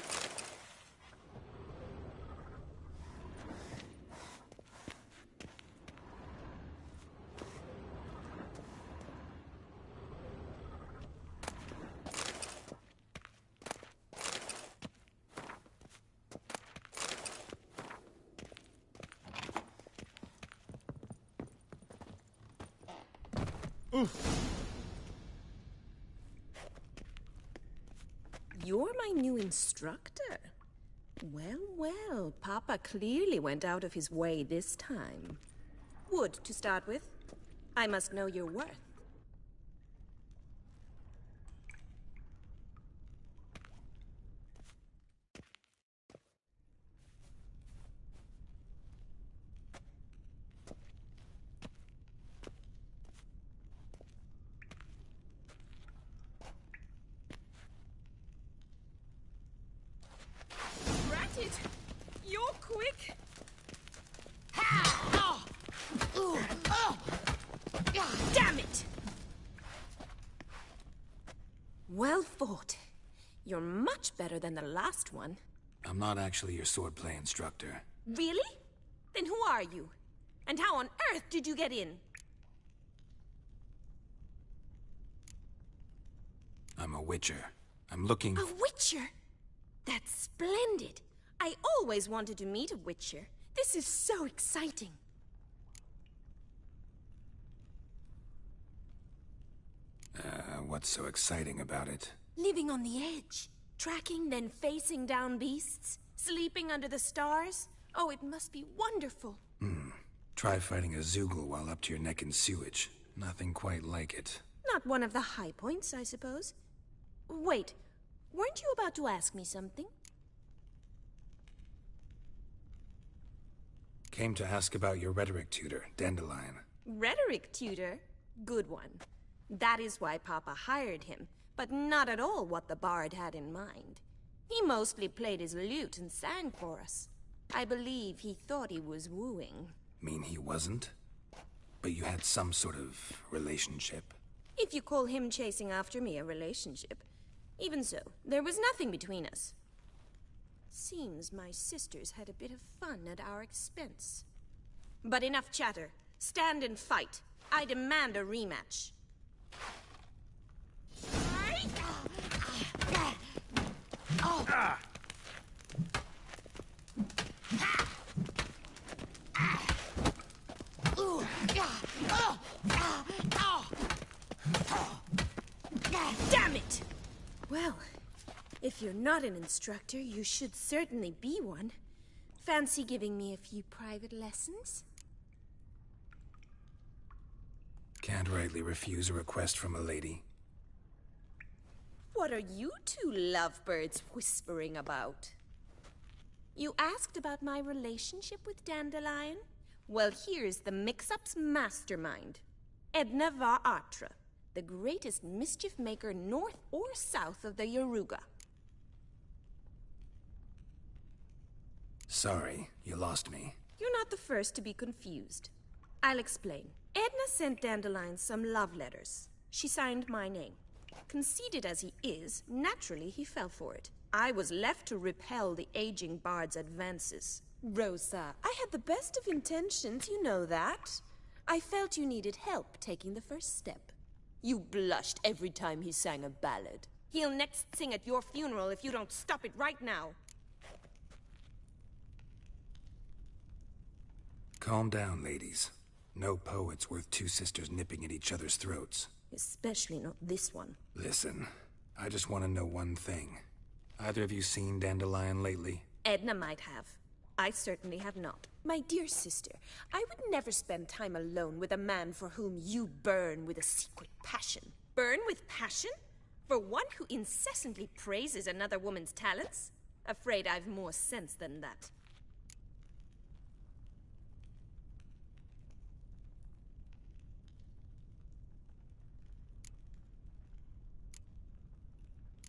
You're my new instructor. Well, well, Papa clearly went out of his way this time. Wood, to start with. I must know your worth. You're quick. Damn it! Well fought. You're much better than the last one. I'm not actually your swordplay instructor. Really? Then who are you? And how on earth did you get in? I'm a witcher. I'm looking... A witcher? That's splendid. I always wanted to meet a witcher. This is so exciting. What's so exciting about it? Living on the edge. Tracking, then facing down beasts. Sleeping under the stars. Oh, it must be wonderful. Try fighting a Zoogle while up to your neck in sewage. Nothing quite like it. Not one of the high points, I suppose. Wait, weren't you about to ask me something? Came to ask about your rhetoric tutor, Dandelion. Rhetoric tutor? Good one. That is why Papa hired him, but not at all what the bard had in mind. He mostly played his lute and sang for us. I believe he thought he was wooing. Mean he wasn't? But you had some sort of relationship? If you call him chasing after me a relationship. Even so, there was nothing between us. Seems my sisters had a bit of fun at our expense. But enough chatter. Stand and fight. I demand a rematch. Damn it! Well, if you're not an instructor, you should certainly be one. Fancy giving me a few private lessons? Can't rightly refuse a request from a lady. What are you two lovebirds whispering about? You asked about my relationship with Dandelion? Well, here's the mix-up's mastermind. Edna var Atra, the greatest mischief maker north or south of the Yaruga. Sorry, you lost me. You're not the first to be confused. I'll explain. Edna sent Dandelion some love letters. She signed my name. Conceited as he is, naturally he fell for it. I was left to repel the aging bard's advances. Rosa, I had the best of intentions, you know that. I felt you needed help taking the first step. You blushed every time he sang a ballad. He'll next sing at your funeral if you don't stop it right now. Calm down, ladies. No poet's worth two sisters nipping at each other's throats. Especially not this one. Listen, I just want to know one thing. Either of you seen Dandelion lately? Edna might have. I certainly have not. My dear sister, I would never spend time alone with a man for whom you burn with a secret passion. Burn with passion? For one who incessantly praises another woman's talents? Afraid I've more sense than that.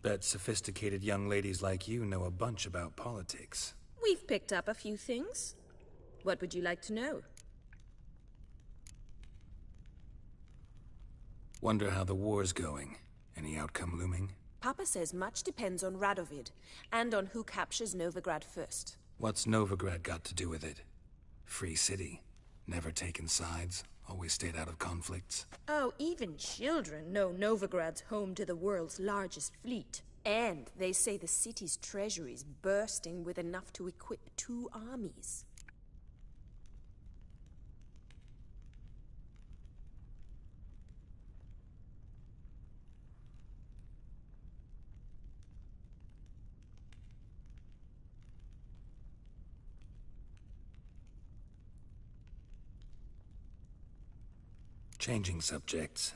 Bet sophisticated young ladies like you know a bunch about politics. We've picked up a few things. What would you like to know? Wonder how the war's going. Any outcome looming? Papa says much depends on Radovid, and on who captures Novigrad first. What's Novigrad got to do with it? Free city. Never taken sides. Always stayed out of conflicts. Oh, even children know Novigrad's home to the world's largest fleet. And they say the city's treasury's bursting with enough to equip 2 armies. Changing subjects.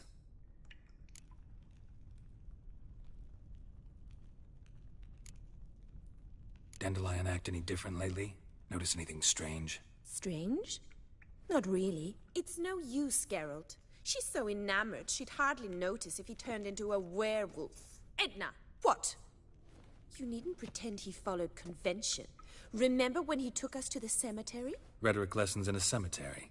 Dandelion act any different lately? Notice anything strange? Strange? Not really. It's no use, Geralt. She's so enamored she'd hardly notice if he turned into a werewolf. Edna! What? You needn't pretend he followed convention. Remember when he took us to the cemetery? Rhetoric lessons in a cemetery.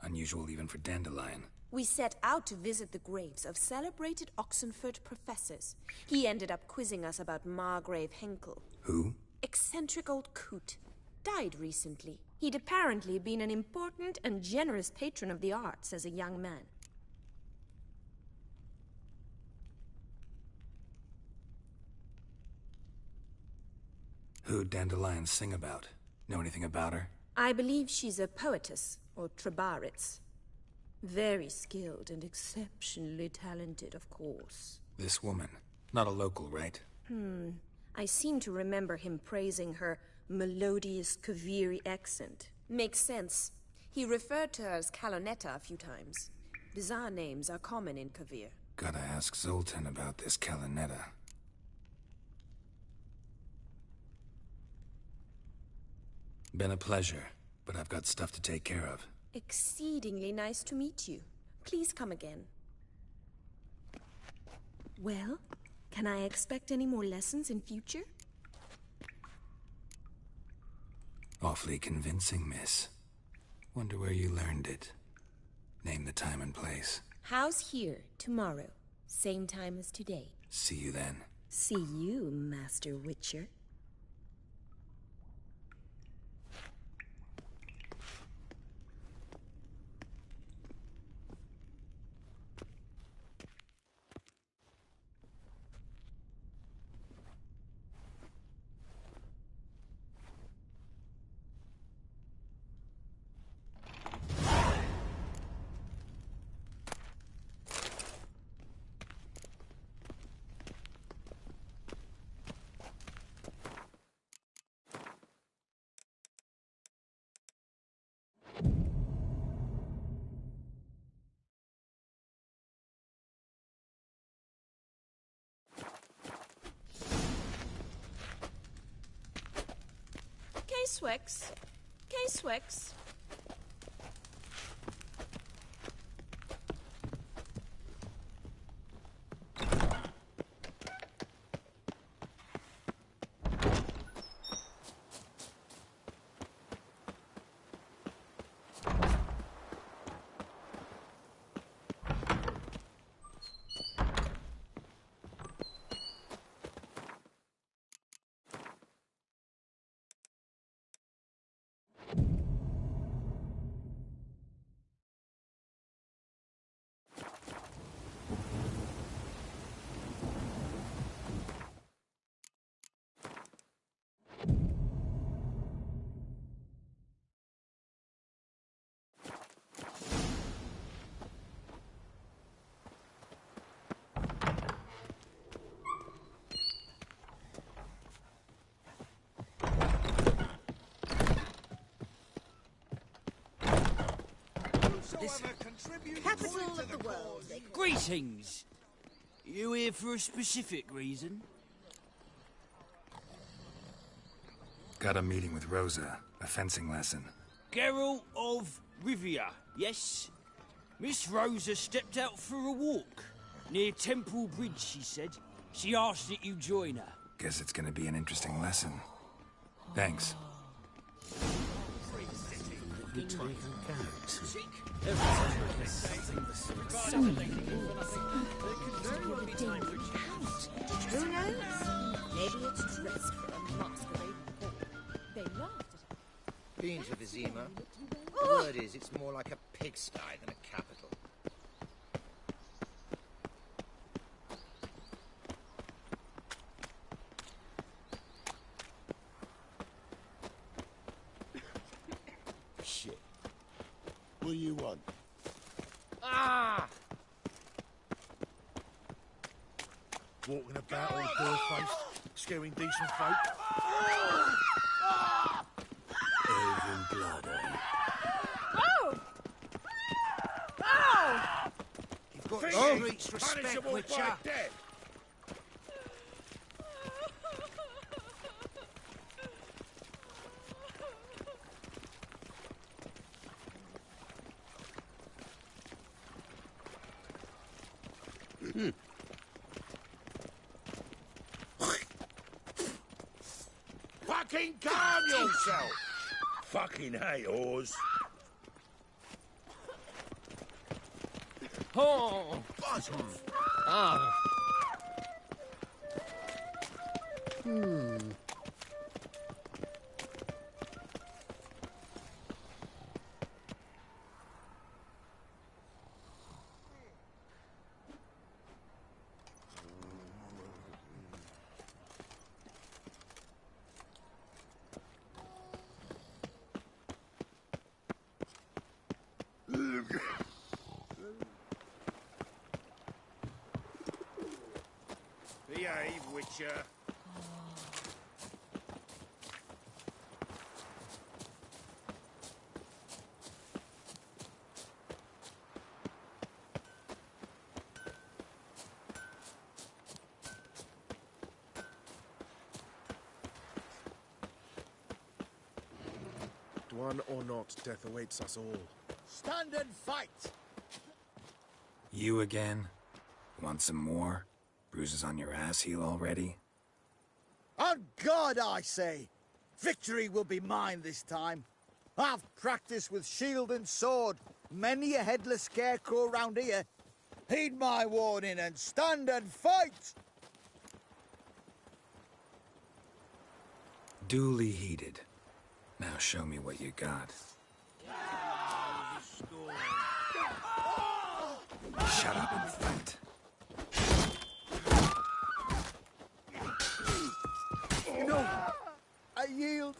Unusual even for Dandelion. We set out to visit the graves of celebrated Oxenford professors. He ended up quizzing us about Margrave Henkel. Who? Eccentric old coot. Died recently. He'd apparently been an important and generous patron of the arts as a young man. Who'd Dandelion sing about? Know anything about her? I believe she's a poetess, or trebaritz. Very skilled and exceptionally talented, of course. This woman. Not a local, right? I seem to remember him praising her melodious Kaviri accent. Makes sense. He referred to her as Calonetta a few times. Bizarre names are common in Kavir. Gotta ask Zoltan about this Calonetta. Been a pleasure, but I've got stuff to take care of. Exceedingly nice to meet you. Please come again. Well, can I expect any more lessons in future? Awfully convincing, miss. Wonder where you learned it. Name the time and place. House here, tomorrow. Same time as today. See you then. See you, Master Witcher. K-Swix. K-Swix. This capital of the world. Greetings. You here for a specific reason? Got a meeting with Rosa, a fencing lesson. Geralt of Rivia, yes? Miss Rosa stepped out for a walk. Near Temple Bridge, she said. She asked that you join her. Guess it's gonna be an interesting lesson. Thanks. Who knows? Maybe it's dressed for a masquerade ball. They laughed at her. Been to Vizima. The word is, it's more like a pigsty than a capital. Shit. What do you want? Ah! Walking about all bare-faced, scaring decent folk. Elven blood, eh? Oh! Oh! You've got Think the it. streets respect, Punishable Witcher. by death. Fucking calm yourself! Fucking hey, Oz. Oh! Buzz off. Ah! Behave, Witcher. Dwan or not, death awaits us all. Stand and fight! You again? Want some more? Bruises on your ass heal already? On God, I say! Victory will be mine this time. I've practiced with shield and sword. Many a headless scarecrow round here. Heed my warning and stand and fight! Duly heeded. Now show me what you got. Shut up and fight. No, I yield.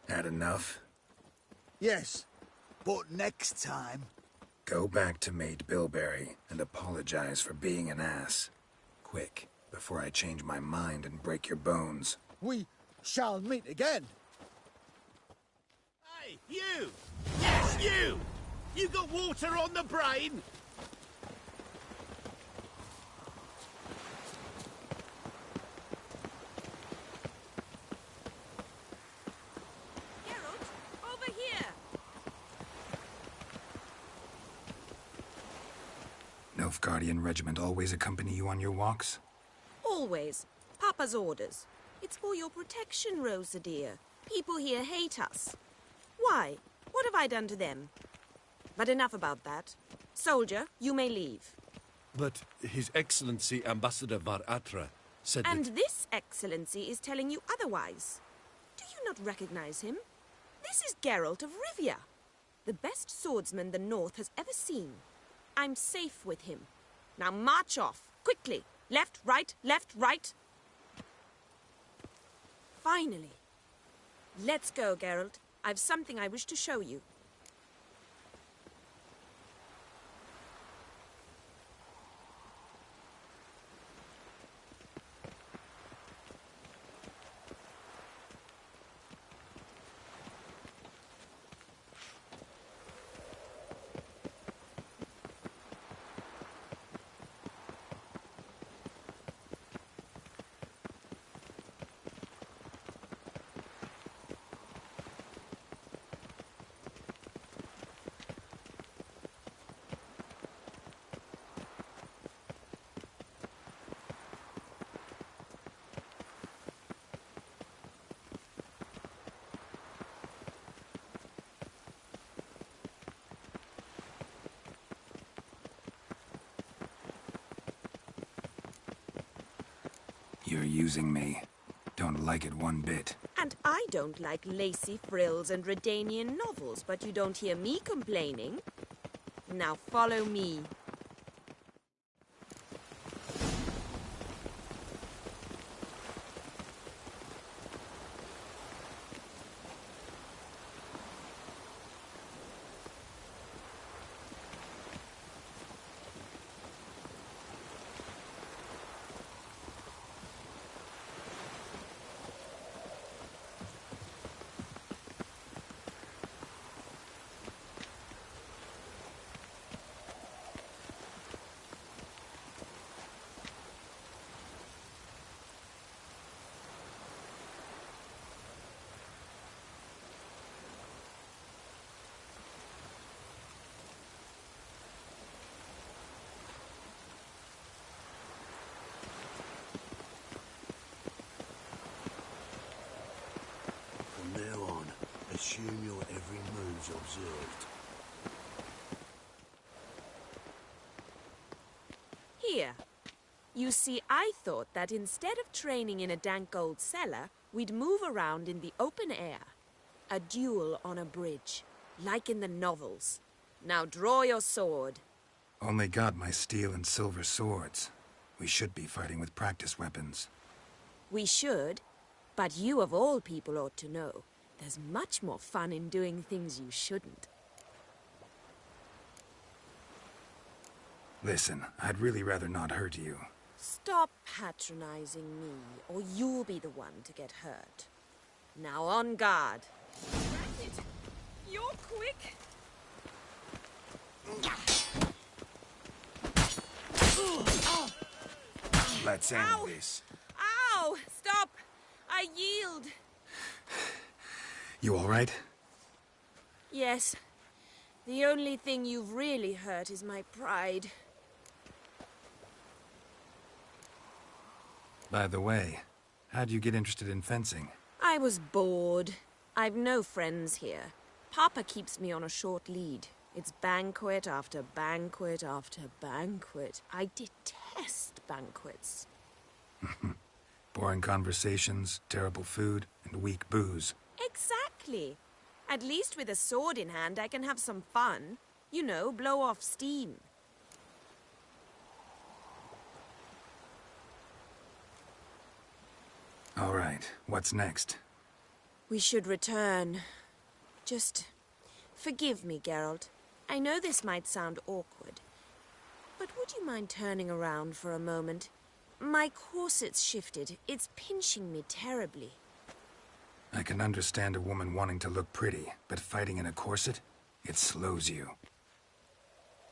Had enough? Yes, but next time. Go back to Maid Bilberry and apologize for being an ass. Quick, before I change my mind and break your bones. We shall meet again. Hey, you! Yes, you! You got water on the brain? Nilfgaardian regiment always accompany you on your walks? Always. Papa's orders. It's for your protection, Rosa dear. People here hate us. Why? What have I done to them? But enough about that. Soldier, you may leave. But His Excellency Ambassador Var Atra said And that... this Excellency is telling you otherwise. Do you not recognize him? This is Geralt of Rivia, the best swordsman the North has ever seen. I'm safe with him. Now march off, quickly. Left, right, left, right. Finally. Let's go, Geralt. I've something I wish to show you. You're using me. Don't like it one bit. And I don't like lacy frills and Redanian novels, but you don't hear me complaining. Now follow me. From now on, assume your every move's observed. Here. You see, I thought that instead of training in a dank old cellar, we'd move around in the open air. A duel on a bridge, like in the novels. Now draw your sword. Only got my steel and silver swords. We should be fighting with practice weapons. We should, but you of all people ought to know. There's much more fun in doing things you shouldn't. Listen, I'd really rather not hurt you. Stop patronizing me, or you'll be the one to get hurt. Now on guard. Ratchet, you're quick. Let's end Ow! this. Ow! Stop! I yield. You all right? Yes. The only thing you've really hurt is my pride. By the way, how'd you get interested in fencing? I was bored. I've no friends here. Papa keeps me on a short lead. It's banquet after banquet after banquet. I detest banquets. Boring conversations, terrible food, and weak booze. Exactly. At least with a sword in hand, I can have some fun. You know, blow off steam. All right, what's next? We should return. Just forgive me, Geralt. I know this might sound awkward, but would you mind turning around for a moment? My corset's shifted. It's pinching me terribly. I can understand a woman wanting to look pretty, but fighting in a corset? It slows you.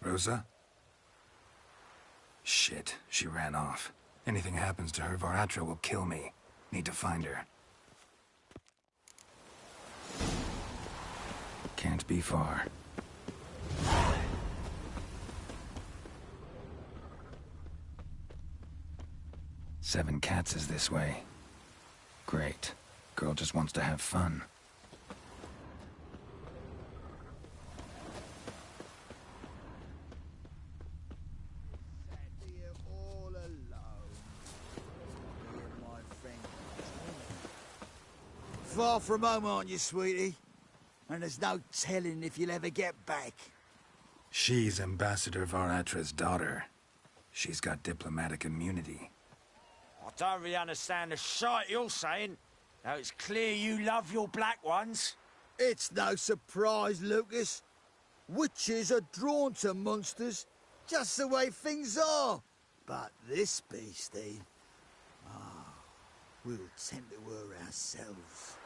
Rosa? Shit, she ran off. Anything happens to her, Var Atra will kill me. Need to find her. Can't be far. 7 cats is this way. Great. Girl just wants to have fun. Far from home, aren't you, sweetie? And there's no telling if you'll ever get back. She's Ambassador Varatra's daughter. She's got diplomatic immunity. I don't really understand the shite you're saying. Now it's clear you love your black ones. It's no surprise, Lucas. Witches are drawn to monsters, just the way things are. But this beastie, we'll tend to her ourselves.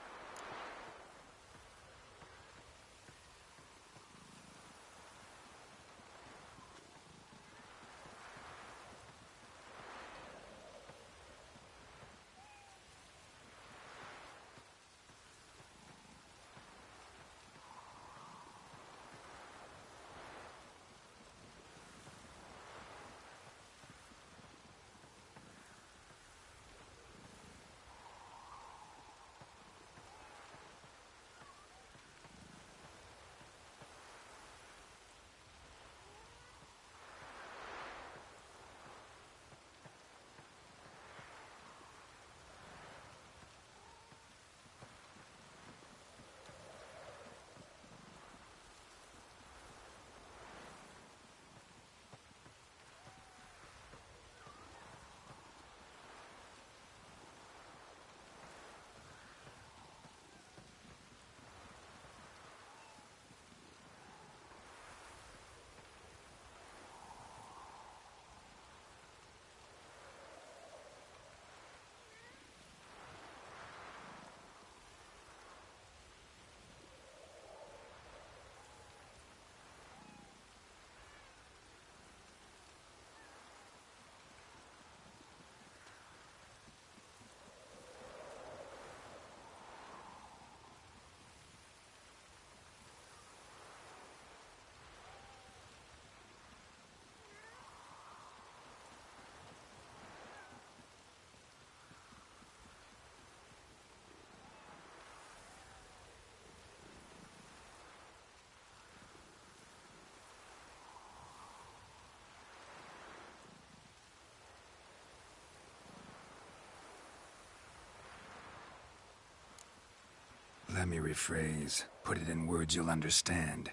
Let me rephrase. Put it in words you'll understand.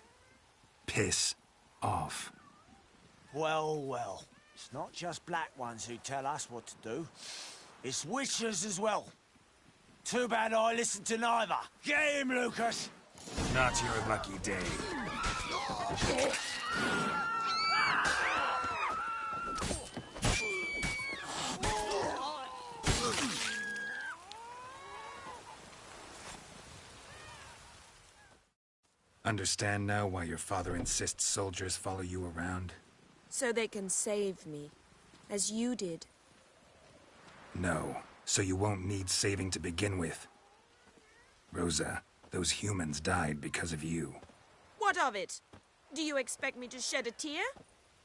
Piss off. Well, well. It's not just black ones who tell us what to do. It's witches as well. Too bad I listened to neither. Get him, Lucas! Not your lucky day. Understand now why your father insists soldiers follow you around? So they can save me, as you did. No, so you won't need saving to begin with. Rosa, those humans died because of you. What of it? Do you expect me to shed a tear?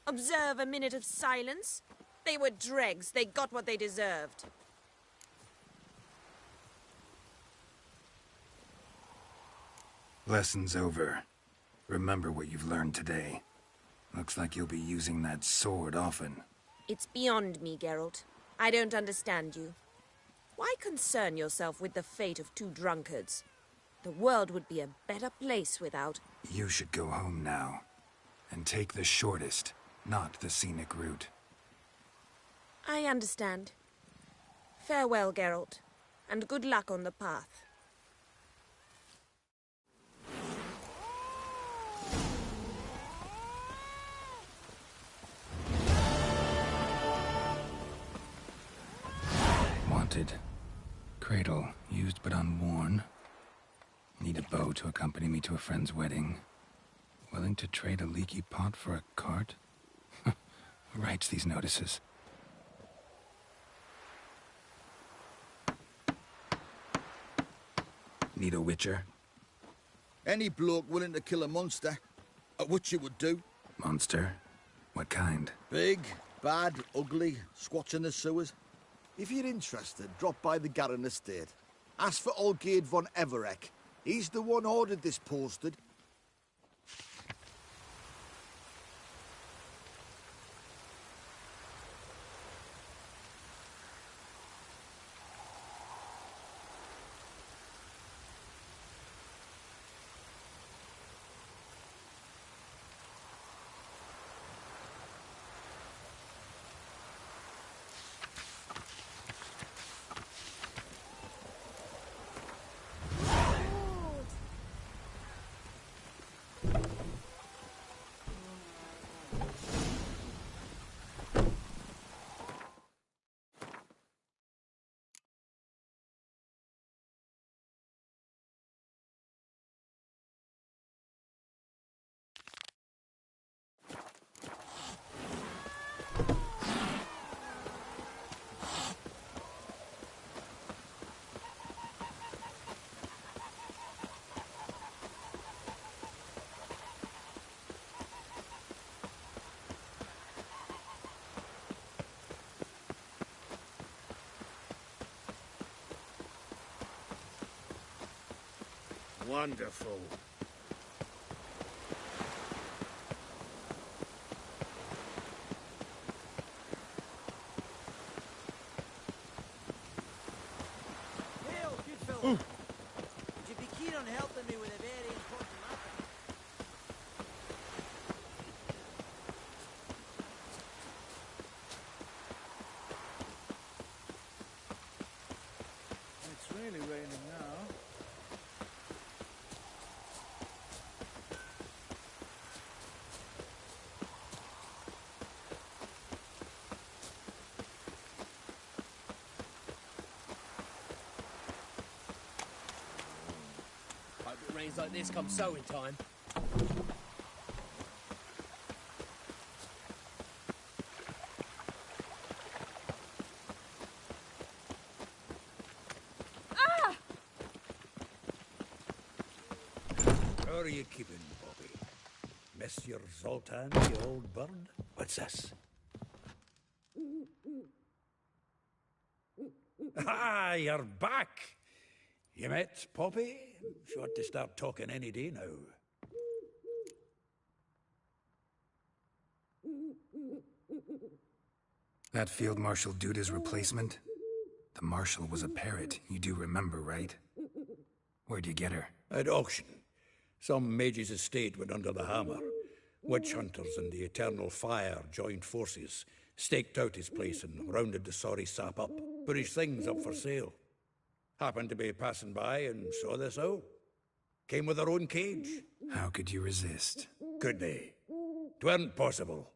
Observe a minute of silence? They were dregs. They got what they deserved. Lesson's over. Remember what you've learned today. Looks like you'll be using that sword often. It's beyond me, Geralt. I don't understand you. Why concern yourself with the fate of 2 drunkards? The world would be a better place without... You should go home now. And take the shortest, not the scenic route. I understand. Farewell, Geralt. And good luck on the path. Wanted. Cradle, used but unworn. Need a bow to accompany me to a friend's wedding. Willing to trade a leaky pot for a cart? Who writes these notices? Need a witcher? Any bloke willing to kill a monster. A witcher would do. Monster? What kind? Big, bad, ugly, squats in the sewers. If you're interested, drop by the Garren estate. Ask for Olgierd von Everek. He's the one ordered this posted. Wonderful. Hail, good fellow. Would you be keen on helping me with a very important matter? It's really raining now. Hope it rains like this come sowing time. How are you keeping, Bobby? Monsieur Zoltan, the old bird? What's this? Ah, you're back! You met Poppy? She ought to start talking any day now. That Field Marshal Duda's replacement? The Marshal was a parrot, you do remember, right? Where'd you get her? At auction. Some mage's estate went under the hammer. Witch hunters and the Eternal Fire joined forces, staked out his place and rounded the sorry sap up, put his things up for sale. Happened to be passing by and saw this out. Came with her own cage. How could you resist? Could they? 'Tweren't possible.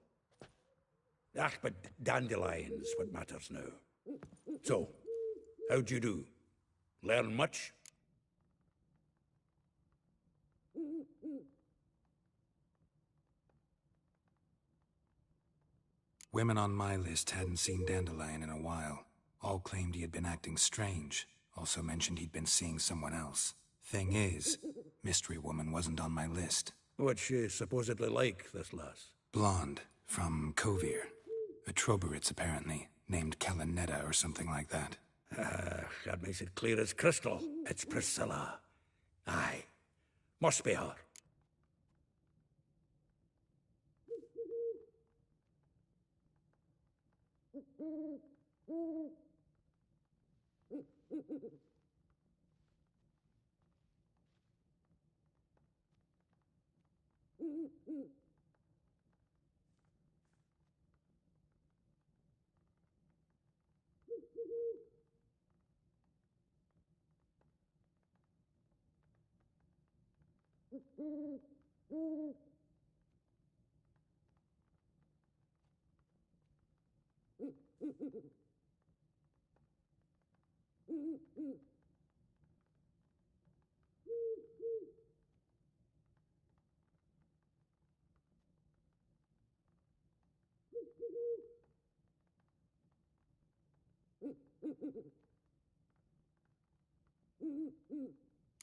Ah, but dandelions what matters now. So, how'd you do? Learn much? Women on my list hadn't seen Dandelion in a while. All claimed he had been acting strange. Also mentioned he'd been seeing someone else. Thing is, Mystery Woman wasn't on my list. What's she supposedly like, this lass? Blonde, from Kovir. A Troberitz, apparently, named Kalinetta or something like that. That makes it clear as crystal. It's Priscilla. Aye. Must be her.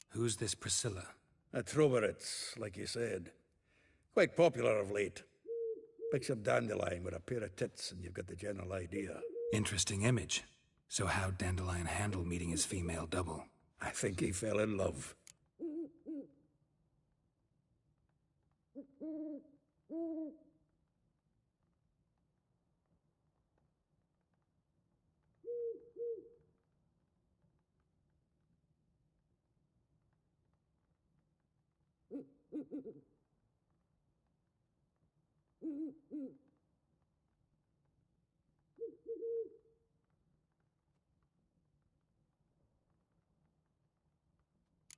Who's this Priscilla? A Troberitz, like you said. Quite popular of late. Picture Dandelion with a pair of tits and you've got the general idea. Interesting image. So how'd Dandelion handle meeting his female double? I think he fell in love.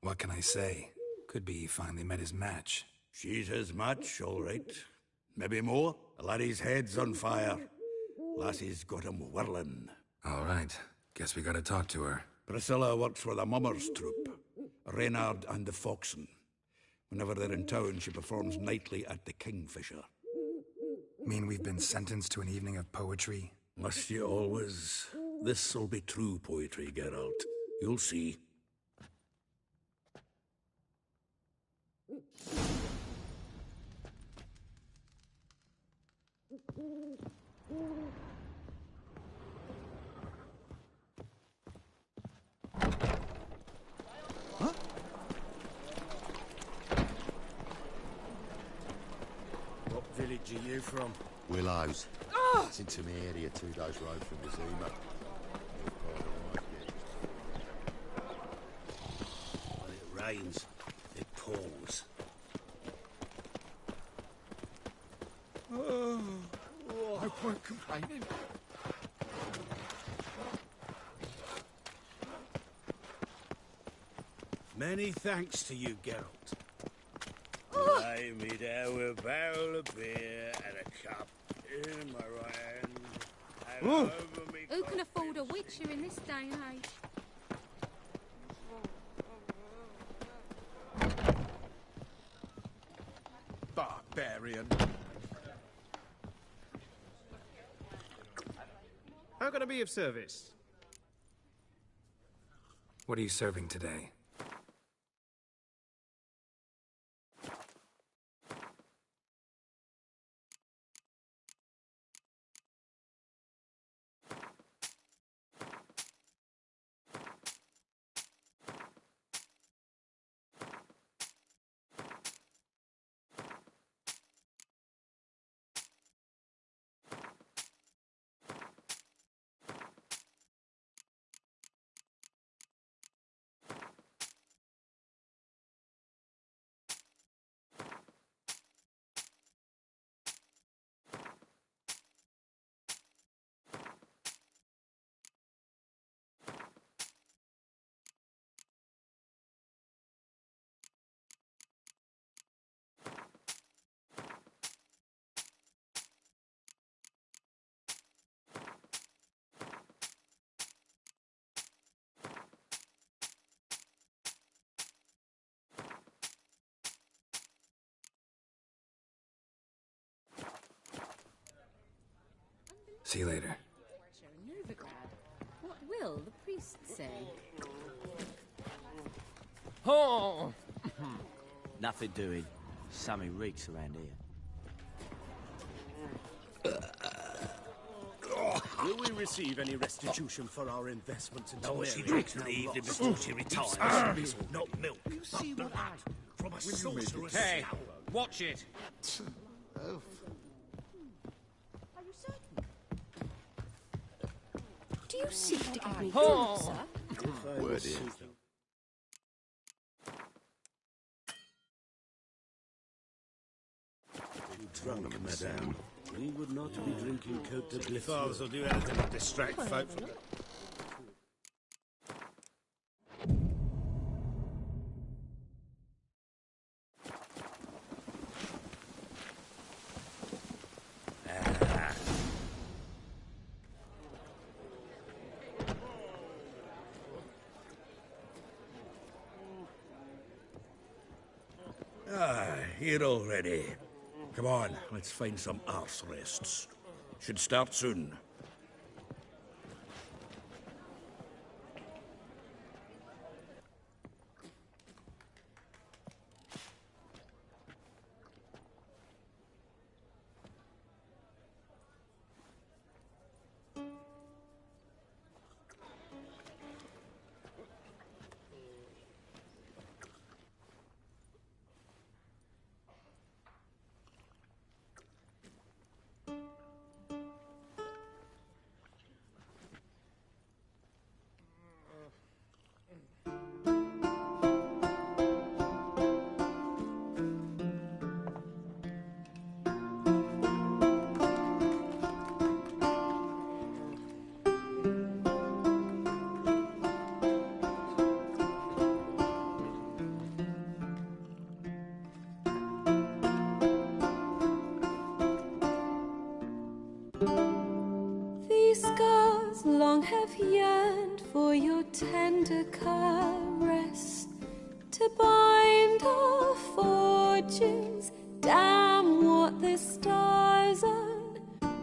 What can I say? Could be he finally met his match. She's his match, all right. Maybe more. The laddie's head's on fire. Lassie's got him whirling. All right. Guess we gotta talk to her. Priscilla works for the Mummers troupe. Reynard and the Foxen. Whenever they're in town, she performs nightly at the Kingfisher. Mean we've been sentenced to an evening of poetry? Must you always? This'll be true poetry, Geralt. You'll see. Huh? What village are you from? Willows. It's into my area, 2 days' road from Vizima. When it rains, it pours. No point complaining. Many thanks to you, Geralt. Lay me down with a barrel of beer and a cup in my right hand. And over me Who can afford a witcher in this day and age? Barbarian. How can I be of service? What are you serving today? See you later. What will the priest say? Oh! Nothing doing. Something reeks around here. Will we receive any restitution for our investments in No, she area? drinks in the evening before she retires. Not milk, but blood from a sorcerer's Hey, scowl. watch it. Do you seek to give me Oh. food, sir? Word is. Drunk, madame. We would not be drinking Cote de Bleu. Fathers will do anything to distract folk from it. Here already. Come on, let's find some arse rests. Should start soon. scars long have yearned for your tender caress, to bind our fortunes. Damn what the stars are,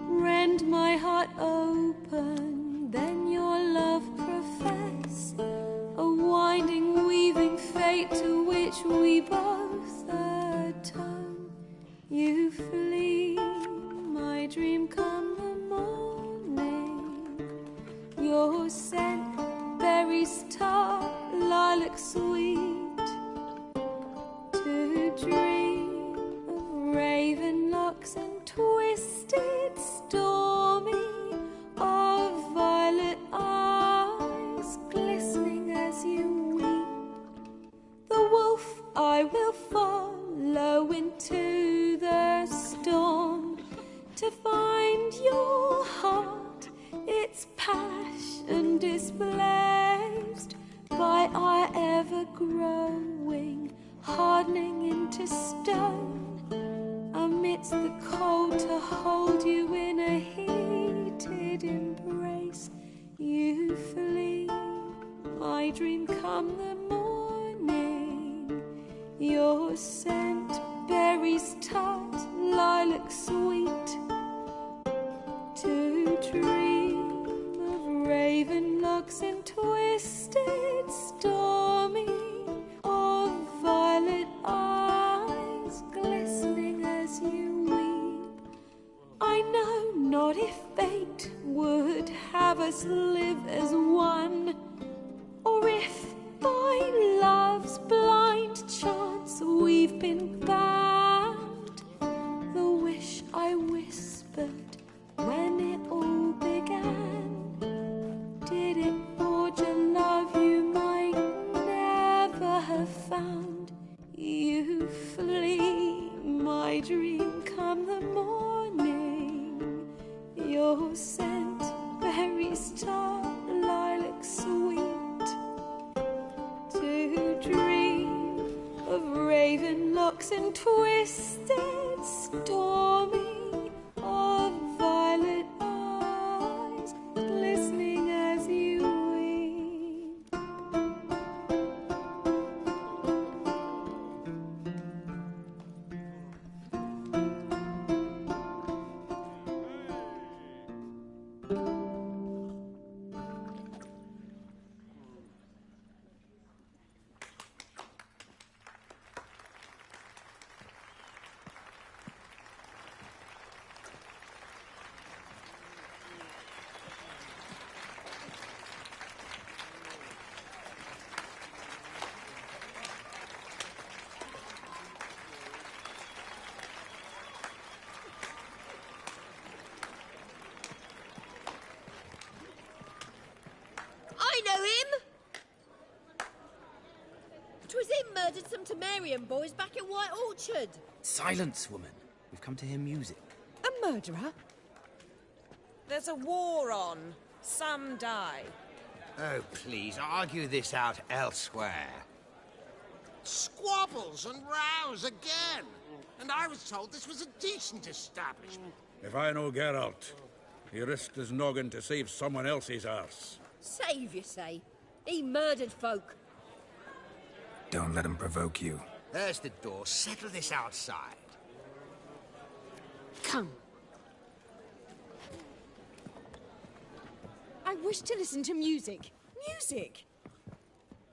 rend my heart open, then your love profess, a winding, weaving fate to which we both atone. You flee, my dream come the morning, your scent, berries tart, lilac sweet, to dream of raven locks and twisted stormy, of violet eyes glistening as you weep. The wolf I will follow into the storm, to find your heart, its passion displaced by our ever-growing, hardening into stone. Amidst the cold, to hold you in a heated embrace. You flee, my dream come the morning, your scent, berries tart, lilac sweet, to dream of raven locks and twisted stormy, of violet eyes glistening as you weep. I know not if fate would have us live as one, or if by love's blind chance we've been bound. The wish I whispered when it all began, did it forge a love you might never have found? You flee, my dream come the morning, your scent, berries tart, lilac sweet, to dream of raven locks and twisted stormy, of violet eyes glistening as you weep. I know him! 'Twas him murdered some Temerian boys back in White Orchard. Silence, woman. We've come to hear music. A murderer? There's a war on. Some die. Oh, please, argue this out elsewhere. Squabbles and rows again. And I was told this was a decent establishment. If I know Geralt, he risked his noggin to save someone else's arse. Save, you say? He murdered folk. Don't let him provoke you. There's the door. Settle this outside. Come. I wish to listen to music. Music!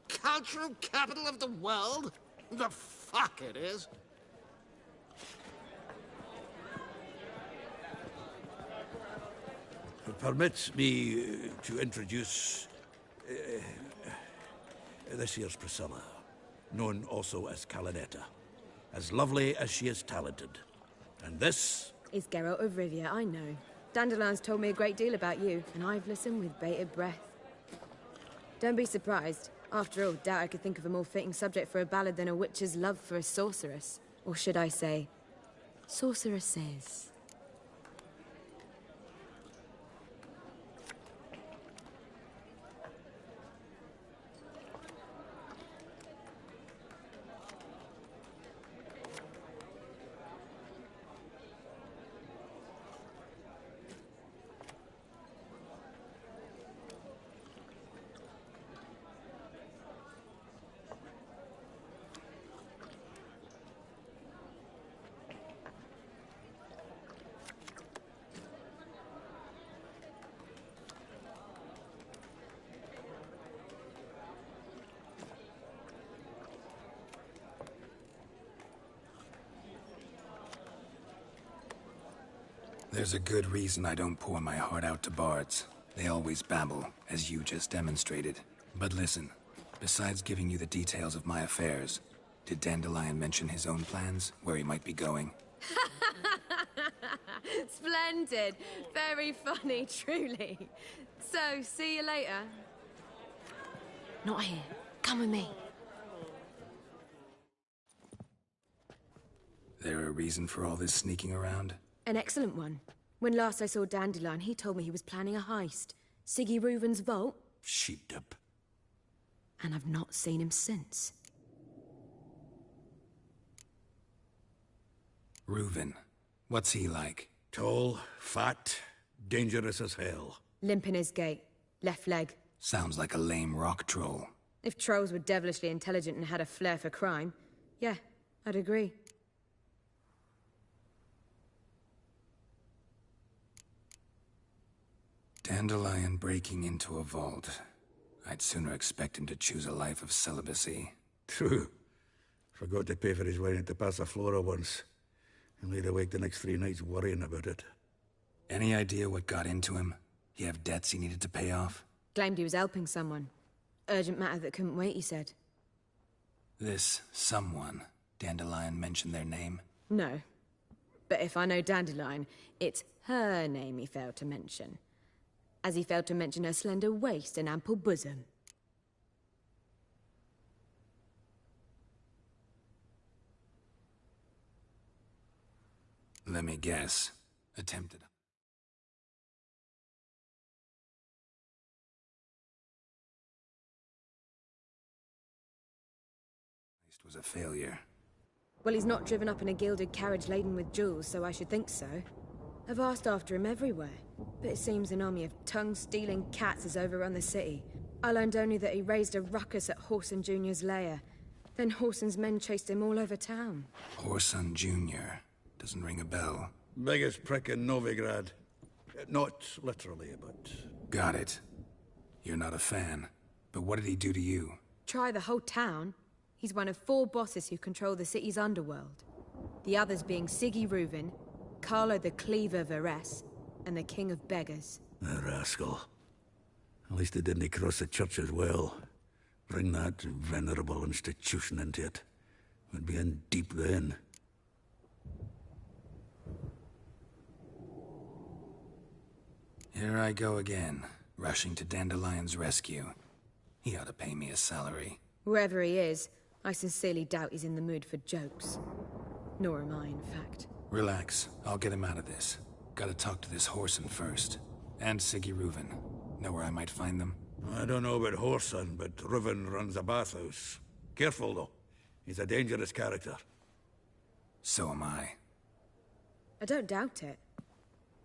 Cultural capital of the world? The fuck it is. Permit me to introduce this here's Priscilla, known also as Calinetta. As lovely as she is talented. And this is Geralt of Rivia, I know. Dandelion's told me a great deal about you, and I've listened with bated breath. Don't be surprised. After all, doubt I could think of a more fitting subject for a ballad than a witch's love for a sorceress. Or should I say, sorceresses. There's a good reason I don't pour my heart out to bards. They always babble, as you just demonstrated. But listen, besides giving you the details of my affairs, did Dandelion mention his own plans, where he might be going? Splendid. Very funny, truly. So, see you later. Not here. Come with me. There a reason for all this sneaking around? An excellent one. When last I saw Dandelion, he told me he was planning a heist. Siggy Reuven's vault. Sheep-dip. And I've not seen him since. Reuven. What's he like? Tall, fat, dangerous as hell. Limp in his gait. Left leg. Sounds like a lame rock troll. If trolls were devilishly intelligent and had a flair for crime, yeah, I'd agree. Dandelion breaking into a vault. I'd sooner expect him to choose a life of celibacy. True. Forgot to pay for his wine at the Passaflora once. And laid awake the next 3 nights worrying about it. Any idea what got into him? He have debts he needed to pay off? Claimed he was helping someone. Urgent matter that couldn't wait, he said. This someone, Dandelion mentioned their name? No. But if I know Dandelion, it's her name he failed to mention. As he failed to mention her slender waist and ample bosom. Let me guess. Attempted. Was a failure. Well, he's not driven up in a gilded carriage laden with jewels, so I should think so. I've asked after him everywhere, but it seems an army of tongue-stealing cats has overrun the city. I learned only that he raised a ruckus at Whoreson Jr.'s lair. Then Whoreson's men chased him all over town. Whoreson Jr. Doesn't ring a bell. Biggest prick in Novigrad. Not literally, but... Got it. You're not a fan. But what did he do to you? Try the whole town. He's one of 4 bosses who control the city's underworld. The others being Siggy Reuven, Carlo the Cleaver Varese, and the King of Beggars. The rascal. At least he didn't cross the church as well. Bring that venerable institution into it. We'd be in deep then. Here I go again, rushing to Dandelion's rescue. He ought to pay me a salary. Whoever he is, I sincerely doubt he's in the mood for jokes. Nor am I, in fact. Relax. I'll get him out of this. Gotta talk to this Whoreson first. And Siggy Reuven. Know where I might find them? I don't know about Whoreson, but Reuven runs a bathhouse. Careful, though. He's a dangerous character. So am I. I don't doubt it.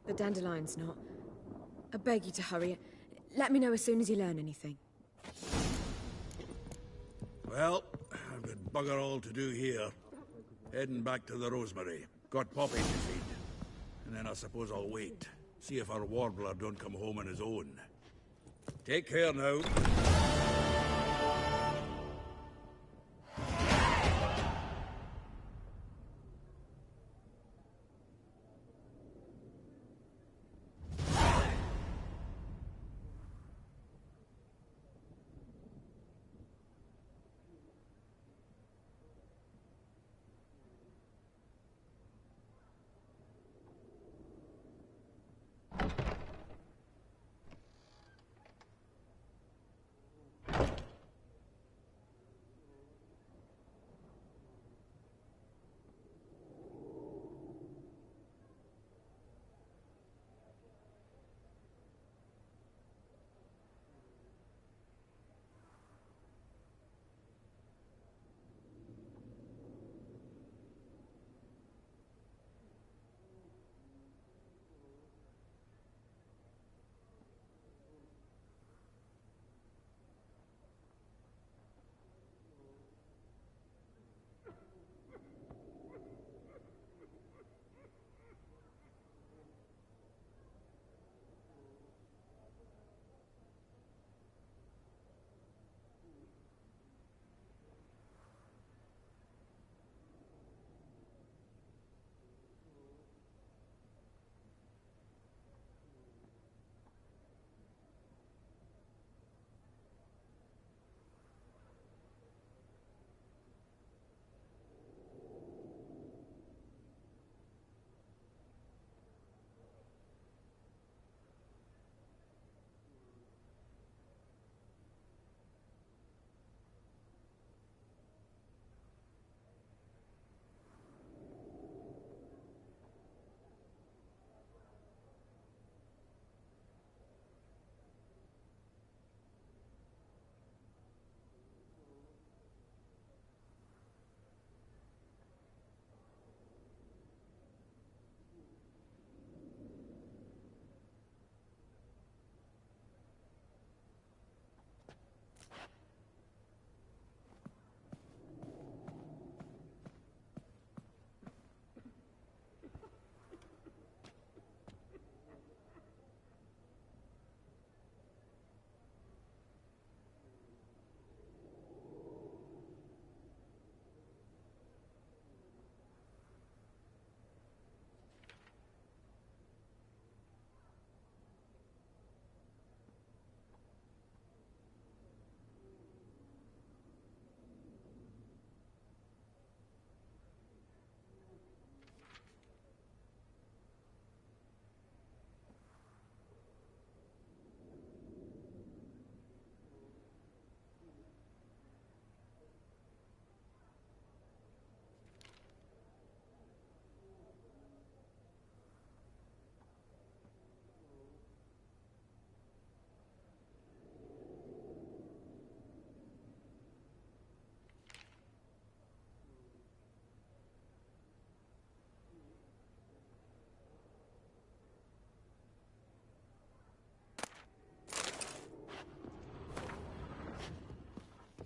But Dandelion's not. I beg you to hurry. Let me know as soon as you learn anything. Well, I've got bugger all to do here. Heading back to the Rosemary. Got Poppy to feed. And then I suppose I'll wait. See if our warbler don't come home on his own. Take care now.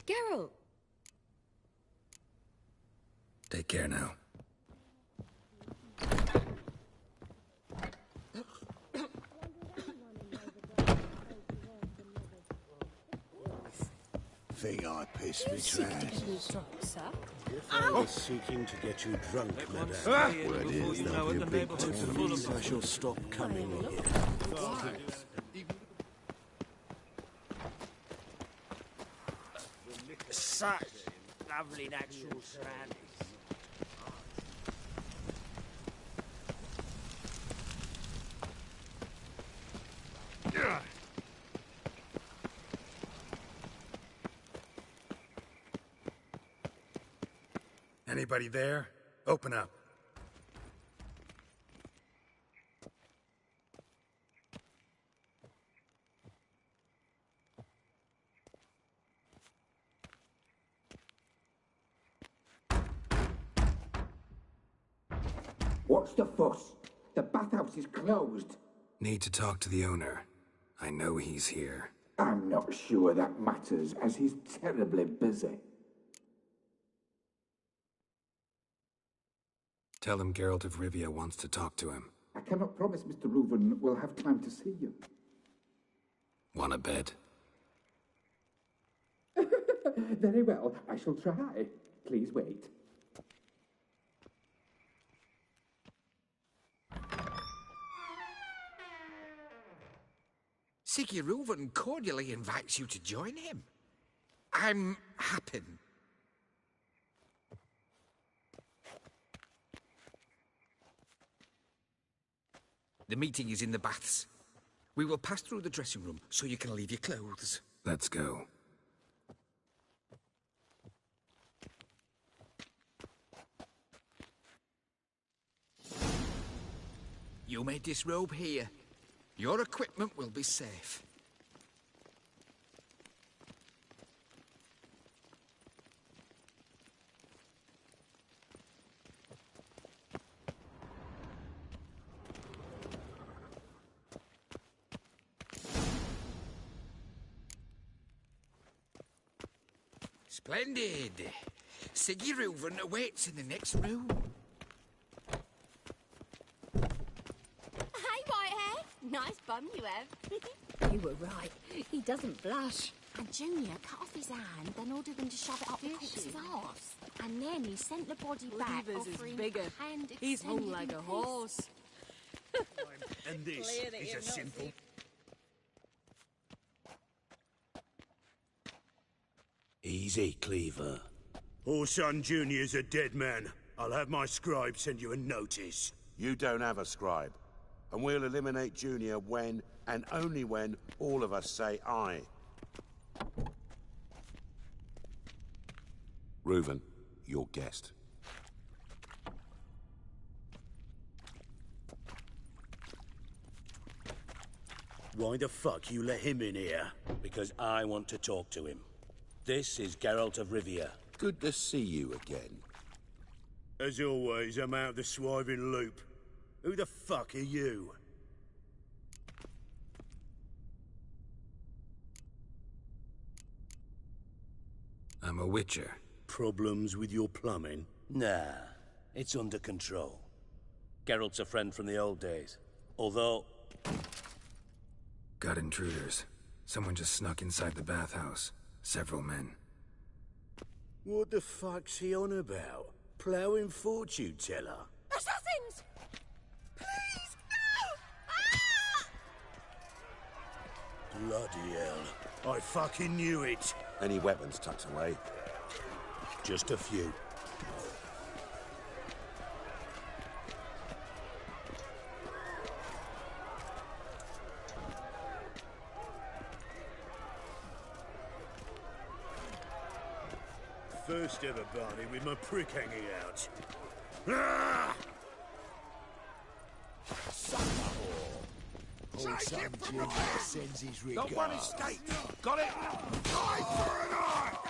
Geralt! Take care now. Think I pissed me trousers. Sir? If I was seeking to get you drunk, madame, word is there'll be a big tournament. I shall stop coming here. Such lovely natural surroundings. Anybody there? Open up. What's the fuss? The bathhouse is closed. Need to talk to the owner. I know he's here. I'm not sure that matters, as he's terribly busy. Tell him Geralt of Rivia wants to talk to him. I cannot promise Mr. Reuven will have time to see you. Want a bed? Very well, I shall try. Please wait. Siggy Reuven cordially invites you to join him. I'm happy. The meeting is in the baths. We will pass through the dressing room so you can leave your clothes. Let's go. You may disrobe here. Your equipment will be safe. Splendid. Siggy Reuven awaits in the next room. Hey, Whitehair. Nice bum you have. You were right. He doesn't blush. And Junior cut off his hand, then ordered them to shove it up the corpse's arse. And then he sent the body back, offering bigger. hand He's hung extended like in a peace. horse. And this Clear that is you're a not simple... Easy, Cleaver. Orson Jr.'s a dead man. I'll have my scribe send you a notice. You don't have a scribe. And we'll eliminate Junior when, and only when, all of us say aye. Reuven, your guest. Why the fuck you let him in here? Because I want to talk to him. This is Geralt of Rivia. Good to see you again. As always, I'm out of the swiving loop. Who the fuck are you? I'm a witcher. Problems with your plumbing? Nah, it's under control. Geralt's a friend from the old days. Although... Got intruders. Someone just snuck inside the bathhouse. Several men. What the fuck's he on about? Ploughing fortune teller? Assassins! Please, no! Bloody hell. I fucking knew it. Any weapons tucked away? Just a few. First ever Barney with my prick hanging out. Ah! Orson Jr. sends his regards. Got one escape. Got it? Eye for an eye!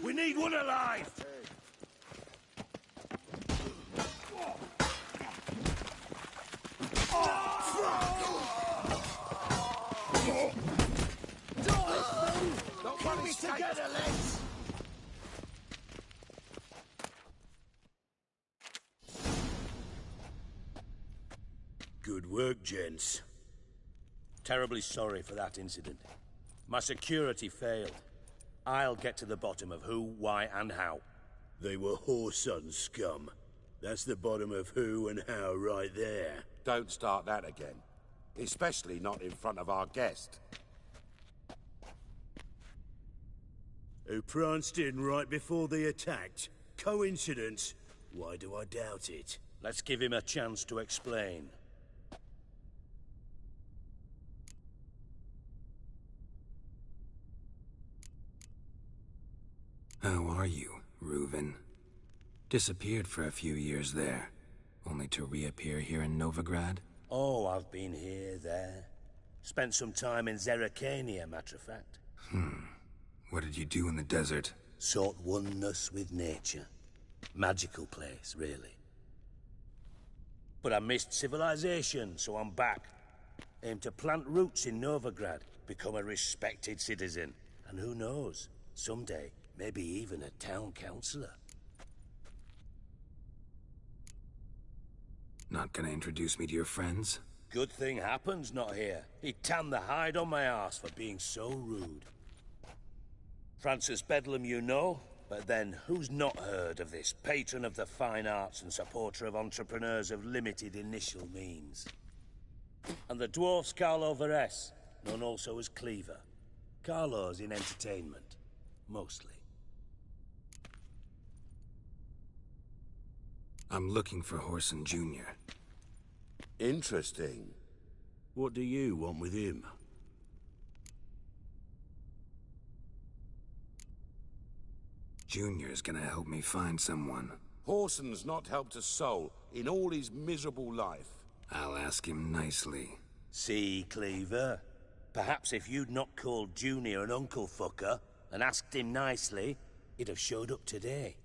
We need one alive! Keep me together, lads! Good work, gents. Terribly sorry for that incident. My security failed. I'll get to the bottom of who, why, and how. They were whoreson scum. That's the bottom of who and how right there. Don't start that again. Especially not in front of our guest. Who pranced in right before they attacked. Coincidence? Why do I doubt it? Let's give him a chance to explain. How are you, Reuven? Disappeared for a few years there, only to reappear here in Novigrad? Oh, I've been here, there. Spent some time in Zerrikania, matter of fact. What did you do in the desert? Sought oneness with nature. Magical place, really. But I missed civilization, so I'm back. Aim to plant roots in Novigrad, become a respected citizen. And who knows, someday, maybe even a town councillor. Not gonna introduce me to your friends? Good thing happens not here. He'd tan the hide on my arse for being so rude. Francis Bedlam you know, but then who's not heard of this patron of the fine arts and supporter of entrepreneurs of limited initial means? And the dwarf's Carlo Veres, known also as Cleaver. Carlo's in entertainment, mostly. I'm looking for Whoreson Jr. Interesting. What do you want with him? Junior's gonna help me find someone. Whoreson's not helped a soul in all his miserable life. I'll ask him nicely. See, Cleaver? Perhaps if you'd not called Junior an uncle fucker and asked him nicely, he'd have showed up today.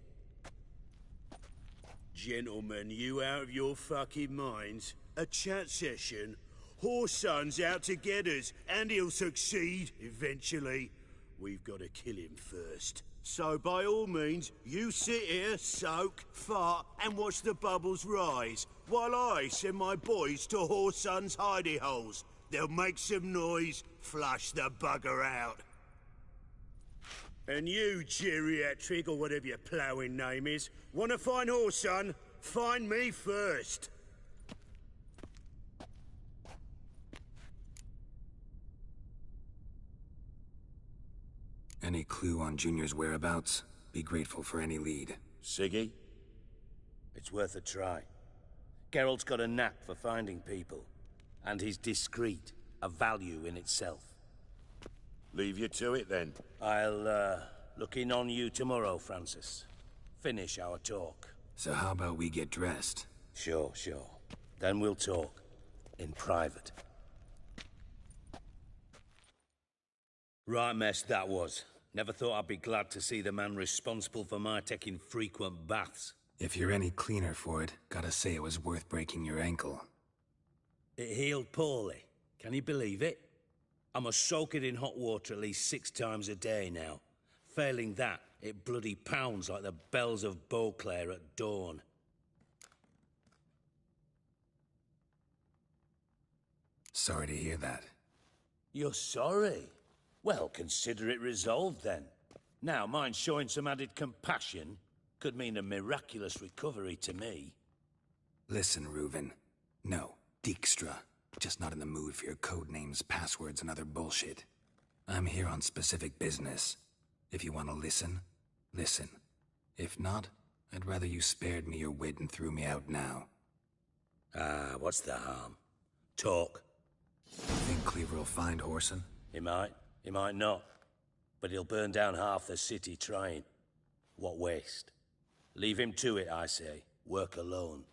Gentlemen, you out of your fucking minds? A chat session? Whoreson's out to get us, and he'll succeed, eventually. We've got to kill him first. So by all means, you sit here, soak, fart, and watch the bubbles rise, while I send my boys to Whoreson's hidey holes. They'll make some noise, flush the bugger out. And you, geriatric, or whatever your ploughing name is, want to find Whoreson? Find me first. Any clue on Junior's whereabouts? Be grateful for any lead. Siggy? It's worth a try. Geralt's got a knack for finding people. And he's discreet, a value in itself. Leave you to it, then. I'll, look in on you tomorrow, Francis. Finish our talk. So how about we get dressed? Sure. Then we'll talk. In private. Right mess that was. Never thought I'd be glad to see the man responsible for my taking frequent baths. If you're any cleaner for it, gotta say it was worth breaking your ankle. It healed poorly. Can you believe it? I must soak it in hot water at least 6 times a day now. Failing that, it bloody pounds like the bells of Beauclair at dawn. Sorry to hear that. You're sorry? Well, consider it resolved then. Now, mind showing some added compassion could mean a miraculous recovery to me. Listen, Reuven. No, Dijkstra. Just not in the mood for your code names, passwords, and other bullshit. I'm here on specific business. If you want to listen, listen. If not, I'd rather you spared me your wit and threw me out now. What's the harm? Talk. Think Cleaver will find Whoreson? He might not. But he'll burn down half the city trying. What waste? Leave him to it, I say. Work alone.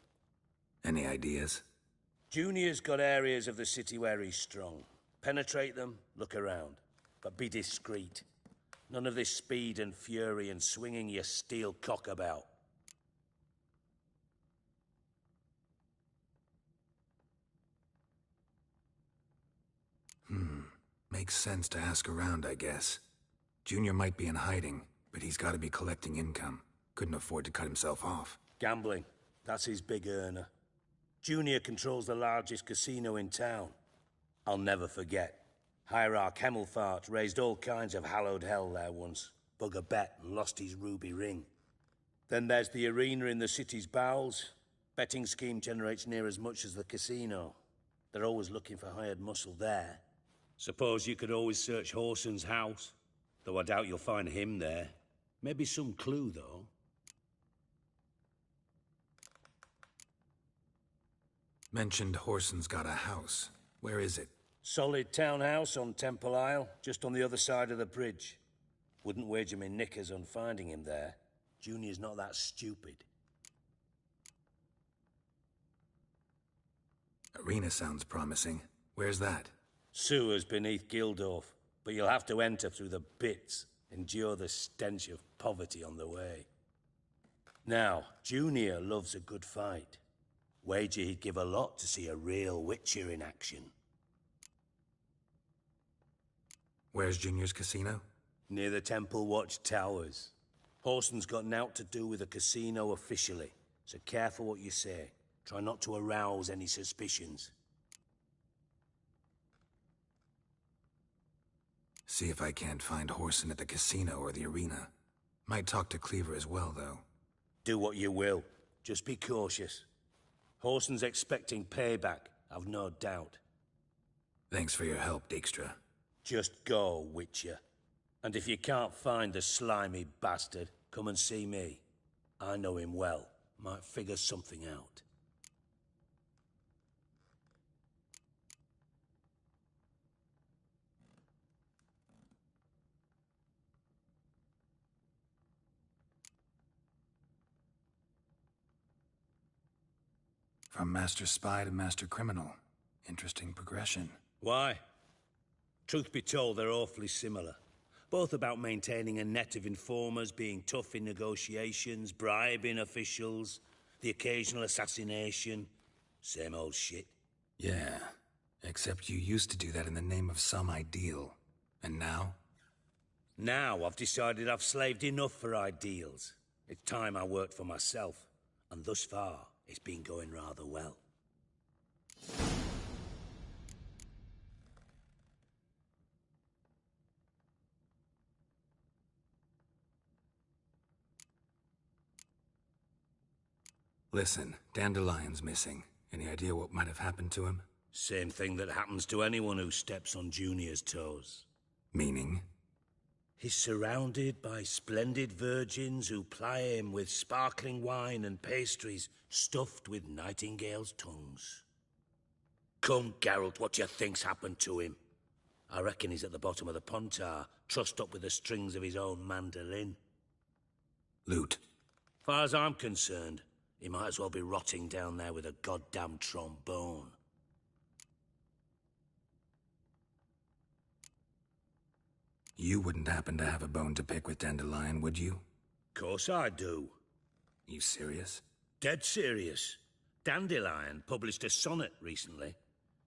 Any ideas? Junior's got areas of the city where he's strong. Penetrate them, look around. But be discreet. None of this speed and fury and swinging your steel cock about. Makes sense to ask around, I guess. Junior might be in hiding, but he's got to be collecting income. Couldn't afford to cut himself off. Gambling. That's his big earner. Junior controls the largest casino in town. I'll never forget. Hierarch Hemmelfart raised all kinds of hallowed hell there once. Bugger bet and lost his ruby ring. Then there's the arena in the city's bowels. Betting scheme generates near as much as the casino. They're always looking for hired muscle there. Suppose you could always search Horson's house. Though I doubt you'll find him there. Maybe some clue, though. Mentioned Horson's got a house. Where is it? Solid townhouse on Temple Isle, just on the other side of the bridge. Wouldn't wager me knickers on finding him there. Junior's not that stupid. Arena sounds promising. Where's that? Sewers beneath Gildorf, but you'll have to enter through the bits, endure the stench of poverty on the way. Now, Junior loves a good fight. Wager he'd give a lot to see a real Witcher in action. Where's Junior's casino? Near the Temple Watch Towers. Horson's got naught to do with the casino officially, so careful what you say. Try not to arouse any suspicions. See if I can't find Horson at the casino or the arena. Might talk to Cleaver as well, though. Do what you will. Just be cautious. Horson's expecting payback, I've no doubt. Thanks for your help, Dijkstra. Just go, Witcher. And if you can't find the slimy bastard, come and see me. I know him well. Might figure something out. From Master Spy to Master Criminal. Interesting progression. Why? Truth be told, they're awfully similar. Both about maintaining a net of informers, being tough in negotiations, bribing officials, the occasional assassination. Same old shit. Yeah, except you used to do that in the name of some ideal. And now? Now I've decided I've slaved enough for ideals. It's time I worked for myself. And thus far, it's been going rather well. Listen, Dandelion's missing. Any idea what might have happened to him? Same thing that happens to anyone who steps on Junior's toes. Meaning? He's surrounded by splendid virgins who ply him with sparkling wine and pastries stuffed with nightingales' tongues. Come, Geralt, what do you think's happened to him? I reckon he's at the bottom of the Pontar, trussed up with the strings of his own mandolin. Loot. Far as I'm concerned, he might as well be rotting down there with a goddamn trombone. You wouldn't happen to have a bone to pick with Dandelion, would you? Course I do. You serious? Dead serious. Dandelion published a sonnet recently.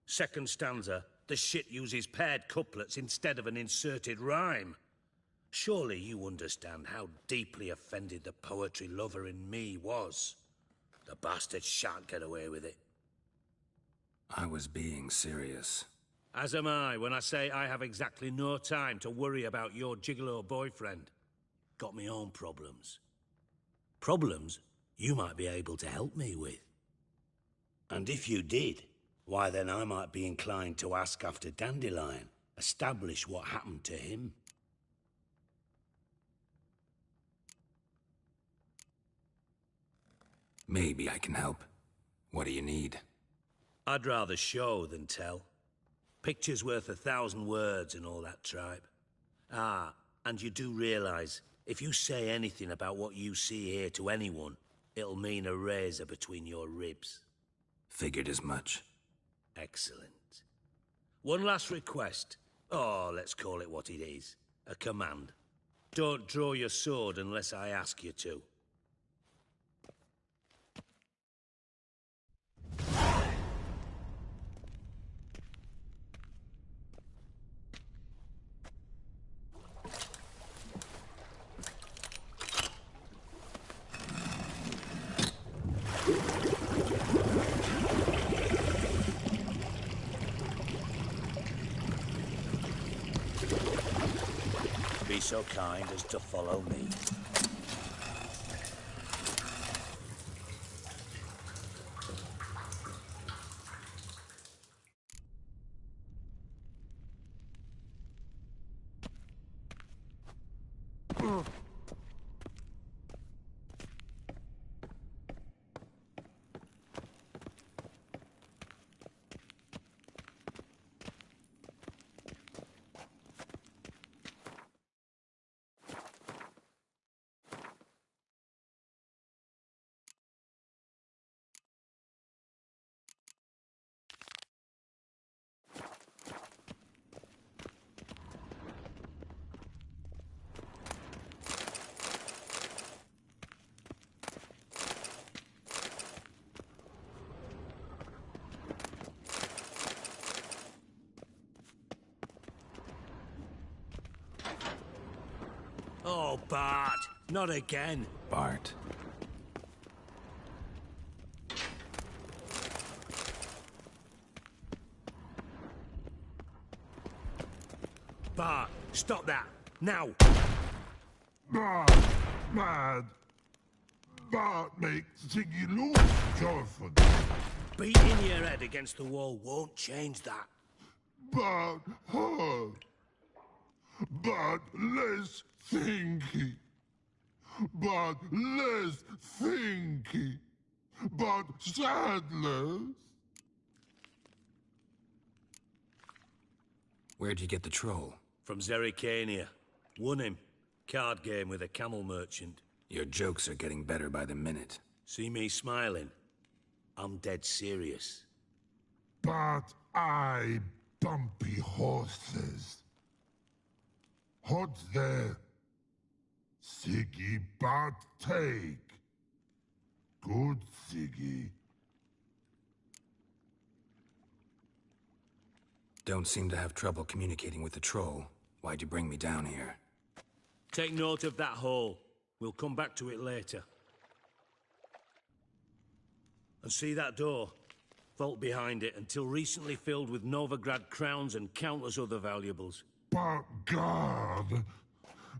Second stanza, the shit uses paired couplets instead of an inserted rhyme. Surely you understand how deeply offended the poetry lover in me was. The bastard shan't get away with it. I was being serious. As am I when I say I have exactly no time to worry about your gigolo boyfriend. Got me own problems. Problems you might be able to help me with. And if you did, why then I might be inclined to ask after Dandelion, establish what happened to him. Maybe I can help. What do you need? I'd rather show than tell. Picture's worth 1,000 words and all that tripe. Ah, and you do realize, if you say anything about what you see here to anyone, it'll mean a razor between your ribs. Figured as much. Excellent. One last request. Oh, let's call it what it is. A command. don't draw your sword unless I ask you to. Be so kind as to follow me. Oh, Bart, not again. Bart. Bart, stop that, now! Bart, mad. Bart makes Ziggy lose, Joyful. Beating your head against the wall won't change that. Bart hurt. But less thinky. But less thinky. But sadless. Where'd you get the troll? From Zerrikania. Won him. Card game with a camel merchant. Your jokes are getting better by the minute. See me smiling? I'm dead serious. But I bumpy horses. What's there? Siggy but take. Good Siggy. Don't seem to have trouble communicating with the troll. Why'd you bring me down here? Take note of that hole. We'll come back to it later. And see that door? Vault behind it, until recently filled with Novigrad crowns and countless other valuables. But God,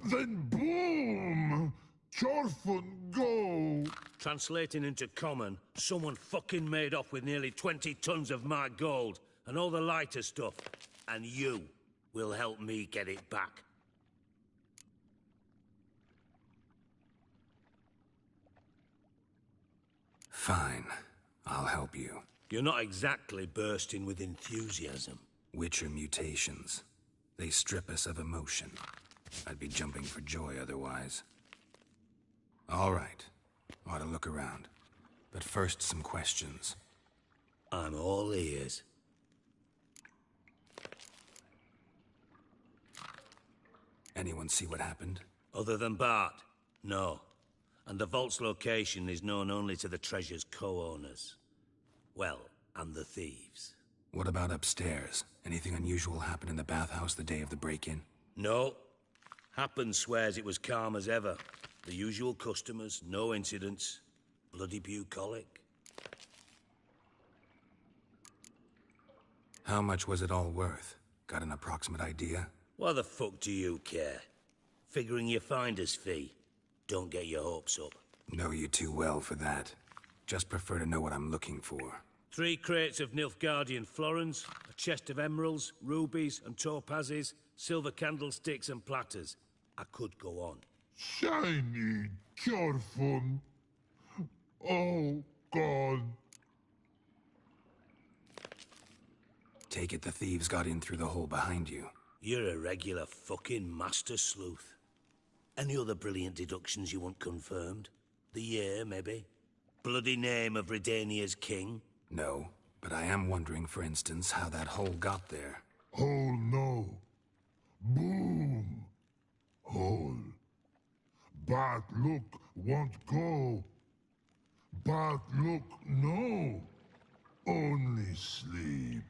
then boom! Chorfun go! Translating into common, someone fucking made off with nearly 20 tons of my gold, and all the lighter stuff. And you will help me get it back. Fine. I'll help you. You're not exactly bursting with enthusiasm. Witcher mutations. They strip us of emotion. I'd be jumping for joy otherwise. All right. Ought to look around. But first, some questions. I'm all ears. Anyone see what happened? Other than Bart? No. And the vault's location is known only to the treasure's co-owners. Well, and the thieves. What about upstairs? Anything unusual happen in the bathhouse the day of the break-in? No. Happen swears it was calm as ever. The usual customers, no incidents. Bloody bucolic. How much was it all worth? Got an approximate idea? Why the fuck do you care? Figuring your finder's fee. Don't get your hopes up. Know you too well for that. Just prefer to know what I'm looking for. 3 crates of Nilfgaardian florins, a chest of emeralds, rubies and topazes, silver candlesticks and platters. I could go on. Shiny Chorfun. Oh, God. Take it the thieves got in through the hole behind you. You're a regular fucking master sleuth. Any other brilliant deductions you want confirmed? The year, maybe? Bloody name of Redania's king? No, but I am wondering, for instance, how that hole got there. Hole no. Boom. Hole. Bad luck won't go. Bad luck no. Only sleep.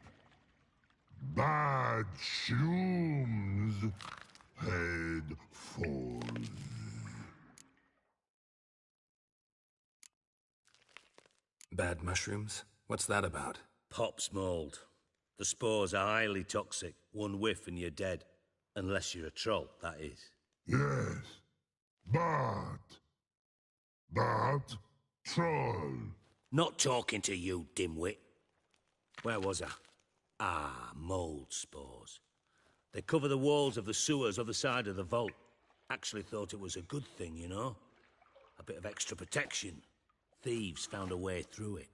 Bad shrooms. Head falls. Bad mushrooms? What's that about? Pop's mold. The spores are highly toxic. One whiff and you're dead. Unless you're a troll, that is. Yes. Bad. Bad troll. Not talking to you, dimwit. Where was I? Ah, mold spores. They cover the walls of the sewers other side of the vault. Actually thought it was a good thing, you know? A bit of extra protection. Thieves found a way through it.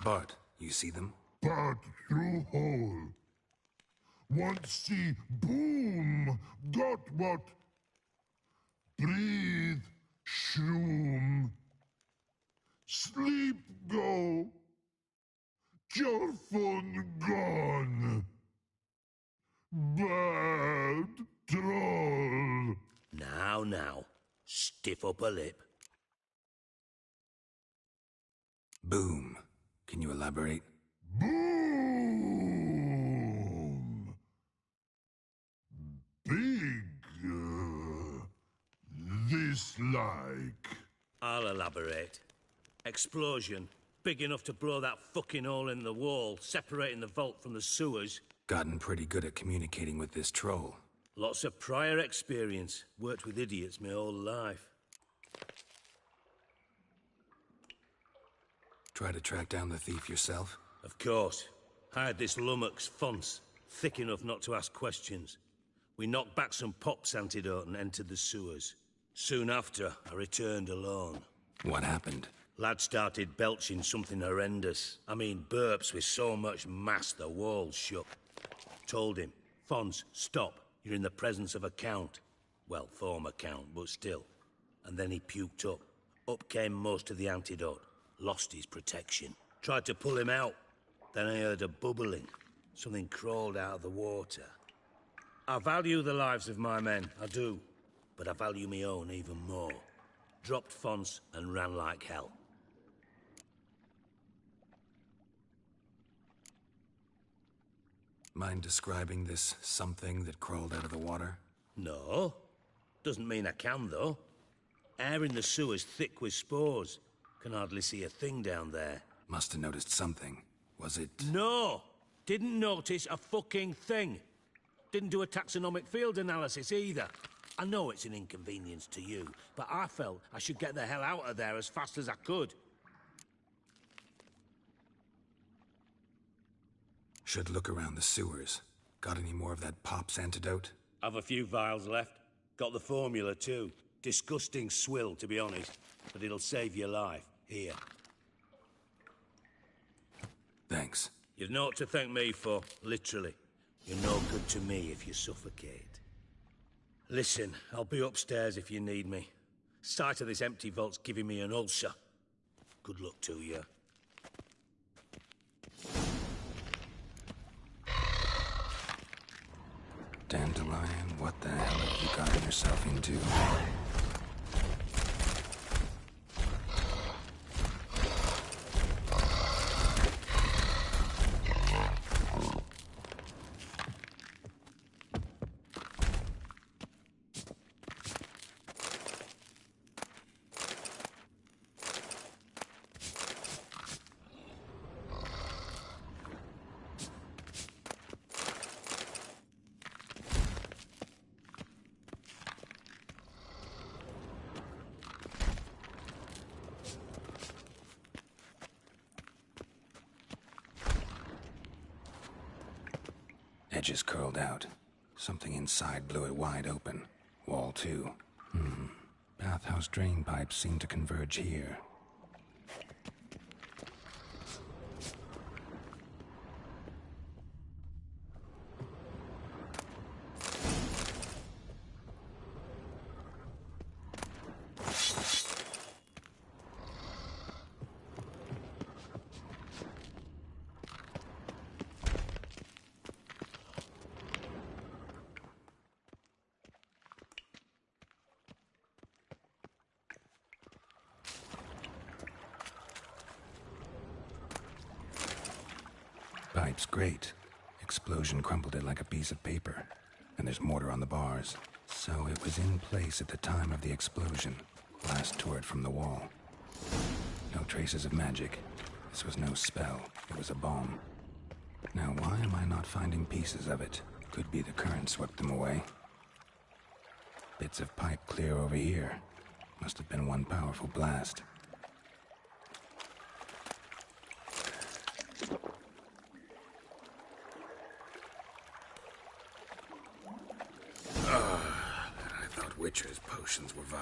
Bart, you see them? Bad through hole. Want see boom. Got what? Breathe. Shroom. Sleep go. Your phone gone. Bad troll. Now. Stiff upper lip. Boom. Can you elaborate? Boom. Big. This like. I'll elaborate. Explosion. Big enough to blow that fucking hole in the wall, separating the vault from the sewers. Gotten pretty good at communicating with this troll. Lots of prior experience. Worked with idiots my whole life. Try to track down the thief yourself? Of course. Hired this lummox, Fons. Thick enough not to ask questions. We knocked back some Pop's antidote and entered the sewers. Soon after, I returned alone. What happened? Lad started belching something horrendous. I mean, burps with so much mass the walls shook. Told him, Fons, stop. You're in the presence of a count. Well, former count, but still. And then he puked up. Up came most of the antidote. Lost his protection. Tried to pull him out. Then I heard a bubbling. Something crawled out of the water. I value the lives of my men, I do. But I value my own even more. Dropped Fons and ran like hell. Mind describing this something that crawled out of the water? No. Doesn't mean I can, though. Air in the sewer's thick with spores. Can hardly see a thing down there. Must have noticed something. Was it... No! Didn't notice a fucking thing. Didn't do a taxonomic field analysis either. I know it's an inconvenience to you, but I felt I should get the hell out of there as fast as I could. Should look around the sewers. Got any more of that Pop's antidote? I've a few vials left. Got the formula too. Disgusting swill, to be honest. But it'll save your life. Here. Thanks. You've naught to thank me for, literally. You're no good to me if you suffocate. Listen, I'll be upstairs if you need me. Sight of this empty vault's giving me an ulcer. Good luck to you. Dandelion, what the hell have you gotten yourself into? Edges curled out. Something inside blew it wide open. Wall too. Bathhouse drain pipes seem to converge here. Pipes great. Explosion crumpled it like a piece of paper. And there's mortar on the bars. So it was in place at the time of the explosion. Blast tore it from the wall. No traces of magic. This was no spell. It was a bomb. Now why am I not finding pieces of it? Could be the current swept them away. Bits of pipe clear over here. Must have been one powerful blast. I thought Witcher's potions were vile.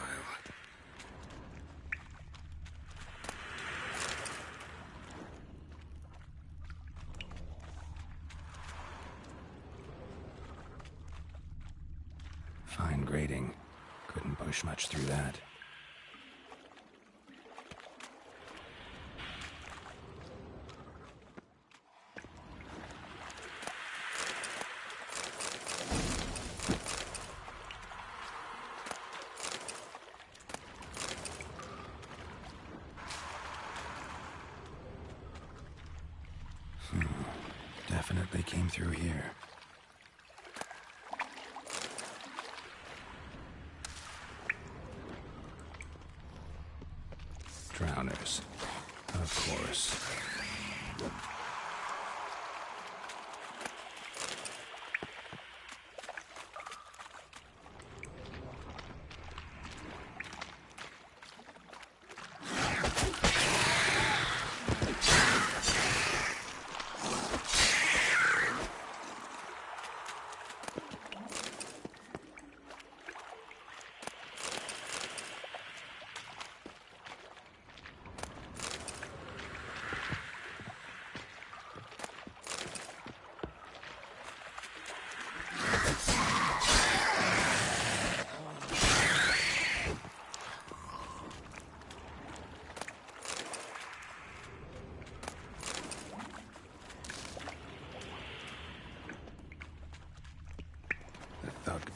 Fine grading. Couldn't push much through that. Definitely came through here. Drowners. Of course.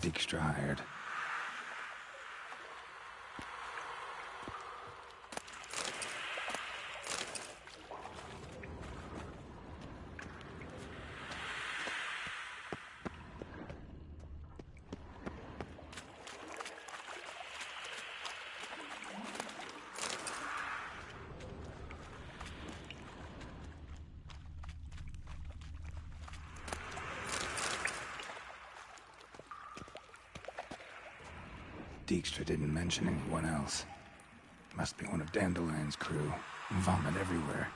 Dijkstra hired. Dijkstra didn't mention anyone else. Must be one of Dandelion's crew. Vomit everywhere.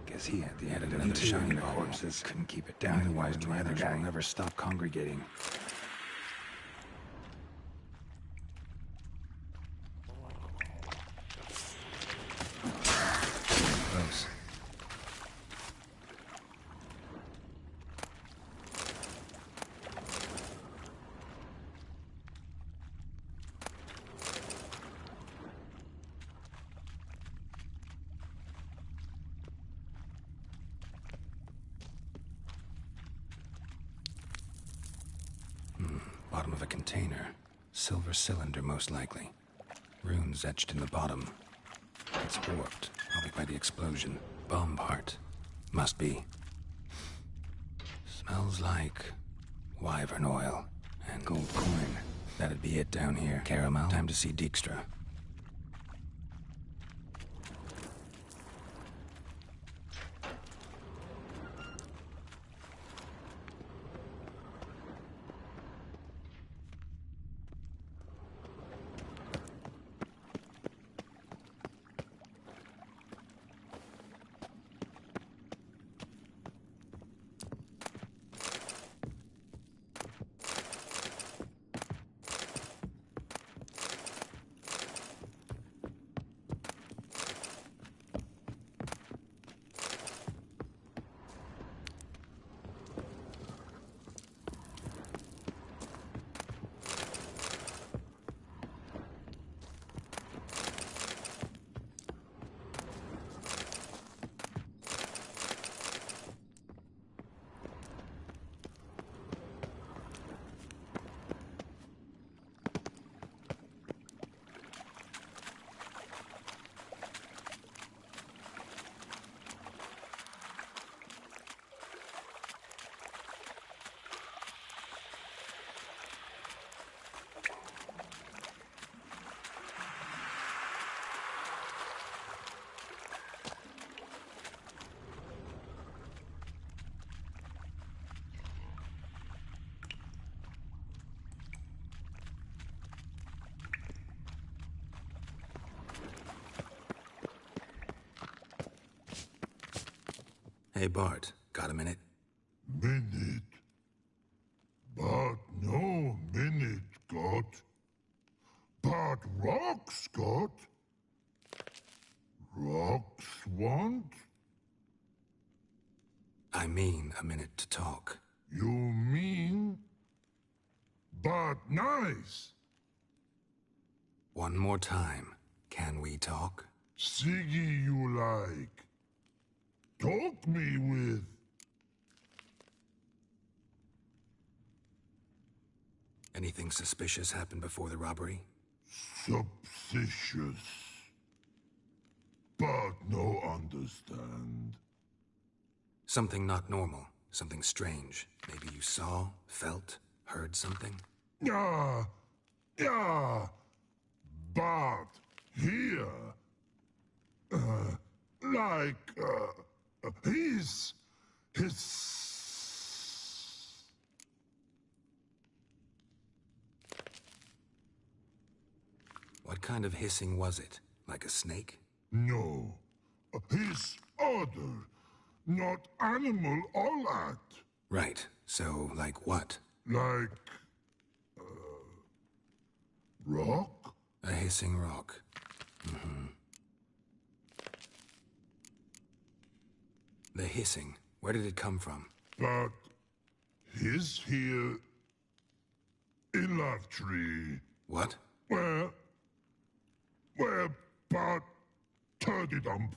Guess he had the attitude of the shiny corpses. Couldn't keep it down, otherwise the other guy will never stop congregating. Close. Bottom of a container. Silver cylinder, most likely. Runes etched in the bottom. It's warped, probably by the explosion. Bomb part. Must be. Smells like wyvern oil and gold coin. That'd be it down here. Caramel. Time to see Dijkstra. Hey, Bart, got a minute? Minute. But no minute got. But rocks got. Rocks want? I mean a minute to talk. You mean? But nice. One more time. Can we talk? Siggy you like. Talk me with. Anything suspicious happened before the robbery? Suspicious. But no understand. Something not normal. Something strange. Maybe you saw, felt, heard something? Yeah. Yeah. But here. His. What kind of hissing was it? Like a snake? No. His other. Not animal all that. Right. So, like what? Like. Rock? A hissing rock. Mm-hmm. The hissing. Where did it come from? But. His here. In Love Tree. What? Where, but, turdy dump.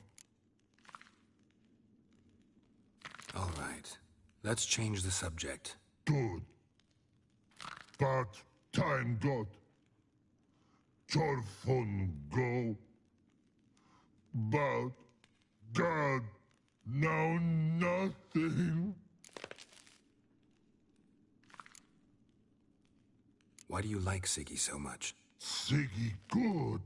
All right. Let's change the subject. Good. But, time got. Torfon go. But, God, now nothing. Why do you like Siggy so much? Siggy good.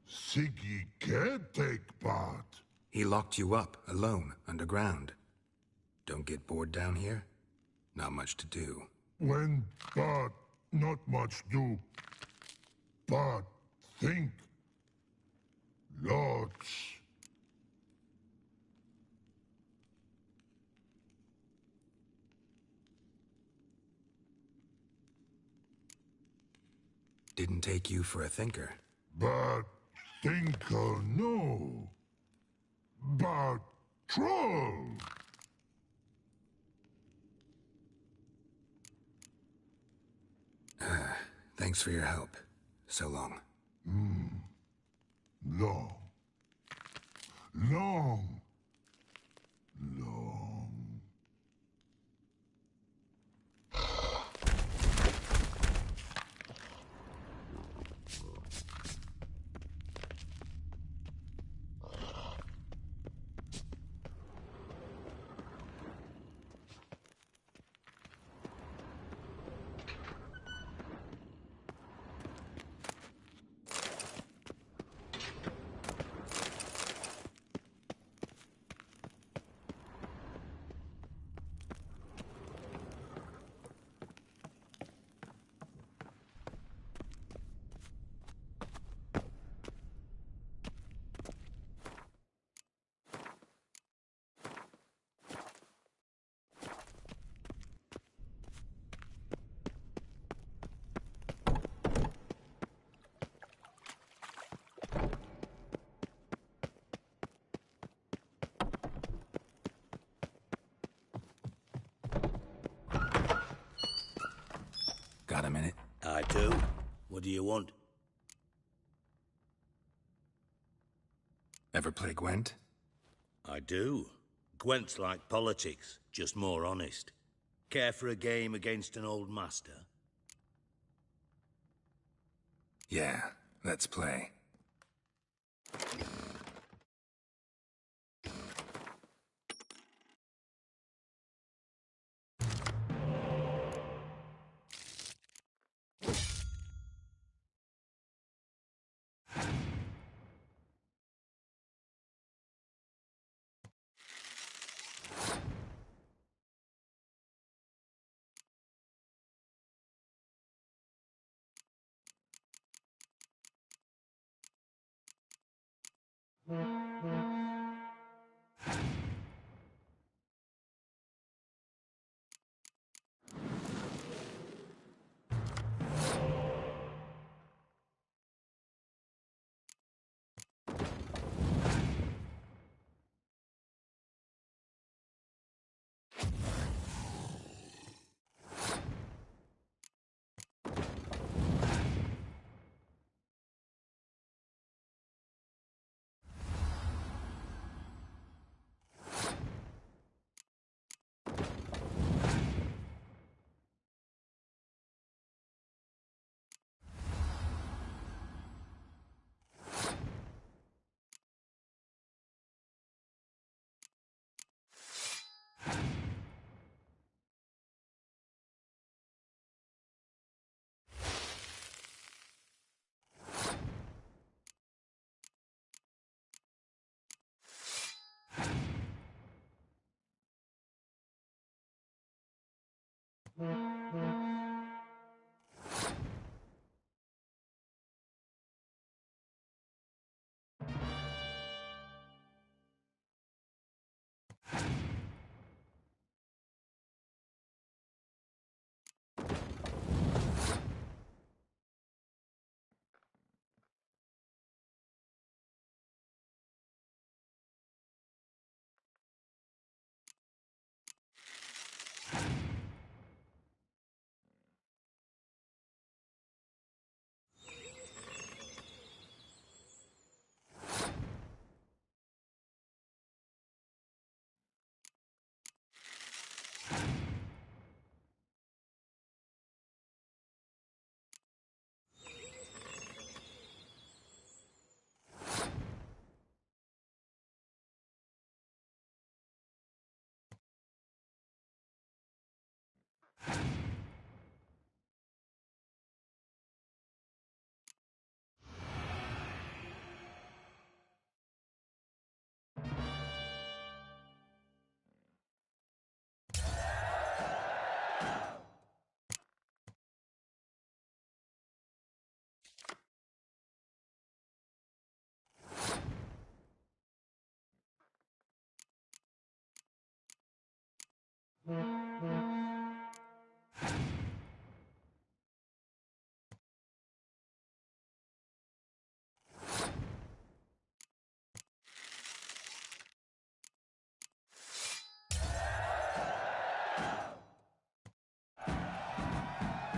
Siggy can't take part. He locked you up, alone, underground. Don't get bored down here? Not much to do. When but not much do. But think. Lots. Didn't take you for a thinker. But thinker no. But troll. Thanks for your help. So long. Long. Long. Long. Got a minute? I do. What do you want? Ever play Gwent? I do. Gwent's like politics, just more honest. Care for a game against an old master? Yeah, let's play.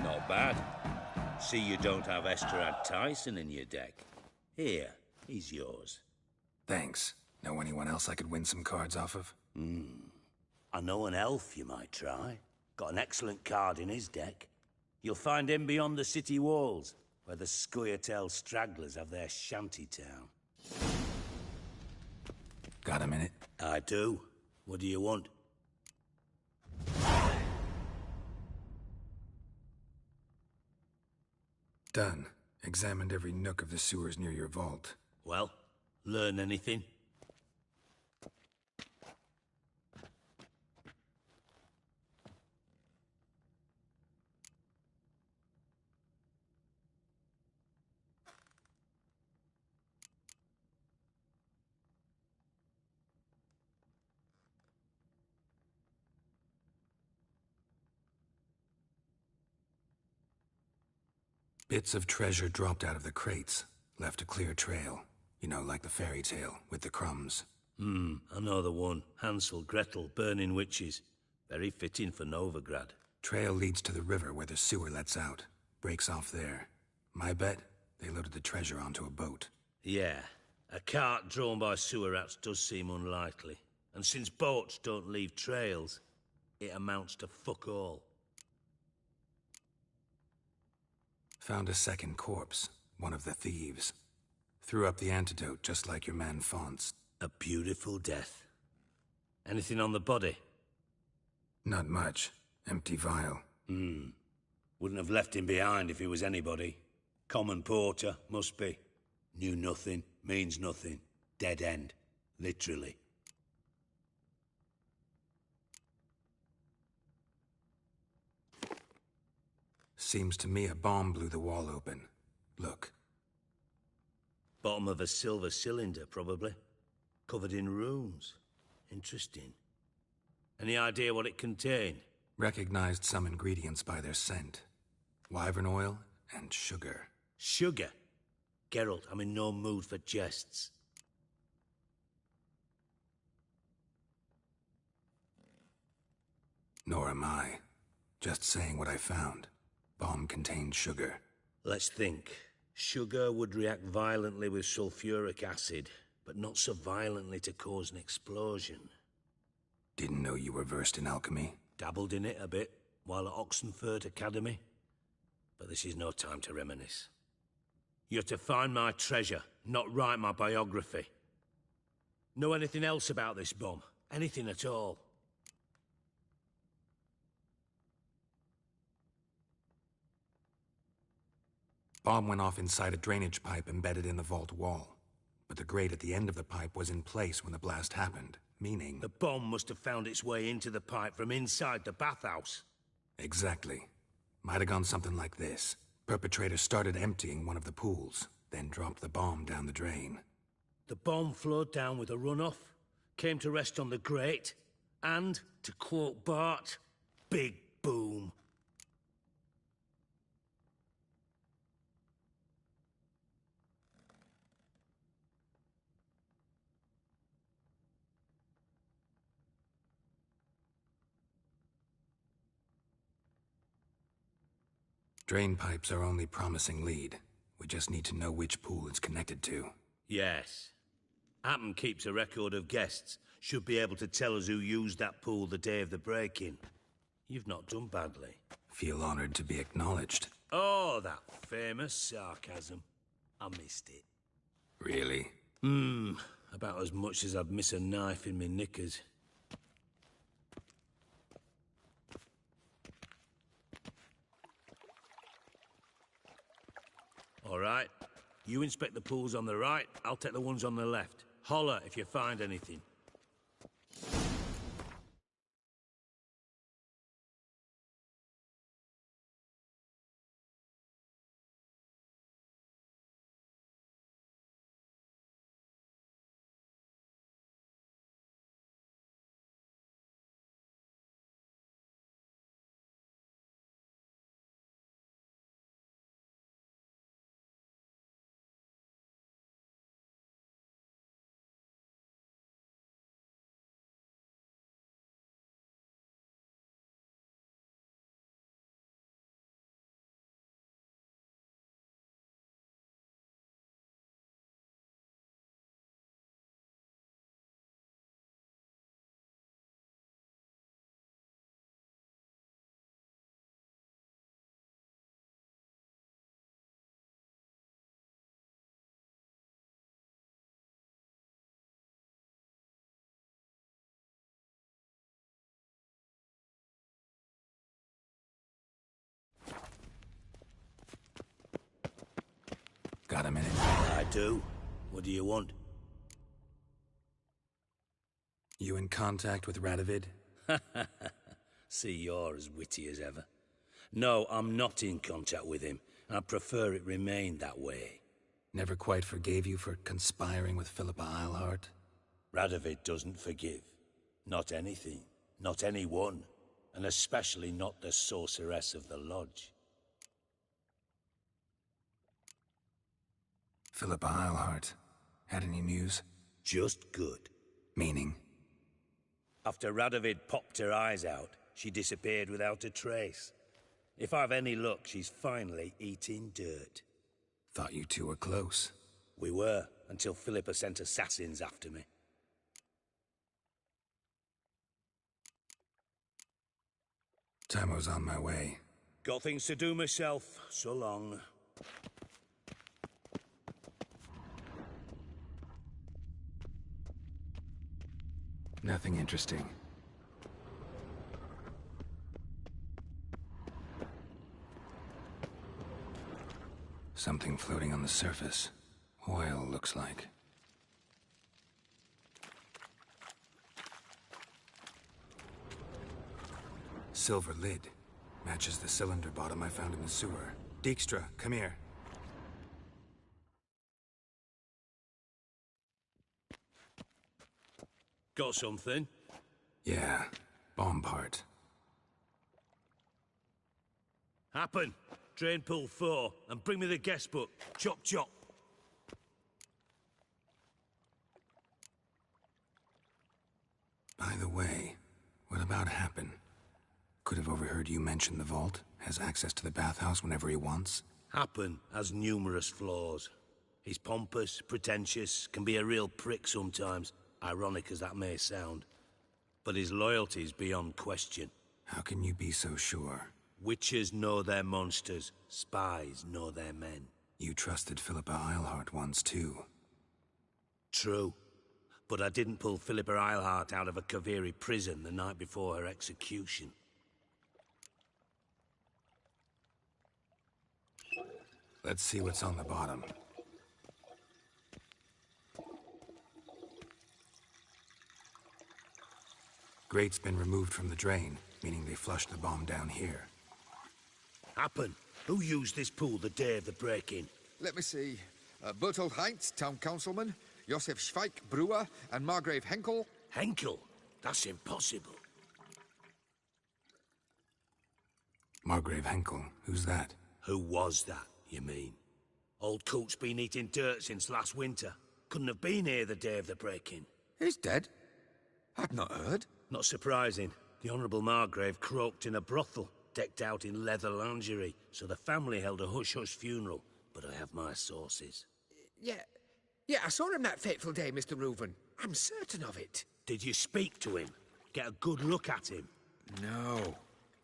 Not bad. See you don't have Esterad Tyson in your deck. Here, he's yours. Thanks. Know anyone else I could win some cards off of? I know an elf you might try. Got an excellent card in his deck. You'll find him beyond the city walls, where the Scoia'tael stragglers have their shanty town. Got a minute? I do. What do you want? Done. Examined every nook of the sewers near your vault. Well, learn anything? Bits of treasure dropped out of the crates. Left a clear trail. You know, like the fairy tale, with the crumbs. I know the one. Hansel, Gretel, burning witches. Very fitting for Novigrad. Trail leads to the river where the sewer lets out. Breaks off there. My bet, they loaded the treasure onto a boat. Yeah. A cart drawn by sewer rats does seem unlikely. And since boats don't leave trails, it amounts to fuck all. Found a second corpse. One of the thieves. Threw up the antidote just like your man Faunt's. A beautiful death. Anything on the body? Not much. Empty vial. Wouldn't have left him behind if he was anybody. Common porter, must be. Knew nothing, means nothing. Dead end. Literally. Seems to me a bomb blew the wall open. Look. Bottom of a silver cylinder, probably. Covered in runes. Interesting. Any idea what it contained? Recognized some ingredients by their scent. Wyvern oil and sugar. Sugar? Geralt, I'm in no mood for jests. Nor am I. Just saying what I found. Bomb contained sugar. Let's think. Sugar would react violently with sulfuric acid, but not so violently to cause an explosion. Didn't know you were versed in alchemy. Dabbled in it a bit, while at Oxenford Academy. But this is no time to reminisce. You're to find my treasure, not write my biography. Know anything else about this bomb? Anything at all? Bomb went off inside a drainage pipe embedded in the vault wall. But the grate at the end of the pipe was in place when the blast happened, meaning... The bomb must have found its way into the pipe from inside the bathhouse. Exactly. Might have gone something like this. Perpetrator started emptying one of the pools, then dropped the bomb down the drain. The bomb flowed down with a runoff, came to rest on the grate, and, to quote Bart, big boom. Drain pipes are only promising lead. We just need to know which pool it's connected to. Yes. Hammond keeps a record of guests. Should be able to tell us who used that pool the day of the break-in. You've not done badly. Feel honored to be acknowledged. Oh, that famous sarcasm. I missed it. Really? About as much as I'd miss a knife in my knickers. All right. You inspect the pools on the right, I'll take the ones on the left. Holler if you find anything. Got a minute? I do. What do you want? You in contact with Radovid? See, you're as witty as ever. No, I'm not in contact with him. I prefer it remained that way. Never quite forgave you for conspiring with Philippa Eilhart? Radovid doesn't forgive. Not anything. Not anyone. And especially not the sorceress of the lodge. Philippa Eilhart. Had any news? Just good. Meaning? After Radovid popped her eyes out, she disappeared without a trace. If I've any luck, she's finally eating dirt. Thought you two were close. We were, until Philippa sent assassins after me. Tamo's on my way. Got things to do myself. So long. Nothing interesting. Something floating on the surface. Oil, looks like. Silver lid. Matches the cylinder bottom I found in the sewer. Dijkstra, come here. Got something? Yeah, bomb part. Happen. Drain pool 4, and bring me the guest book. Chop chop. By the way, what about Happen? Could have overheard you mention the vault. Has access to the bathhouse whenever he wants. Happen has numerous flaws. He's pompous, pretentious, can be a real prick sometimes, ironic as that may sound. But his loyalty's beyond question. How can you be so sure? Witches know their monsters, spies know their men. You trusted Philippa Eilhart once too. True. But I didn't pull Philippa Eilhart out of a Kaviri prison the night before her execution. Let's see what's on the bottom. Grate's been removed from the drain. meaning they flushed the bomb down here. Happen. Who used this pool the day of the break-in? Let me see. Bertold Heinz, town councilman, Josef Schweik, brewer, and Margrave Henkel. Henkel? That's impossible. Margrave Henkel? Who's that? Who was that, you mean? Old Coot's been eating dirt since last winter. Couldn't have been here the day of the break-in. He's dead? I've not heard. Not surprising. The Honourable Margrave croaked in a brothel, decked out in leather lingerie, so the family held a hush-hush funeral. But I have my sources. Yeah, I saw him that fateful day, Mr. Reuven. I'm certain of it. Did you speak to him? Get a good look at him? No.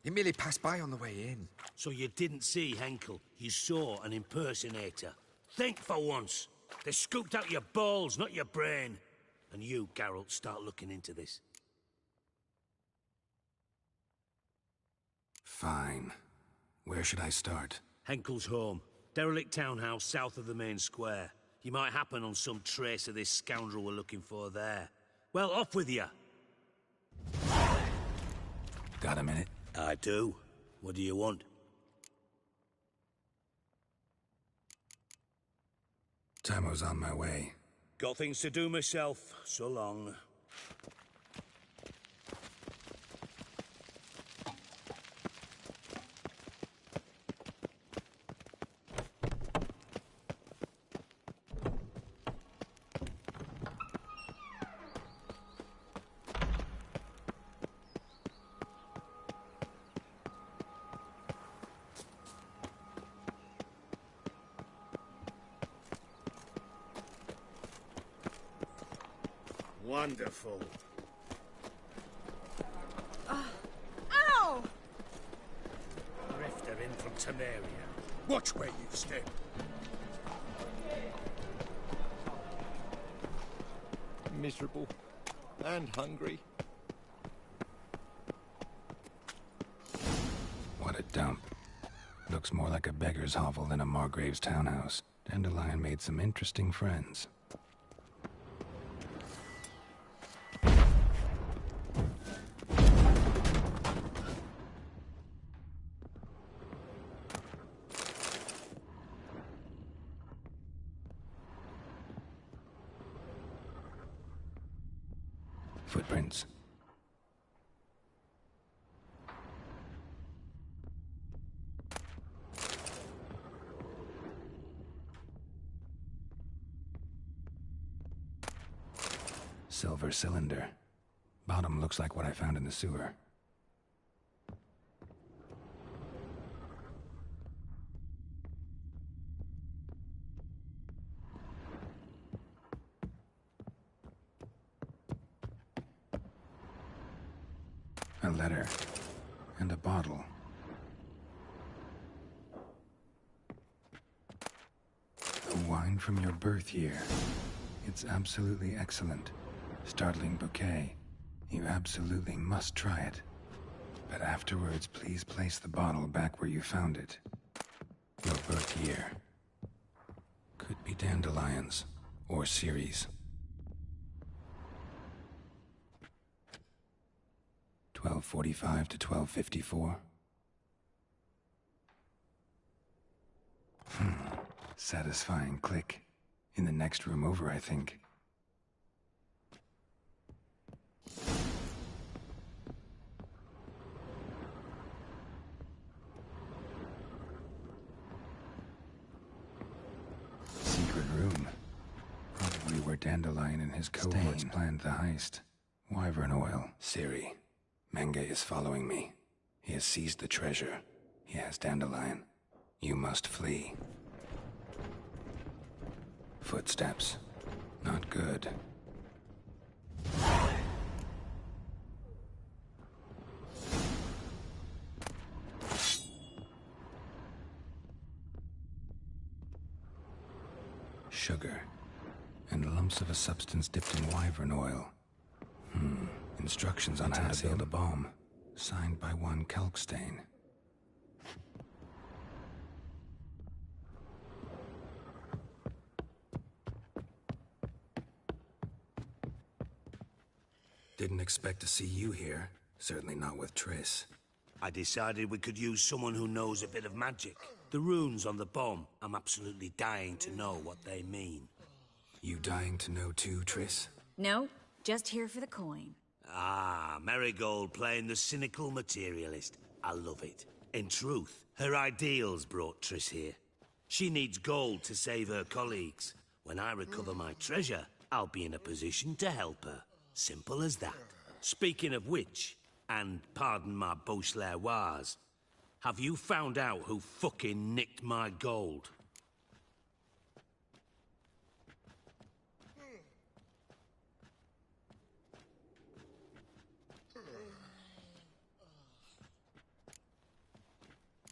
He merely passed by on the way in. So you didn't see Henkel. You saw an impersonator. Think for once. They scooped out your balls, not your brain. And you, Geralt, start looking into this. Fine. Where should I start? Henkel's home. Derelict townhouse south of the main square. You might happen on some trace of this scoundrel we're looking for there. Well, off with you. Got a minute? I do. What do you want? Tamo's on my way. Got things to do myself. So long. Wonderful. Ow! Drifter in from Temeria. Watch where you step. Miserable and hungry. What a dump. Looks more like a beggar's hovel than a Margrave's townhouse. Dandelion made some interesting friends. Footprints. Silver cylinder. Bottom looks like what I found in the sewer. A letter. And a bottle. A wine from your birth year. It's absolutely excellent. Startling bouquet. You absolutely must try it. But afterwards, please place the bottle back where you found it. Your birth year. Could be dandelions. Or Ceres. 1245 to 1254. Satisfying click. In the next room over, I think. Secret room. Probably where Dandelion and his cohorts planned the heist. Wyvern oil. Ciri. Menge is following me. He has seized the treasure. He has Dandelion. You must flee. Footsteps. Not good. Sugar. And lumps of a substance dipped in wyvern oil. Instructions on how to build a bomb. Signed by one Kalkstain. Didn't expect to see you here. Certainly not with Triss. I decided we could use someone who knows a bit of magic. The runes on the bomb, I'm absolutely dying to know what they mean. You dying to know too, Triss? No, just here for the coin. Ah, Marigold playing the cynical materialist. I love it. In truth, her ideals brought Triss here. She needs gold to save her colleagues. When I recover my treasure, I'll be in a position to help her. Simple as that. Speaking of which, and pardon my Beauclervois, have you found out who fucking nicked my gold?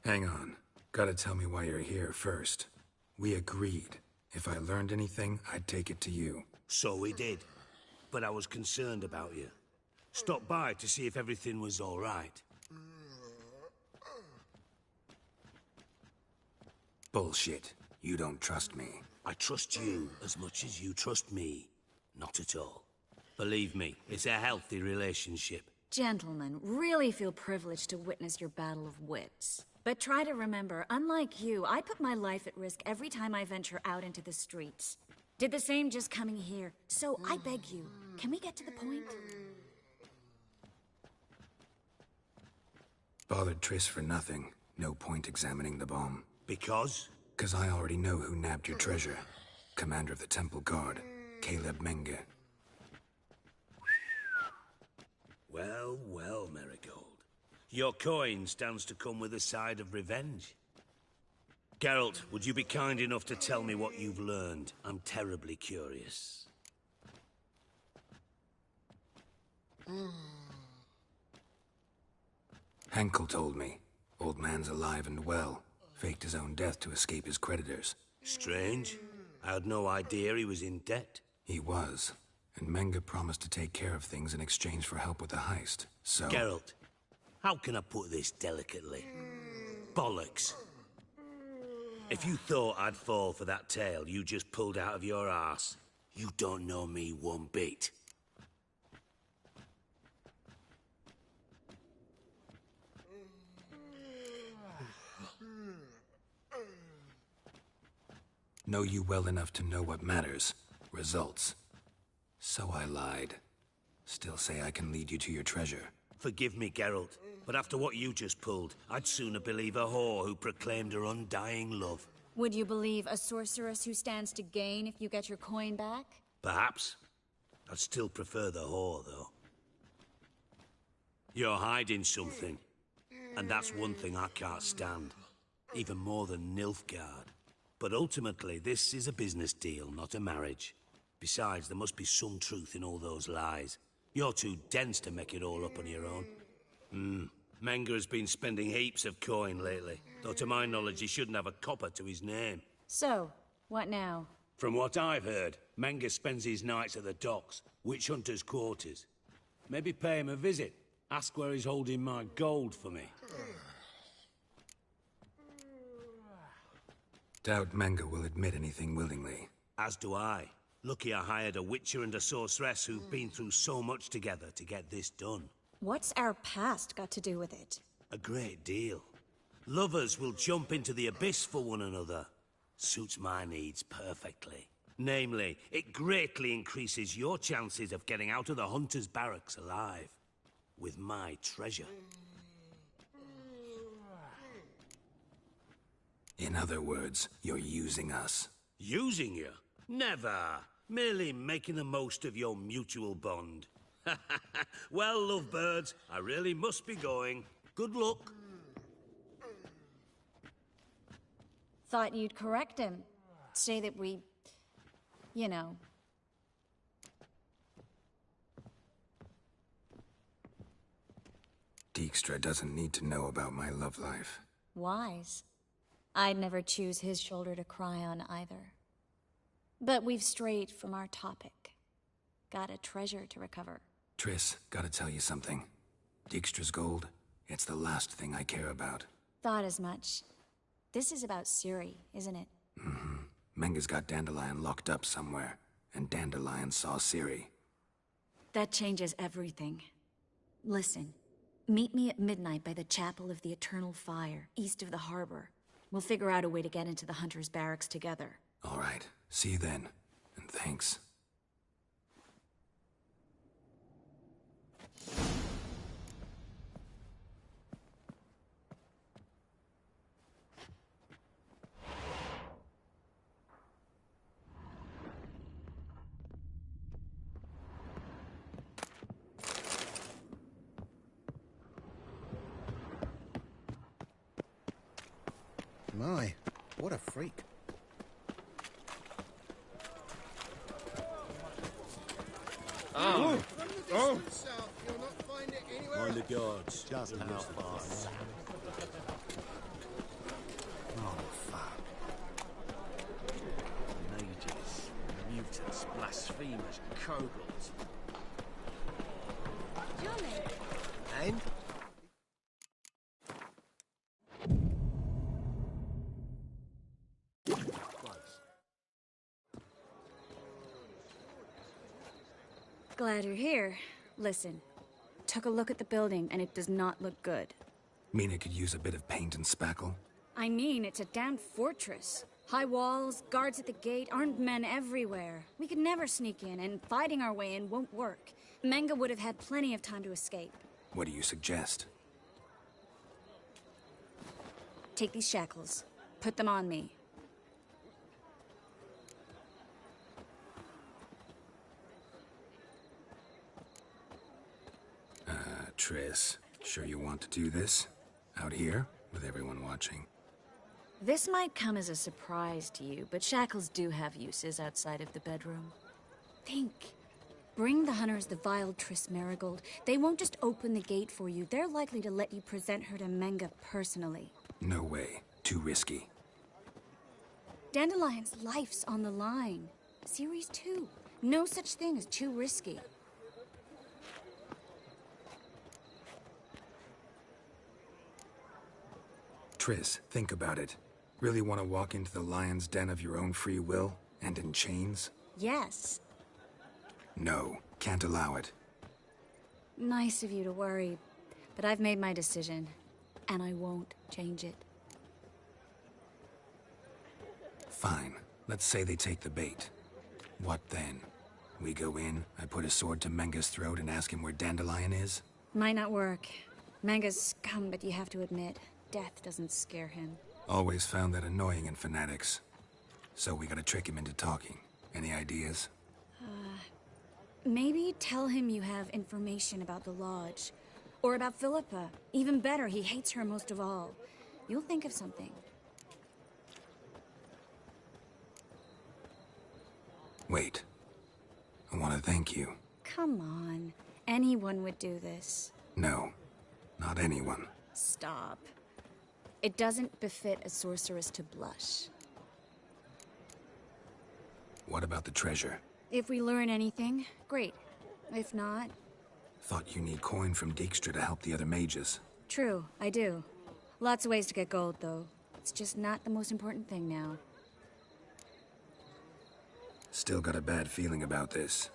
Hang on. Gotta tell me why you're here first. We agreed. If I learned anything, I'd take it to you. So we did. But I was concerned about you. Stopped by to see if everything was all right. Bullshit. You don't trust me. I trust you as much as you trust me. Not at all. Believe me, it's a healthy relationship. Gentlemen, really feel privileged to witness your battle of wits. But try to remember, unlike you, I put my life at risk every time I venture out into the streets. Did the same just coming here. So I beg you, can we get to the point? Bothered Triss for nothing. No point examining the bomb. Because? 'Cause I already know who nabbed your treasure. Commander of the Temple Guard, Caleb Menge. Well, well, Marigold. Your coin stands to come with a side of revenge. Geralt, would you be kind enough to tell me what you've learned? I'm terribly curious. Henkel told me. Old man's alive and well. Faked his own death to escape his creditors. Strange. I had no idea he was in debt. He was. And Menge promised to take care of things in exchange for help with the heist. So... Geralt, how can I put this delicately? Bollocks. If you thought I'd fall for that tale you just pulled out of your arse, you don't know me one bit. Know you well enough to know what matters. Results. So I lied. Still say I can lead you to your treasure. Forgive me, Geralt, but after what you just pulled, I'd sooner believe a whore who proclaimed her undying love. Would you believe a sorceress who stands to gain if you get your coin back? Perhaps. I'd still prefer the whore, though. You're hiding something, and that's one thing I can't stand. Even more than Nilfgaard. But ultimately, this is a business deal, not a marriage. Besides, there must be some truth in all those lies. You're too dense to make it all up on your own. Menge has been spending heaps of coin lately, though to my knowledge he shouldn't have a copper to his name. So, what now? From what I've heard, Menge spends his nights at the docks, witch hunters' quarters. Maybe pay him a visit. Ask where he's holding my gold for me. Doubt Menge will admit anything willingly. As do I. Lucky I hired a witcher and a sorceress who've been through so much together to get this done. What's our past got to do with it? A great deal. Lovers will jump into the abyss for one another. Suits my needs perfectly. Namely, it greatly increases your chances of getting out of the hunter's barracks alive. With my treasure. In other words, you're using us. Using you? Never. Merely making the most of your mutual bond. Well, lovebirds, I really must be going. Good luck. Thought you'd correct him. Say that we... you know... Dijkstra doesn't need to know about my love life. Wise. I'd never choose his shoulder to cry on either. But we've strayed from our topic. Got a treasure to recover. Triss, gotta tell you something. Dijkstra's gold, it's the last thing I care about. Thought as much. This is about Ciri, isn't it? Mm-hmm. Menge's got Dandelion locked up somewhere, and Dandelion saw Ciri. That changes everything. Listen, Meet me at midnight by the Chapel of the Eternal Fire, east of the harbor. We'll figure out a way to get into the Hunter's barracks together. All right. See you then. And thanks. My, what a freak. Oh. Oh. Mind the guards. Just how far? Oh, fuck. Mages, mutants, blasphemers, kobolds. Johnny! And? Glad you're here. Listen, took a look at the building and it does not look good. Mean it could use a bit of paint and spackle? I mean, it's a damn fortress. High walls, guards at the gate, armed men everywhere. We could never sneak in, and fighting our way in won't work. Menga would have had plenty of time to escape. What do you suggest? Take these shackles. Put them on me. Triss, sure you want to do this? Out here, with everyone watching? This might come as a surprise to you, but shackles do have uses outside of the bedroom. Think. Bring the hunters the vile Triss Marigold. They won't just open the gate for you. They're likely to let you present her to Menga personally. No way. Too risky. Dandelion's life's on the line. Series 2. No such thing as too risky. Triss, think about it. Really want to walk into the lion's den of your own free will? And in chains? Yes. No, can't allow it. Nice of you to worry, but I've made my decision, and I won't change it. Fine. Let's say they take the bait. What then? We go in, I put a sword to Menga's throat and ask him where Dandelion is? Might not work. Menga's scum, but you have to admit, death doesn't scare him. Always found that annoying in fanatics. So we gotta trick him into talking. Any ideas? Maybe tell him you have information about the Lodge. Or about Philippa. Even better, he hates her most of all. You'll think of something. Wait. I want to thank you. Come on. Anyone would do this. No. Not anyone. Stop. It doesn't befit a sorceress to blush. What about the treasure? If we learn anything, great. If not... Thought you need coin from Dijkstra to help the other mages. True, I do. Lots of ways to get gold, though. It's just not the most important thing now. Still got a bad feeling about this.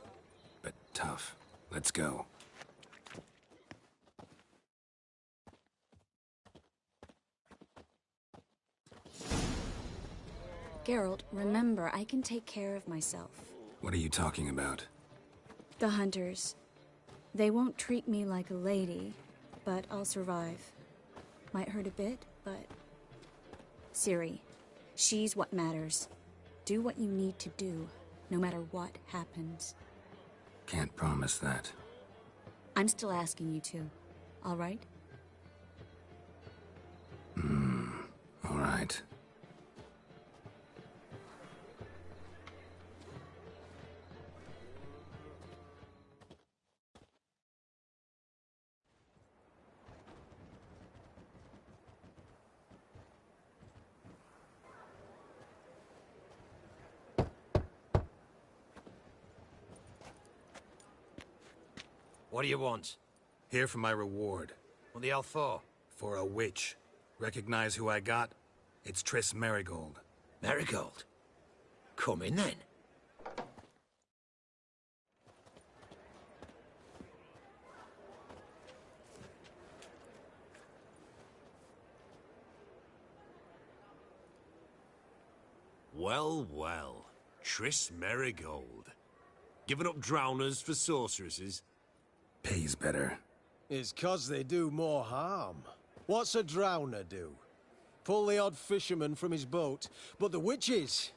But tough. Let's go. Geralt, remember, I can take care of myself. What are you talking about? The hunters. They won't treat me like a lady, but I'll survive. Might hurt a bit, but... Ciri, she's what matters. Do what you need to do, no matter what happens. Can't promise that. I'm still asking you to, all right? All right. What do you want? Here for my reward. What the hell for? For a witch. Recognize who I got? It's Triss Marigold. Marigold? Come in then. Triss Merigold. Giving up drowners for sorceresses? Pays better. It's 'cause they do more harm. What's a drowner do? Pull the odd fisherman from his boat. But the witches,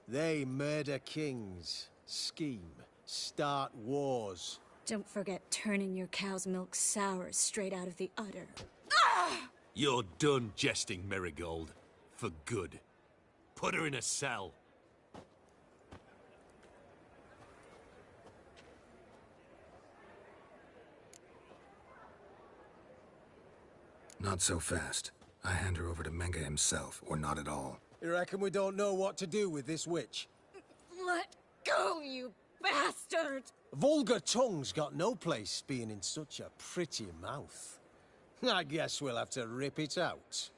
they murder kings, scheme, start wars. Don't forget turning your cow's milk sour straight out of the udder. You're done jesting, Merigold. For good. Put her in a cell. Not so fast. I hand her over to Menga himself, or not at all. You reckon we don't know what to do with this witch? Let go, you bastard! Vulgar tongue's got no place being in such a pretty mouth. I guess we'll have to rip it out.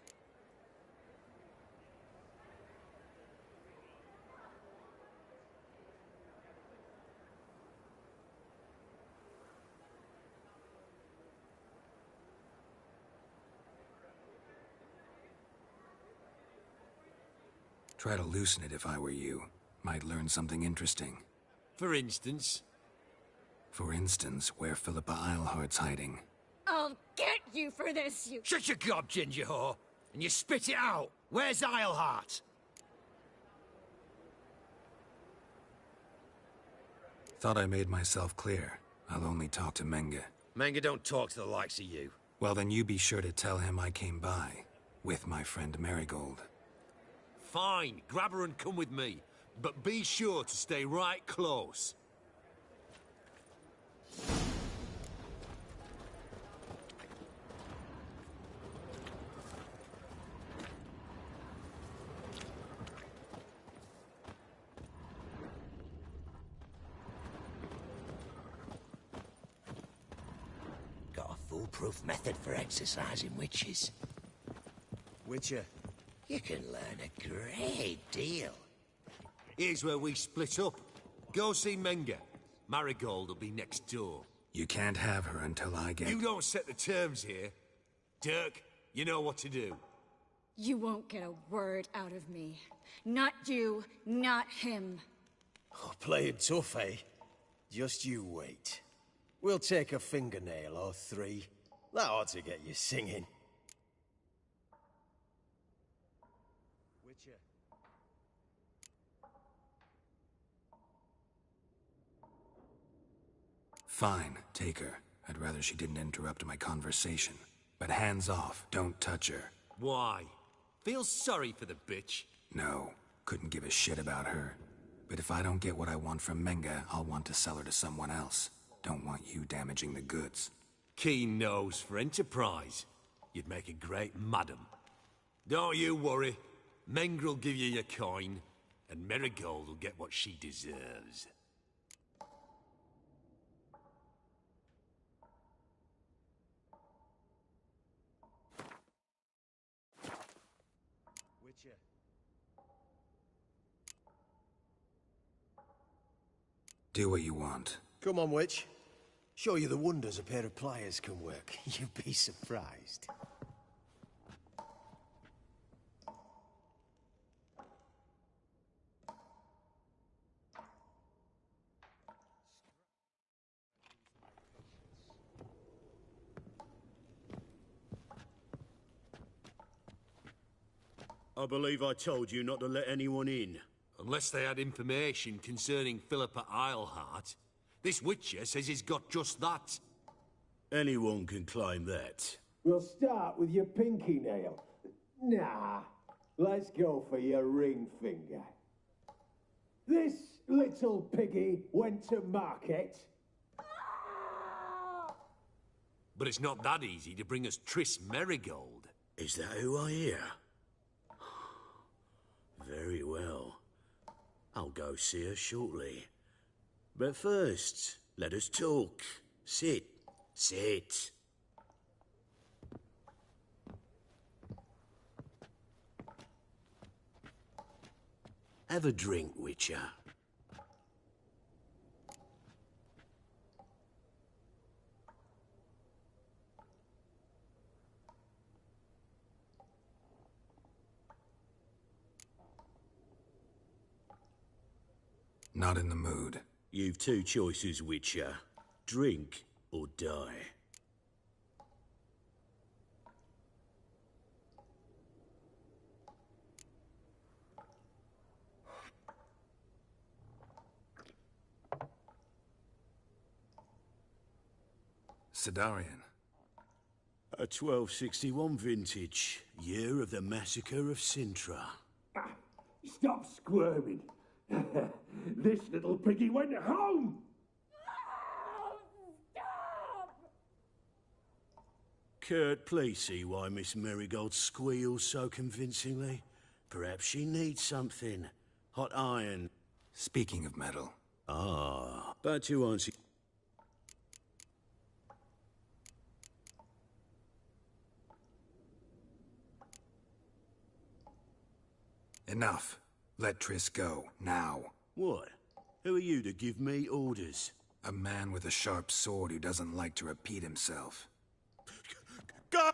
Try to loosen it if I were you. Might learn something interesting. For instance? For instance, where Philippa Eilhart's hiding. I'll get you for this, you... Shut your gob, ginger whore, and you spit it out. Where's Eilhart? Thought I made myself clear. I'll only talk to Menga. Menga don't talk to the likes of you. Well, then you be sure to tell him I came by. With my friend Marigold. Fine, grab her and come with me. But be sure to stay right close. Got a foolproof method for exercising witches. Witcher? You can learn a great deal. Here's where we split up. Go see Menga. Marigold will be next door. You can't have her until I get... You don't set the terms here. Dirk, you know what to do. You won't get a word out of me. Not you, not him. Oh, playing tough, eh? Just you wait. We'll take a fingernail or three. That ought to get you singing. Witcher. Fine, take her. I'd rather she didn't interrupt my conversation. But hands off, don't touch her. Why? Feel sorry for the bitch? No, couldn't give a shit about her. But if I don't get what I want from Menga, I'll want to sell her to someone else. Don't want you damaging the goods. Keen nose for enterprise. You'd make a great madam. Don't you worry. Mengrel will give you your coin, and Marigold will get what she deserves. Witcher. Do what you want. Come on, witch. Show you the wonders a pair of pliers can work. You'd be surprised. I believe I told you not to let anyone in. Unless they had information concerning Philippa Eilhart. This Witcher says he's got just that. Anyone can claim that. We'll start with your pinky nail. Nah, let's go for your ring finger. This little piggy went to market. But it's not that easy to bring us Triss Merigold. Is that who I hear? Very well. I'll go see her shortly. But first, let us talk. Sit. Sit. Have a drink, Witcher. Not in the mood. You've two choices, Witcher. Drink or die. Sidarian. A 1261 vintage, year of the massacre of Sintra. Stop squirming. This little piggy went home. Kurt, please see why Miss Marigold squeals so convincingly. Perhaps she needs something. Hot iron. Speaking of metal. Ah, but to answer... Enough. Let Triss go, now. What? Who are you to give me orders? A man with a sharp sword who doesn't like to repeat himself. Go!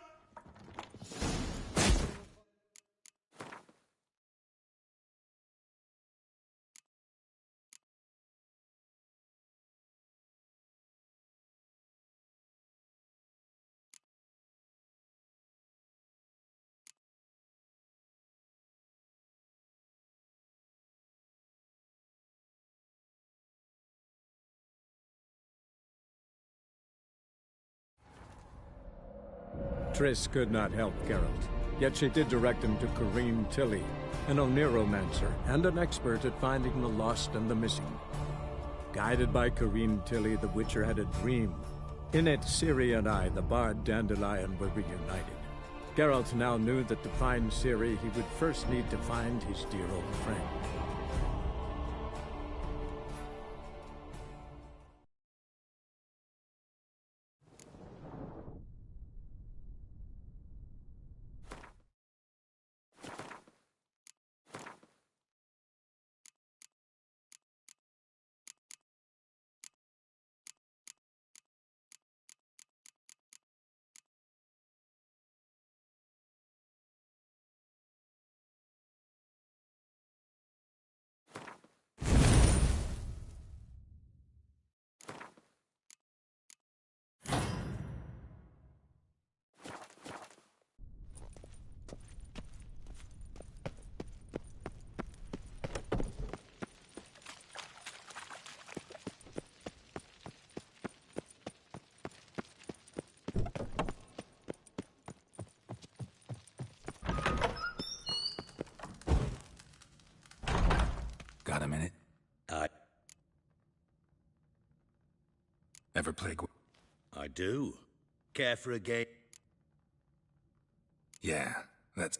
Triss could not help Geralt, yet she did direct him to Kareem Tilly, an Oneiromancer and an expert at finding the lost and the missing. Guided by Kareem Tilly, the Witcher had a dream. In it, Ciri and I, the bard Dandelion, were reunited. Geralt now knew that to find Ciri, he would first need to find his dear old friend. Got a minute? Ever play... I do. Care for a game? Yeah, that's...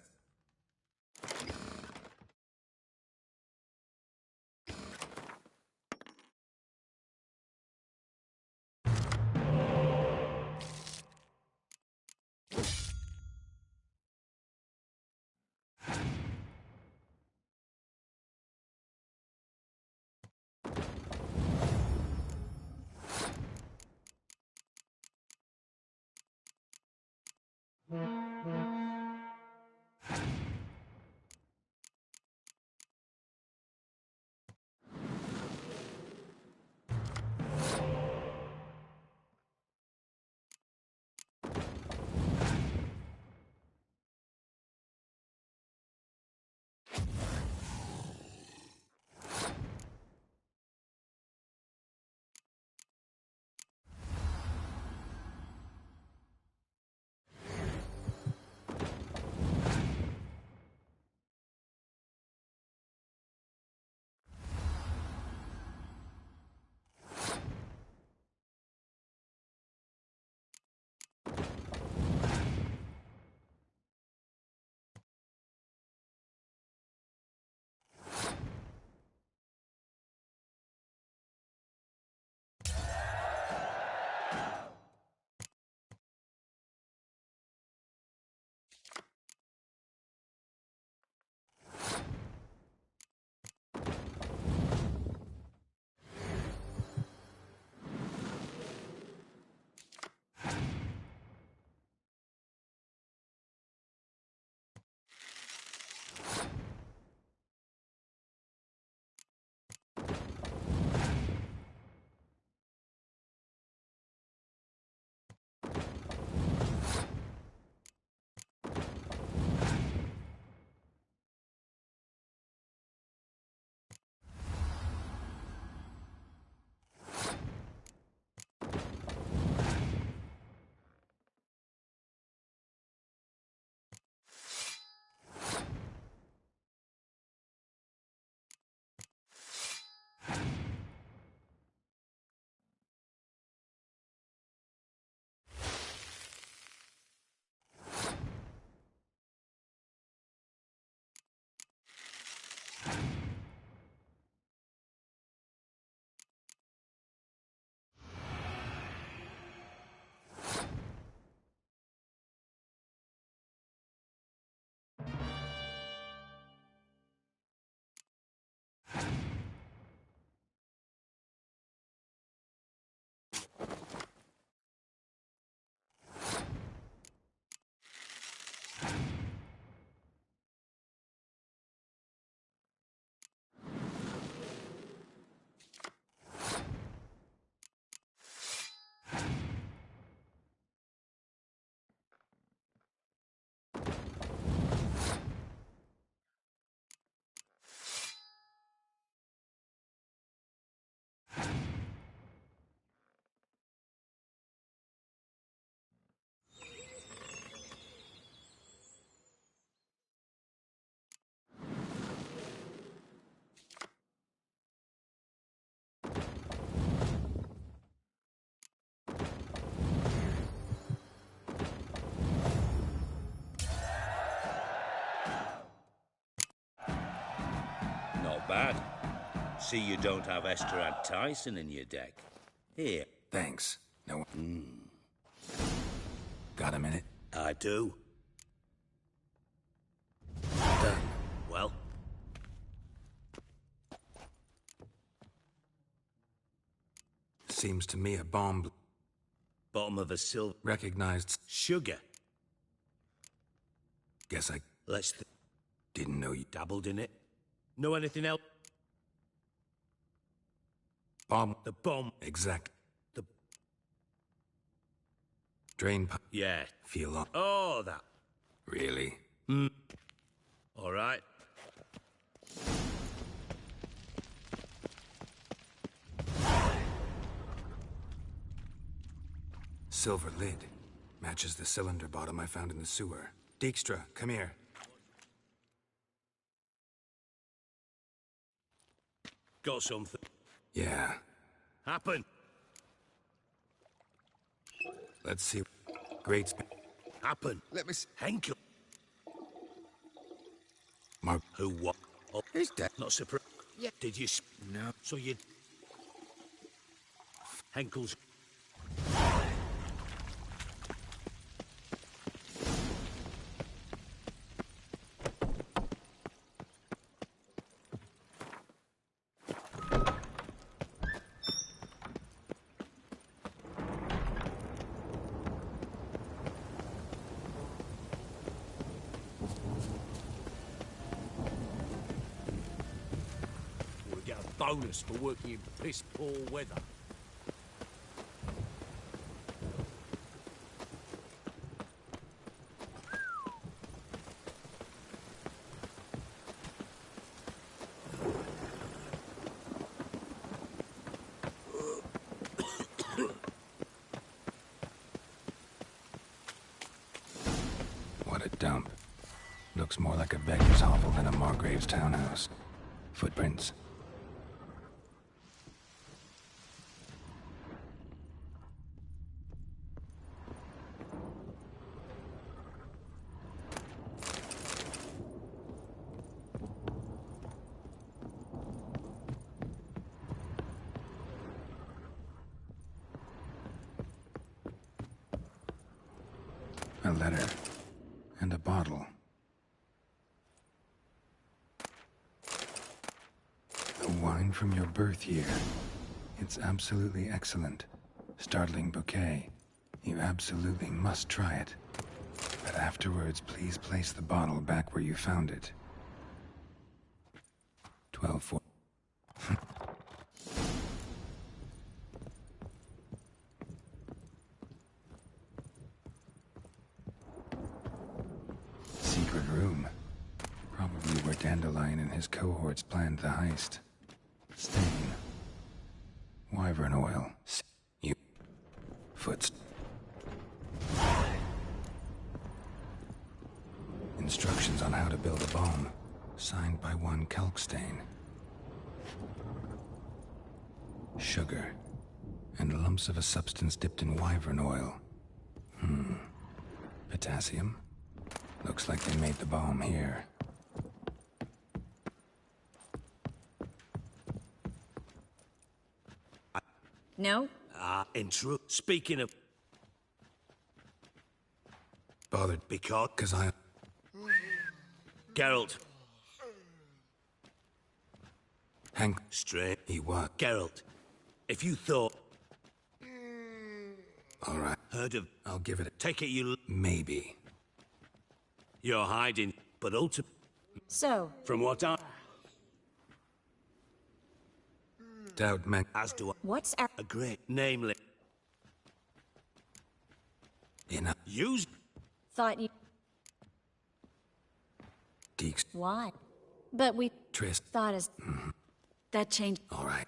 bad. See you don't have Esther and Tyson in your deck. Here. Thanks. No. Got a minute? I do. Done. Well? Seems to me a bomb... Bottom of a silver... Recognized... Sugar. Guess I... Let's... Didn't know you... Dabbled in it. Know anything else? Bomb... The bomb. Exact. The... Drain pipe. Yeah. Feel on... Oh, that... Really? All right. Silver lid. Matches the cylinder bottom I found in the sewer. Dijkstra, come here. Got something. Yeah. Happen. Let's see. Great. Happen. Let me... Henkel. Mark. Who what? Oh, He's dead. Not surprised. Yeah. Did you... No. So you... Henkel's... We get a bonus for working in piss-poor weather. What a dump. Looks more like a beggar's hovel than a Margrave's townhouse. Footprints. A letter. And a bottle. The wine from your birth year. It's absolutely excellent. Startling bouquet. You absolutely must try it. But afterwards, please place the bottle back where you found it. 12-4. Secret room. Probably where Dandelion and his cohorts planned the heist. Stain. Wyvern oil. You. Foots. Instructions on how to build a bomb. Signed by one Kalkstain. Sugar. And lumps of a substance dipped in wyvern oil. Potassium. Looks like they made the bomb here. No? In truth, speaking of... Bothered because I... Geralt. Hank. Straight. He what? Geralt, if you thought... All right. Heard of... I'll give it a... Take it you... Maybe. You're hiding, but ultimately... So? From what I... Doubt man. As do I... What's our... A great... Namely... Enough. Use... Thought you... Deeks. Why? But we... Tris. Thought as... That changed... All right.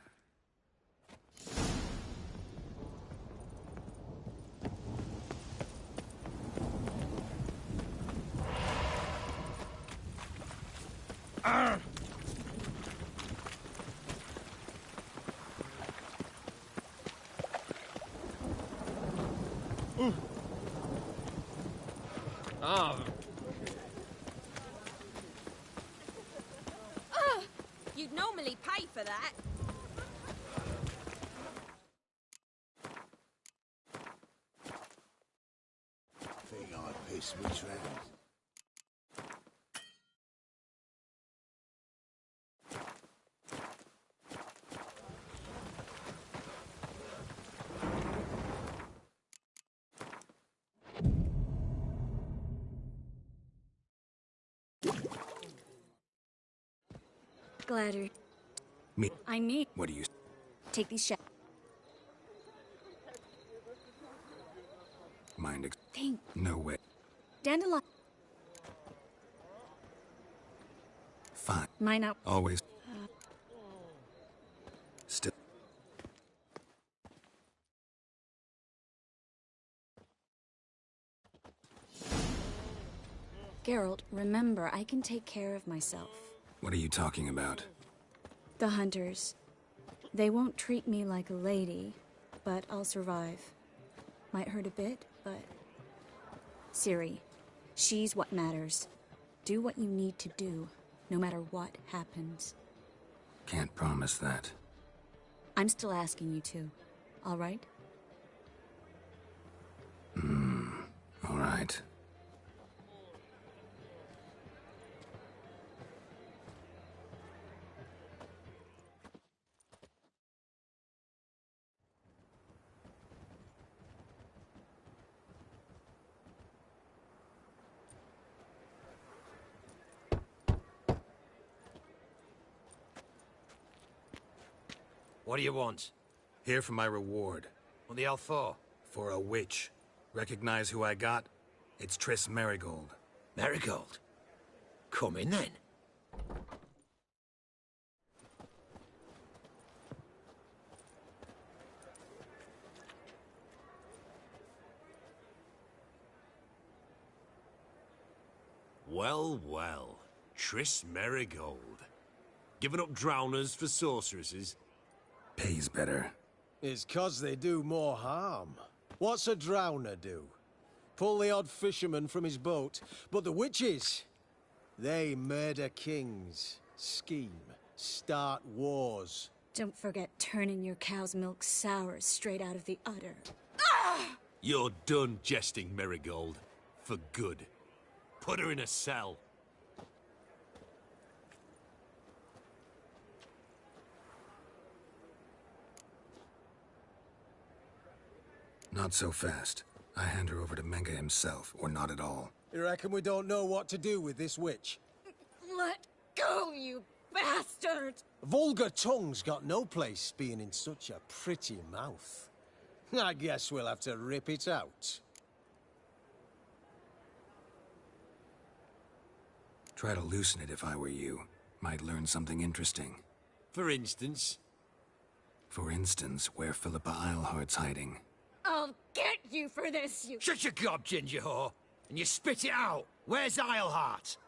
You'd know me dearly pay for that. Think I pissed me trousers. Glad you're... Me? I mean... What do you... Take these shots. Mind ex... Think. No way. Dandelion. Fine. Mine out. Always. Still. Geralt, remember, I can take care of myself. What are you talking about? The hunters. They won't treat me like a lady, but I'll survive. Might hurt a bit, but... Ciri, she's what matters. Do what you need to do, no matter what happens. Can't promise that. I'm still asking you to, all right? All right. What do you want? Here for my reward. What the hell for? For a witch. Recognize who I got? It's Triss Merigold. Marigold? Come in then. Well, well. Triss Merigold. Giving up drowners for sorceresses? Pays better. It's 'cause they do more harm. What's a drowner do? Pull the odd fisherman from his boat. But the witches, they murder kings, scheme, start wars. Don't forget turning your cow's milk sour straight out of the udder. You're done jesting, Merigold. For good. Put her in a cell. Not so fast. I hand her over to Menga himself, or not at all. You reckon we don't know what to do with this witch? Let go, you bastard! Vulgar tongue's got no place being in such a pretty mouth. I guess we'll have to rip it out. Try to loosen it if I were you. Might learn something interesting. For instance? For instance, where Philippa Eilhart's hiding. I'll get you for this, you... Shut your gob, ginger whore, and you spit it out. Where's Eilhart?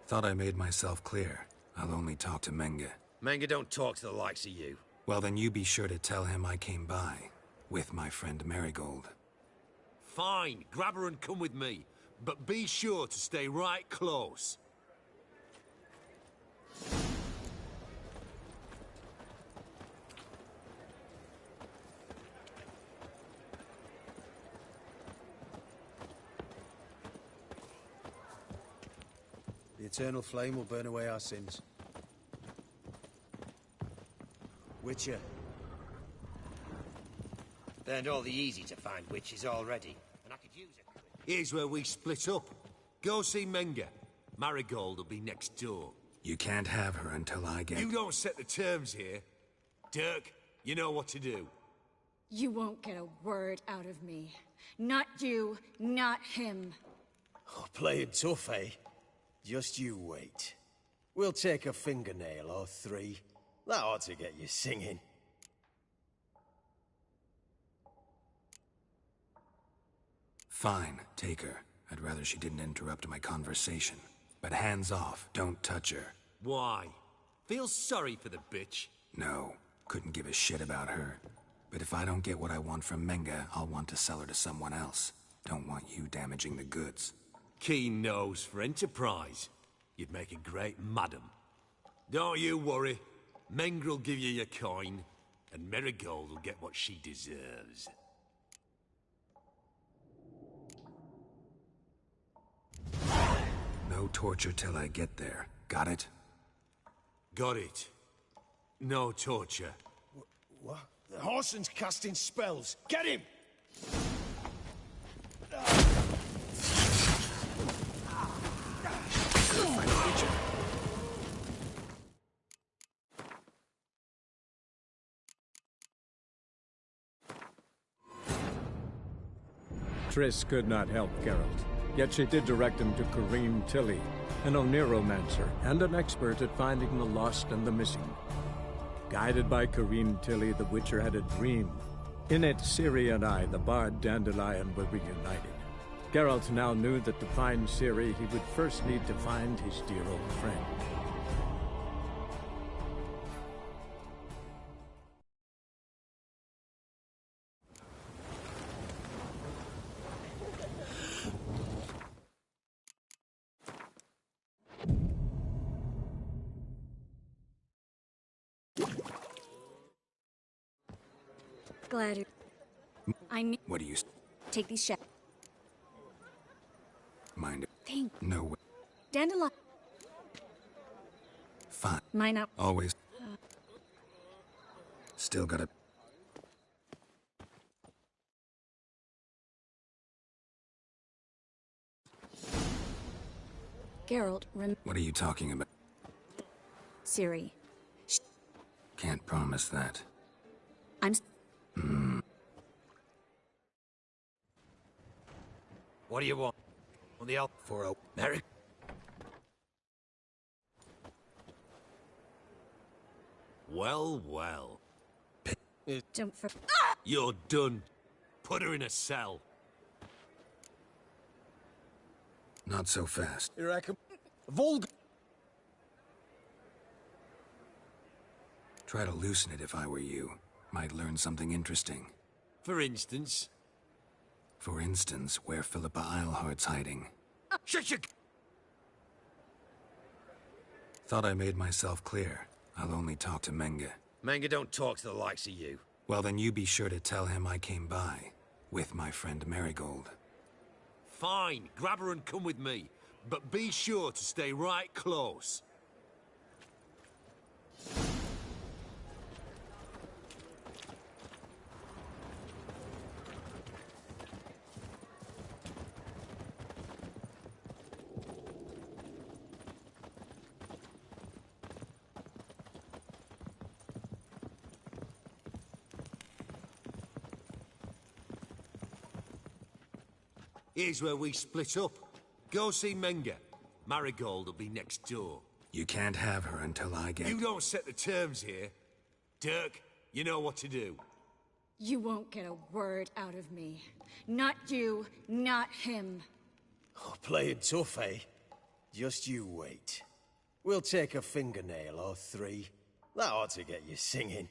Thought I made myself clear. I'll only talk to Menga. Menga don't talk to the likes of you. Well, then you be sure to tell him I came by. With my friend Marigold. Fine, grab her and come with me. But be sure to stay right close. The eternal flame will burn away our sins. Witcher. Burned all the easy-to-find witches already, and I could use it. Here's where we split up. Go see Menga. Marigold will be next door. You can't have her until I get... You don't set the terms here. Dirk, you know what to do. You won't get a word out of me. Not you, not him. Oh, playing tough, eh? Just you wait. We'll take a fingernail or three. That ought to get you singing. Fine, take her. I'd rather she didn't interrupt my conversation. But hands off, don't touch her. Why? Feel sorry for the bitch? No, couldn't give a shit about her. But if I don't get what I want from Menga, I'll want to sell her to someone else. Don't want you damaging the goods. Keen nose for enterprise. You'd make a great madam. Don't you worry. Mengrel will give you your coin, and Marigold will get what she deserves. No torture till I get there. Got it? Got it. No torture. What? The Horson's casting spells. Get him! Triss could not help Geralt, yet she did direct him to Kareem Tilly, an Oniromancer and an expert at finding the lost and the missing. Guided by Kareem Tilly, the Witcher had a dream. In it, Ciri and I, the bard Dandelion, were reunited. Geralt now knew that to find Ciri, he would first need to find his dear old friend. Glad I need. What do you... Take these shots. Mind it? Think. No way. Dandelion. Fine. Mine up. Always. Still gotta... Geralt, What are you talking about? Ciri. Can't promise that. I'm... What do you want? On the elf for a Merrick? Well, well. Don't for... You're done. Put her in a cell. Not so fast. You reckon? Vulgar. Try to loosen it if I were you. Might learn something interesting. For instance? For instance, where Philippa Eilhart's hiding. Shut your... Thought I made myself clear. I'll only talk to Menga. Menga don't talk to the likes of you. Well, then you be sure to tell him I came by. With my friend Marigold. Fine, grab her and come with me. But be sure to stay right close. Here's where we split up. Go see Menga. Marigold will be next door. You can't have her until I get... You don't set the terms here. Dirk, you know what to do. You won't get a word out of me. Not you, not him. Oh, playing tough, eh? Just you wait. We'll take a fingernail or three. That ought to get you singing.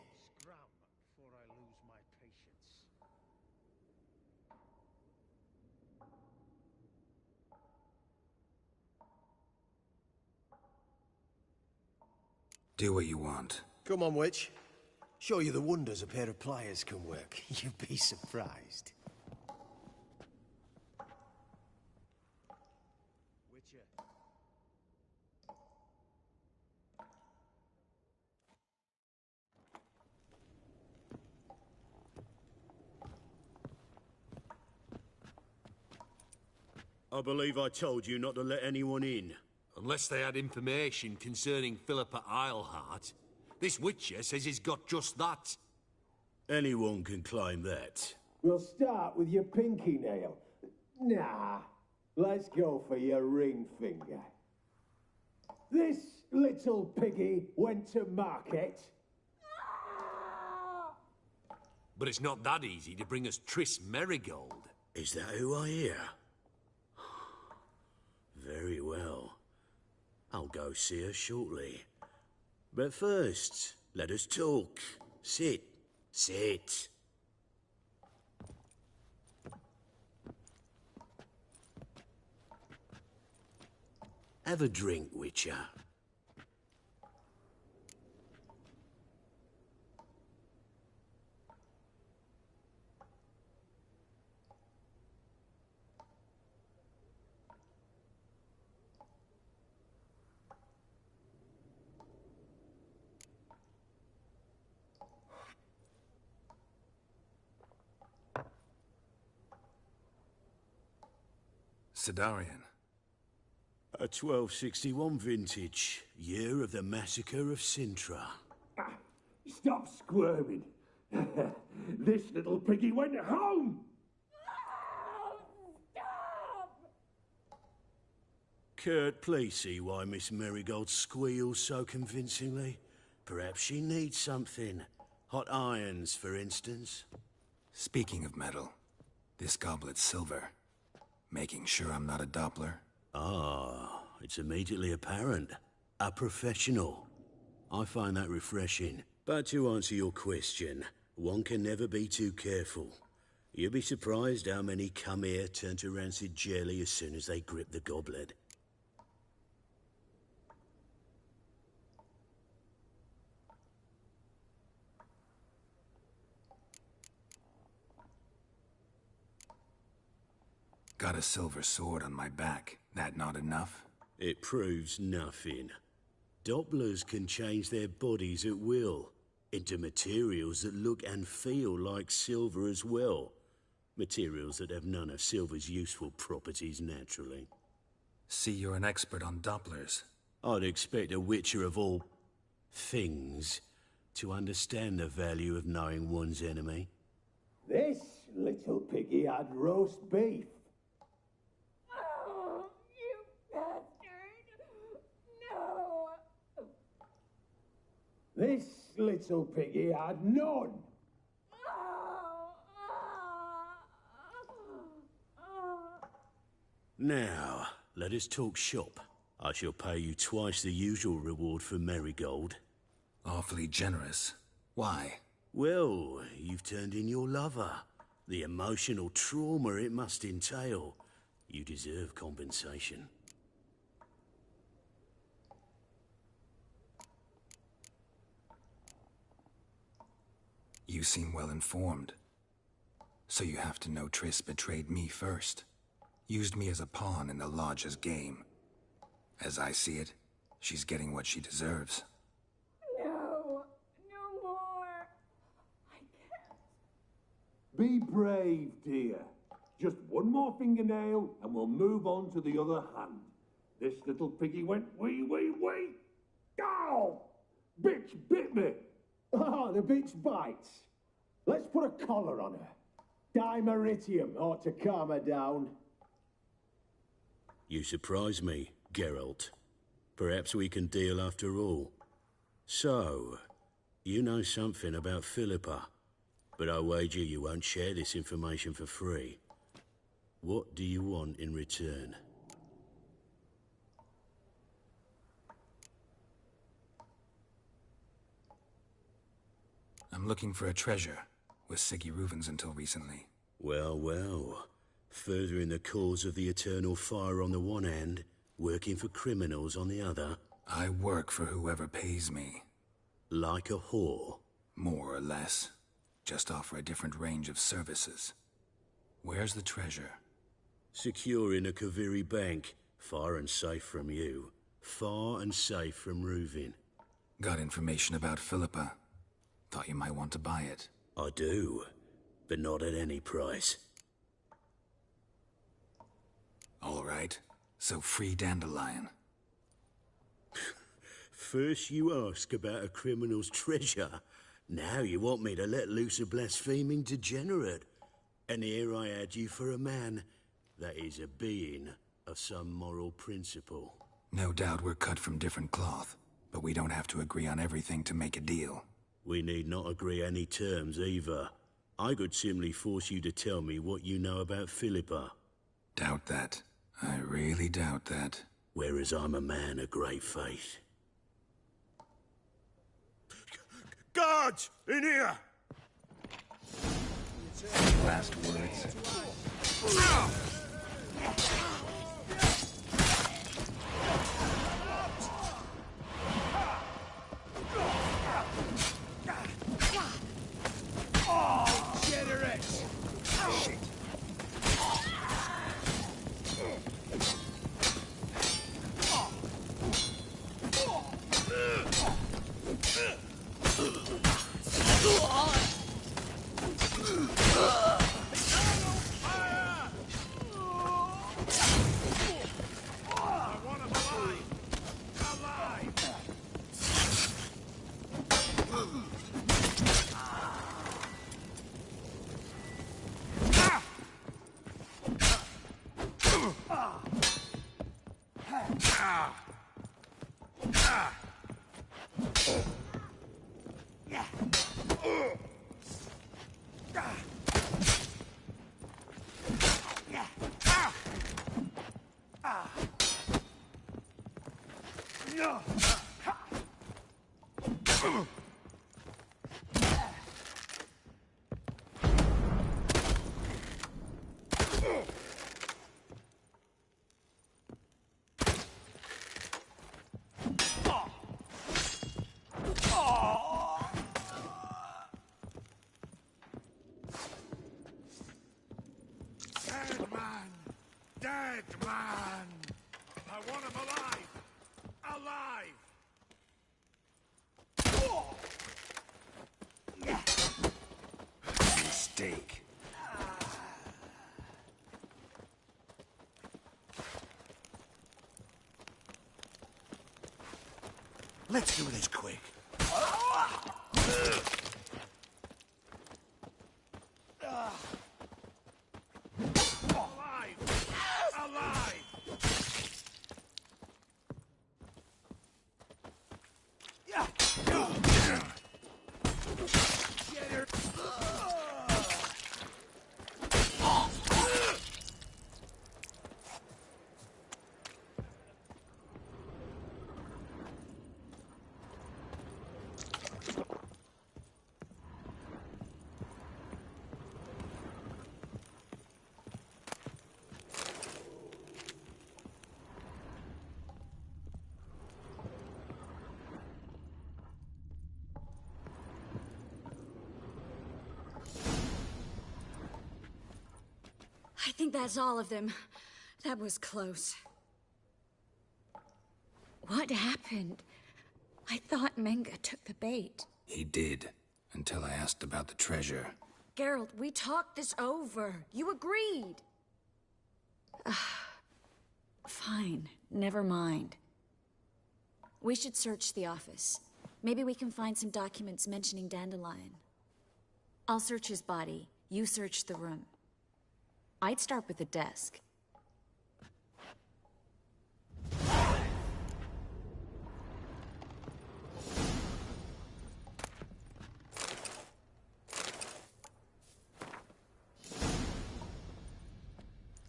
Do what you want. Come on, witch. Show you the wonders a pair of pliers can work. You'd be surprised. Witcher. I believe I told you not to let anyone in. Unless they had information concerning Philippa Eilhart. This Witcher says he's got just that. Anyone can claim that. We'll start with your pinky nail. Nah, let's go for your ring finger. This little piggy went to market. But it's not that easy to bring us Triss Marigold. Is that who I hear? Very well. I'll go see her shortly. But first, let us talk. Sit. Sit. Have a drink, Witcher. Sidarian. A 1261 vintage, year of the massacre of Sintra. Stop squirming. This little piggy went home. Kurt, please see why Miss Marigold squeals so convincingly. Perhaps she needs something. Hot irons, for instance. Speaking of metal, this goblet's silver. Making sure I'm not a Doppler. Ah, it's immediately apparent. A professional. I find that refreshing. But to answer your question, one can never be too careful. You'll be surprised how many come here turn to rancid jelly as soon as they grip the goblet. Got a silver sword on my back. That not enough? It proves nothing. Dopplers can change their bodies at will, into materials that look and feel like silver as well. Materials that have none of silver's useful properties naturally. See, you're an expert on Dopplers. I'd expect a witcher of all things to understand the value of knowing one's enemy. This little piggy had roast beef. Oh, you bastard! No! This little piggy had none. Now, let us talk shop. I shall pay you twice the usual reward for Marigold. Awfully generous. Why? Well, you've turned in your lover. The emotional trauma it must entail. You deserve compensation. You seem well informed. So you have to know Triss betrayed me first. Used me as a pawn in the Lodge's game. As I see it, she's getting what she deserves. No! No more! I can't. Be brave, dear. Just one more fingernail and we'll move on to the other hand. This little piggy went wee, wee, wee. Ow! Bitch bit me. Oh, the bitch bites. Let's put a collar on her. Dimeritium ought to calm her down. You surprise me, Geralt. Perhaps we can deal after all. So, you know something about Philippa, but I wager you won't share this information for free. What do you want in return? I'm looking for a treasure. Was Siggy Reuven's until recently. Well, well. Furthering the cause of the eternal fire on the one hand, working for criminals on the other. I work for whoever pays me. Like a whore? More or less. Just offer a different range of services. Where's the treasure? Secure in a Kaviri bank. Far and safe from you. Far and safe from Reuven. Got information about Philippa. Thought you might want to buy it. I do, but not at any price. All right. So free Dandelion. First you ask about a criminal's treasure. Now you want me to let loose a blaspheming degenerate. And here I add you for a man that is a being of some moral principle. No doubt we're cut from different cloth, but we don't have to agree on everything to make a deal. We need not agree any terms either. I could simply force you to tell me what you know about Philippa. Doubt that. I really doubt that. whereas I'm a man of great faith. Guards! In here! Last words. Dead man! I want him alive! Alive! Mistake. Let's do this quick. I think that's all of them. That was close. What happened? I thought Menga took the bait. He did, until I asked about the treasure. Geralt, we talked this over. You agreed. Fine, never mind. We should search the office. Maybe we can find some documents mentioning Dandelion. I'll search his body. You search the room. I'd start with the desk.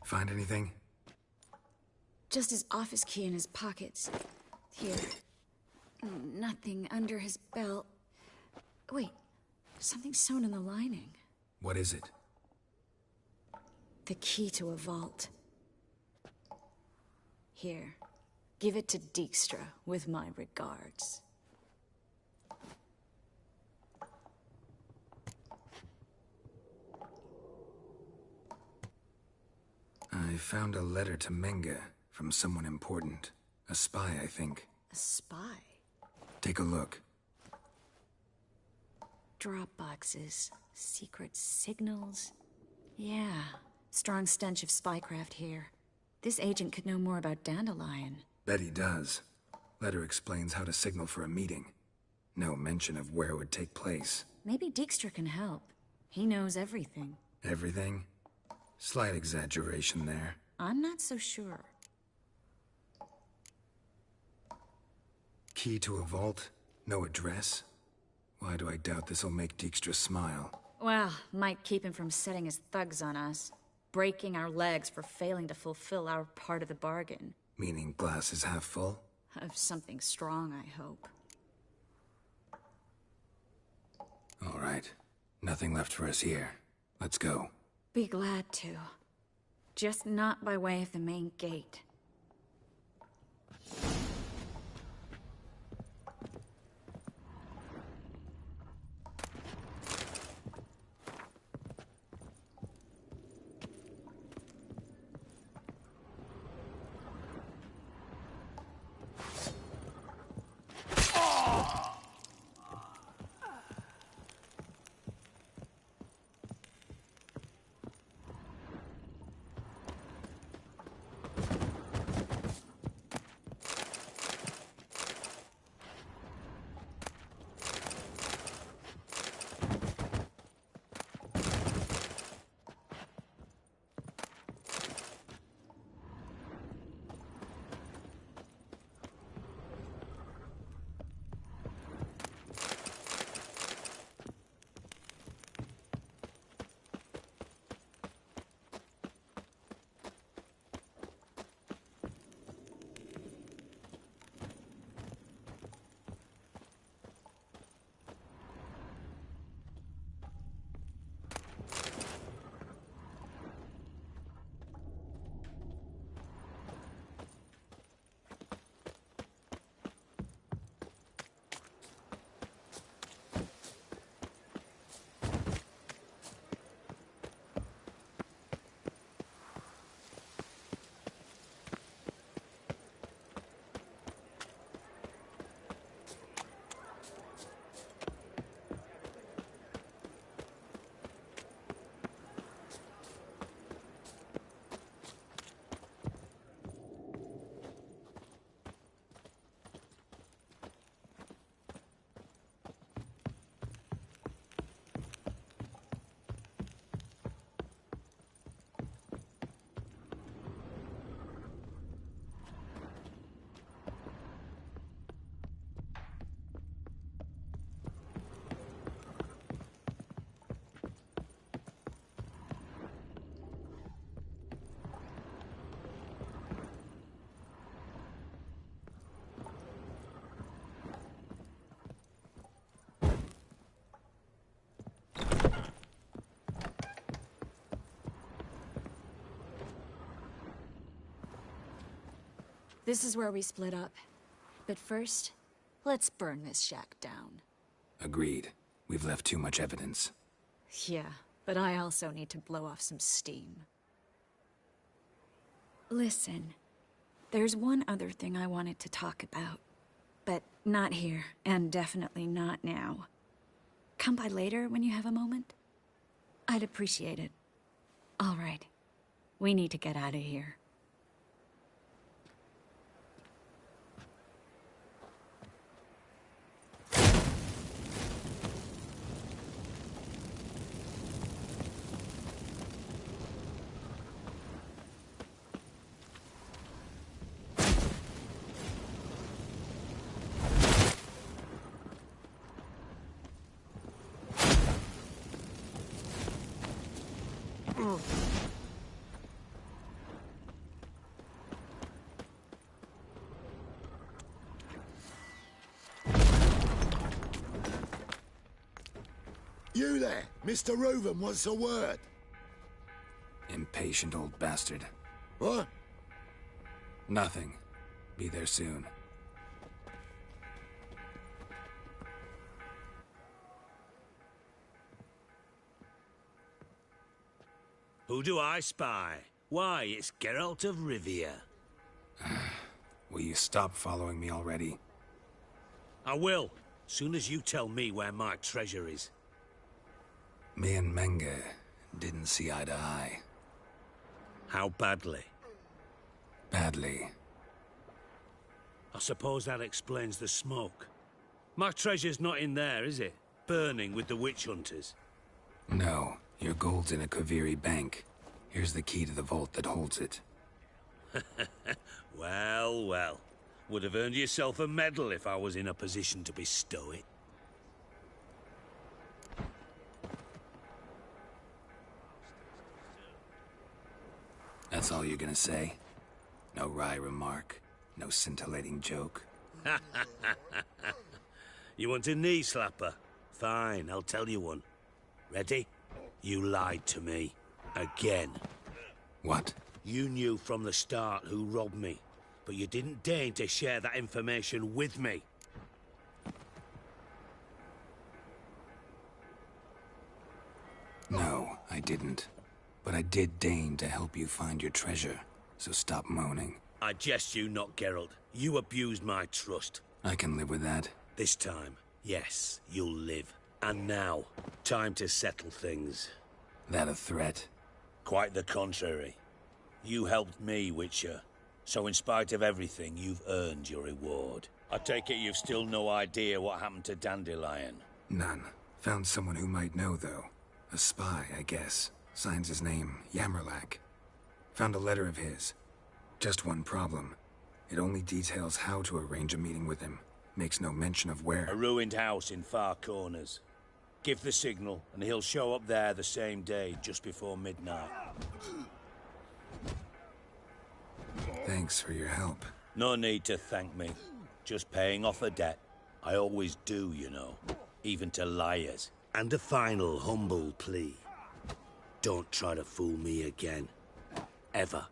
Find anything? Just his office key in his pockets. Here. Nothing under his belt. Wait, something sewn in the lining. What is it? The key to a vault. Here. Give it to Dijkstra, with my regards. I found a letter to Menga from someone important. A spy, I think. A spy? Take a look. Drop boxes. Secret signals. Yeah. Strong stench of spycraft here. This agent could know more about Dandelion. Bet he does. Letter explains how to signal for a meeting. No mention of where it would take place. Maybe Dijkstra can help. He knows everything. Everything? Slight exaggeration there. I'm not so sure. Key to a vault? No address? Why do I doubt this'll make Dijkstra smile? Well, might keep him from setting his thugs on us. Breaking our legs for failing to fulfill our part of the bargain. Meaning glass is half full? Of something strong, I hope. All right. Nothing left for us here. Let's go. Be glad to. Just not by way of the main gate. This is where we split up. But first, let's burn this shack down. Agreed. We've left too much evidence. Yeah, but I also need to blow off some steam. Listen, there's one other thing I wanted to talk about. But not here, and definitely not now. Come by later when you have a moment? I'd appreciate it. All right. We need to get out of here. You there, Mr. Reuven wants a word. Impatient old bastard. What? Nothing. Be there soon. Who do I spy? Why, it's Geralt of Rivia. Will you stop following me already? I will, soon as you tell me where my treasure is. Me and Menge didn't see eye to eye. How badly? Badly. I suppose that explains the smoke. My treasure's not in there, is it? Burning with the witch hunters. No, your gold's in a Kaviri bank. Here's the key to the vault that holds it. Well, well. Would have earned yourself a medal if I was in a position to bestow it. That's all you're gonna say? No wry remark, no scintillating joke. You want a knee slapper? Fine, I'll tell you one. Ready? You lied to me. Again. What? You knew from the start who robbed me, but you didn't deign to share that information with me. No, I didn't. But I did deign to help you find your treasure, so stop moaning. I jest you not, Geralt. You abused my trust. I can live with that. This time, yes, you'll live. And now, time to settle things. That a threat? Quite the contrary. You helped me, Witcher. So in spite of everything, you've earned your reward. I take it you've still no idea what happened to Dandelion. None. Found someone who might know, though. A spy, I guess. Signs his name, Yammerlack. Found a letter of his. Just one problem. It only details how to arrange a meeting with him. Makes no mention of where. A ruined house in Far Corners. Give the signal, and he'll show up there the same day, just before midnight. Thanks for your help. No need to thank me. Just paying off a debt. I always do, you know. Even to liars. And a final humble plea. Don't try to fool me again. Ever.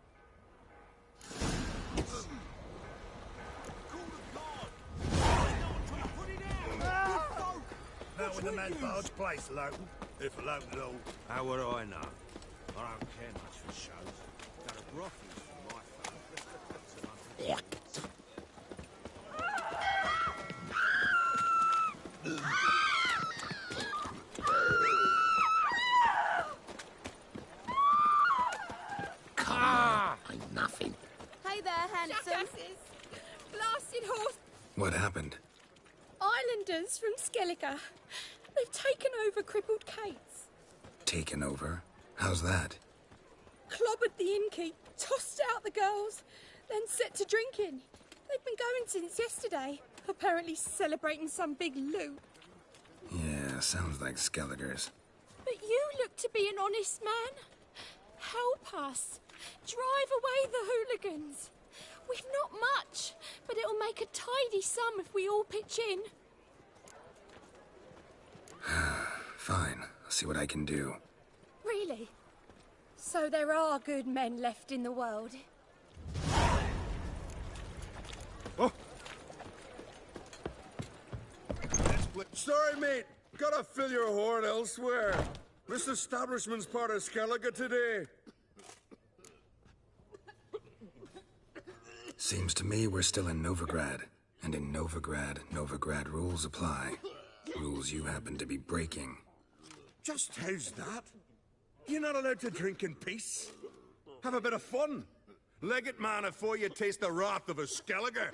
Now in the man's place, local. If local at all. How would I know? I don't care much for shows. Got a brothel for my family. Ain't nothing. Hey there, handsome. Jackasses! Blasted horse What happened? islanders from Skellige. They've taken over crippled Kate's. Taken over? How's that? Clobbered the innkeep, tossed out the girls, then set to drinking. They've been going since yesterday, apparently celebrating some big loot. Yeah, sounds like Skellige's. But you look to be an honest man. Help us. Drive away the hooligans. We've not much, but it'll make a tidy sum if we all pitch in. Fine, I'll see what I can do. Really? So there are good men left in the world? Sorry, mate. Gotta fill your horn elsewhere. This establishment's part of Skellige today. Seems to me we're still in Novigrad. And in Novigrad, Novigrad rules apply. Rules you happen to be breaking. Just how's that? You're not allowed to drink in peace? Have a bit of fun. Leg it, man, before you taste the wrath of a Skellige.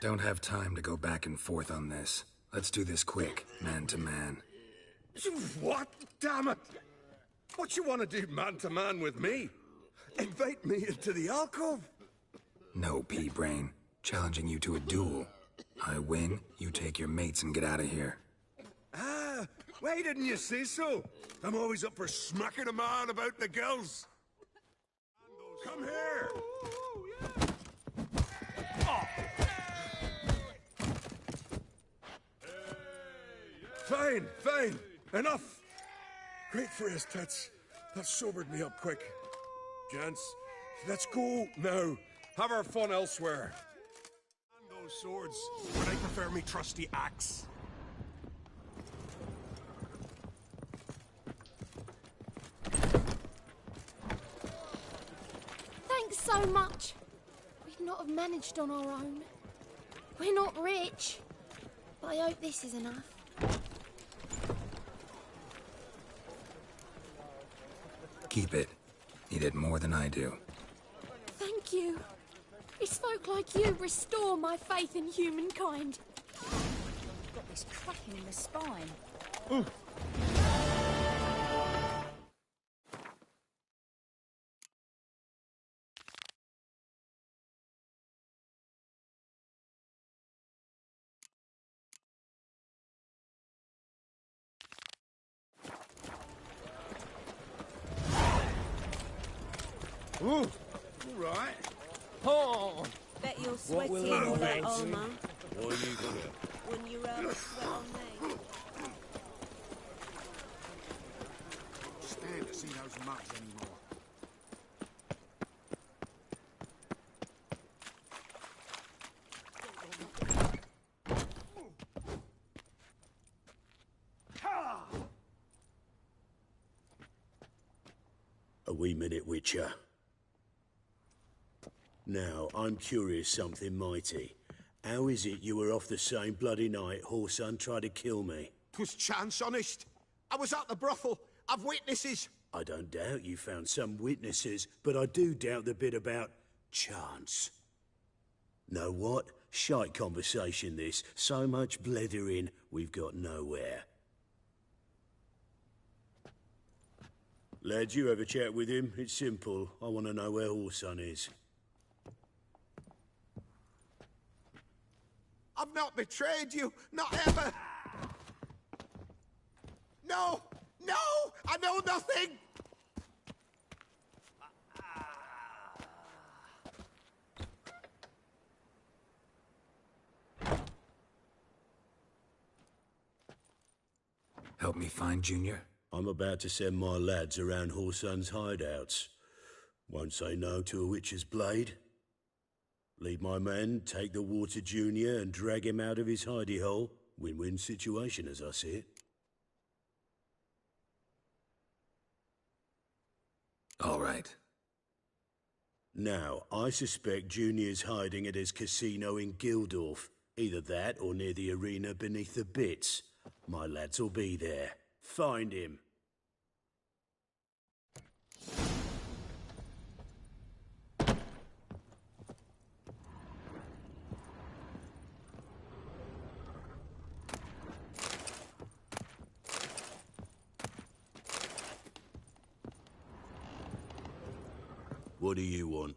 Don't have time to go back and forth on this. Let's do this quick, man to man. What? Damn it! What you want to do man to man with me? Invite me into the alcove? No, pea-brain. Challenging you to a duel. I win, you take your mates and get out of here. Ah, why didn't you say so? I'm always up for smacking a man about the girls. Come here! Fine, fine. Enough. Great for his tits. That sobered me up quick. Gents, let's go now. Have our fun elsewhere. And those swords, but I prefer me trusty axe. Thanks so much. We'd not have managed on our own. We're not rich, but I hope this is enough. Keep it. Need it more than I do. Thank you. It's folk like you restore my faith in humankind. Got this cracking in the spine. Ooh, all right. Oh! Bet you're What will sweaty you and all do, that Nancy? armour. What are you gonna? When you sweat on me. Stand to see those mugs anymore. A wee minute, Witcher. Now, I'm curious something mighty. How is it you were off the same bloody night Whoreson tried to kill me? 'Twas chance, honest. I was at the brothel. I've witnesses. I don't doubt you found some witnesses, but I do doubt the bit about chance. Know what? Shite conversation this. So much blethering, we've got nowhere. Lads, you have a chat with him. It's simple. I want to know where Whoreson is. I've not betrayed you. Not ever. No! No! I know nothing! Help me find Junior? I'm about to send my lads around Whoreson's hideouts. Won't say no to a witch's blade. Lead my men, take the Water Junior and drag him out of his hidey hole. Win-win situation as I see it. All right. Now, I suspect Junior's hiding at his casino in Gildorf. Either that or near the arena beneath the bits. My lads will be there. Find him. What do you want?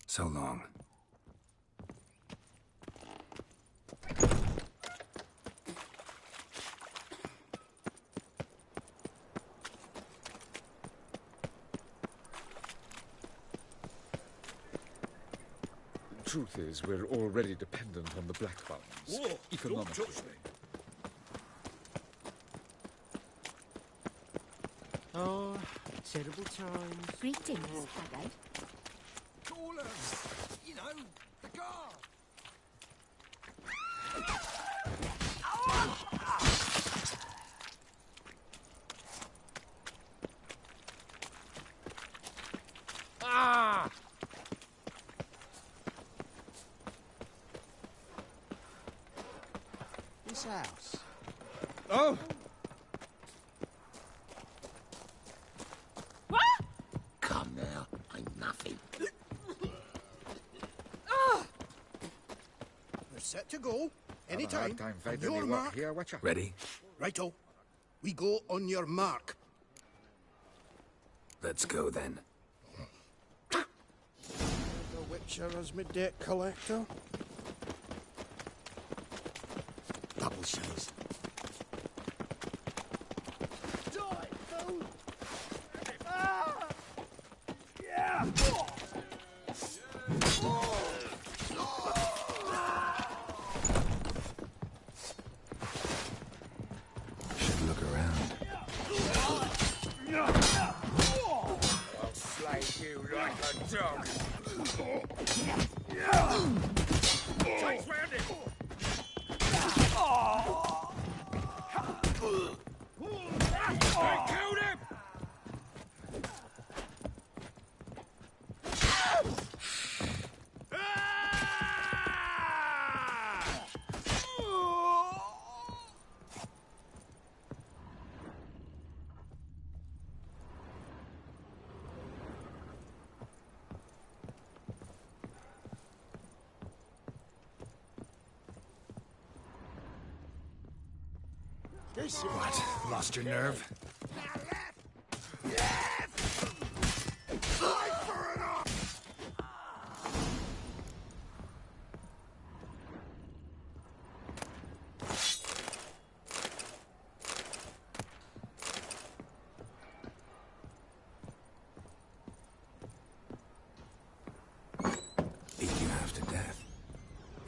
So long. Truth is, we're already dependent on the Black Buns. Whoa, economically. don't touch me. Oh, terrible times. Greetings, Haggard. Callers! You know, the guard! Ah! This house. Oh! Come now, ain't nothing. We're set to go. Anytime. Have a hard time On finding your any work mark. here, Witcher. Ready? Righto. We go on your mark. Let's go then. The Witcher as my debt collector. Double shows. Should look around. I'll slay you like a dog. Chase round him! I killed him! What? Lost your nerve?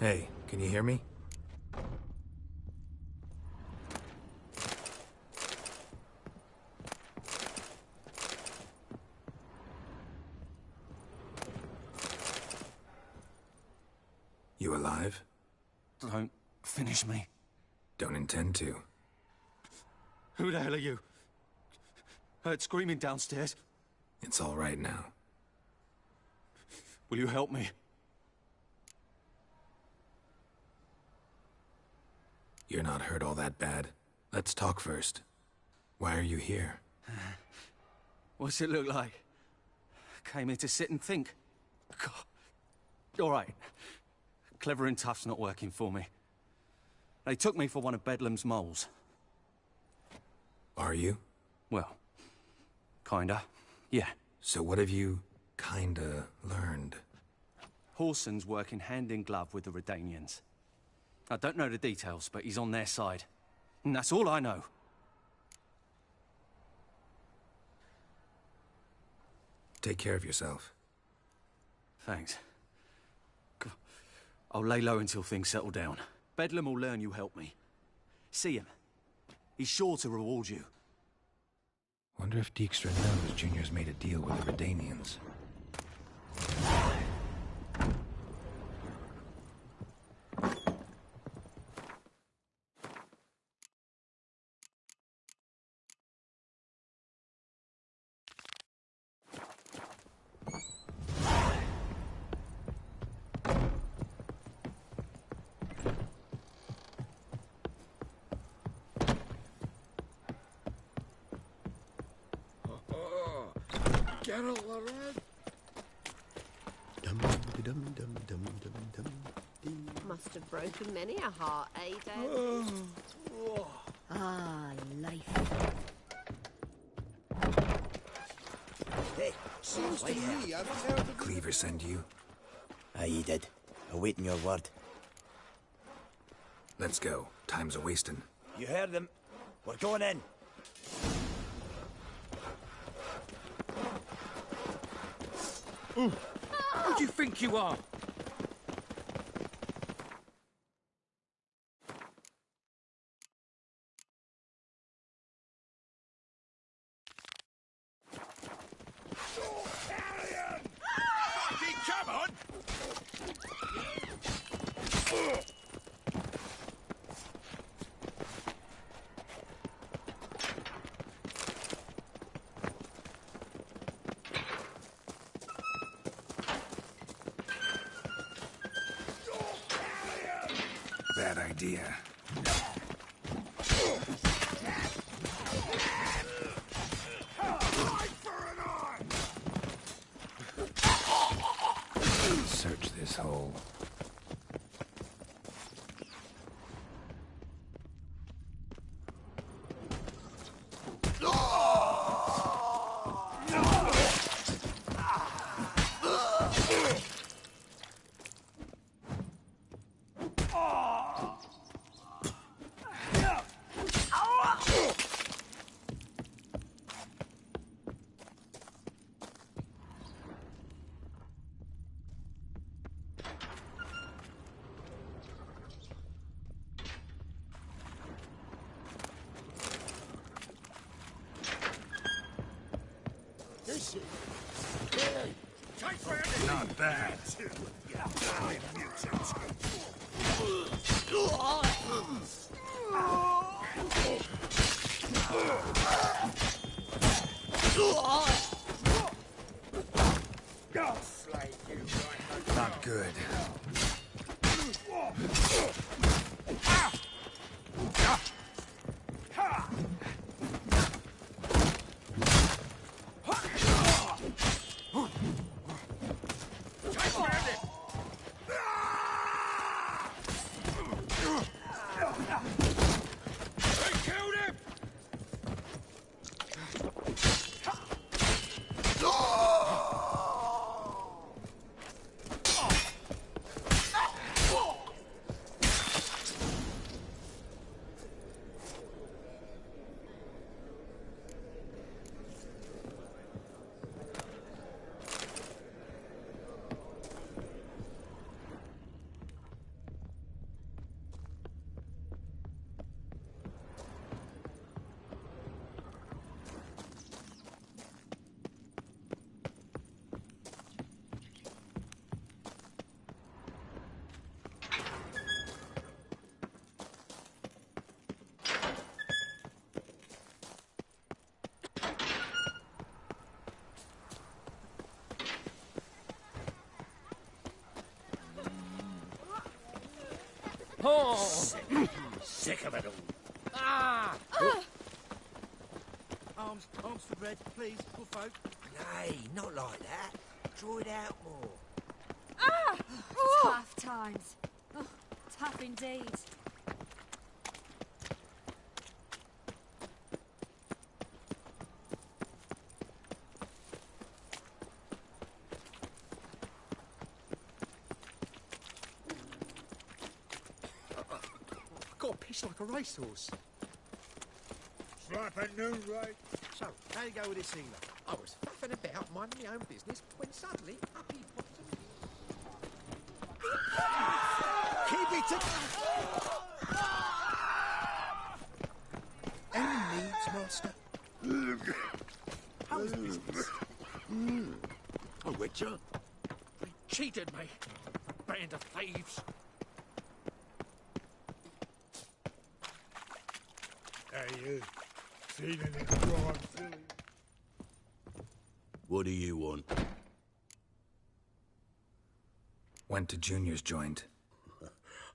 Hey, can you hear me? You alive? Don't finish me. Don't intend to. Who the hell are you? Heard screaming downstairs. It's all right now. Will you help me? You're not hurt all that bad. Let's talk first. Why are you here? What's it look like? Came here to sit and think. God. All right. Clever and tough's not working for me. They took me for one of Bedlam's moles. Are you? Well, kinda, yeah. So what have you kinda learned? Horson's working hand in glove with the Redanians. I don't know the details, but he's on their side. And that's all I know. Take care of yourself. Thanks. God. I'll lay low until things settle down. Bedlam will learn you helped me. See him. He's sure to reward you. Wonder if Dijkstra knows Junior's made a deal with the Redanians. Geralt, all right? Must have broken many a heart, eh, Dad? Life. Hey, Seems to me I've heard of... Cleaver send you? Aye, he did. Awaiting your word. Let's go. Time's a-wasting. You heard him. We're going in. Who do you think you are? Bad idea. Search this hole. Not bad. Not good. Oh! Sick of it all. Ah! Arms for bread, please, poor folk. Nay, not like that. Draw it out more. Ah! Tough times. Oh, tough indeed. Got a piss like a racehorse. Slap at noon, right? So, how you go with this healer? I was faffing about, minding my own business, when suddenly up he popped Keep it to... Any needs, master? How is business? A witcher? They cheated me. Band of thieves. Hey, you. Feeling it dry, Philly. What do you want? Went to Junior's joint.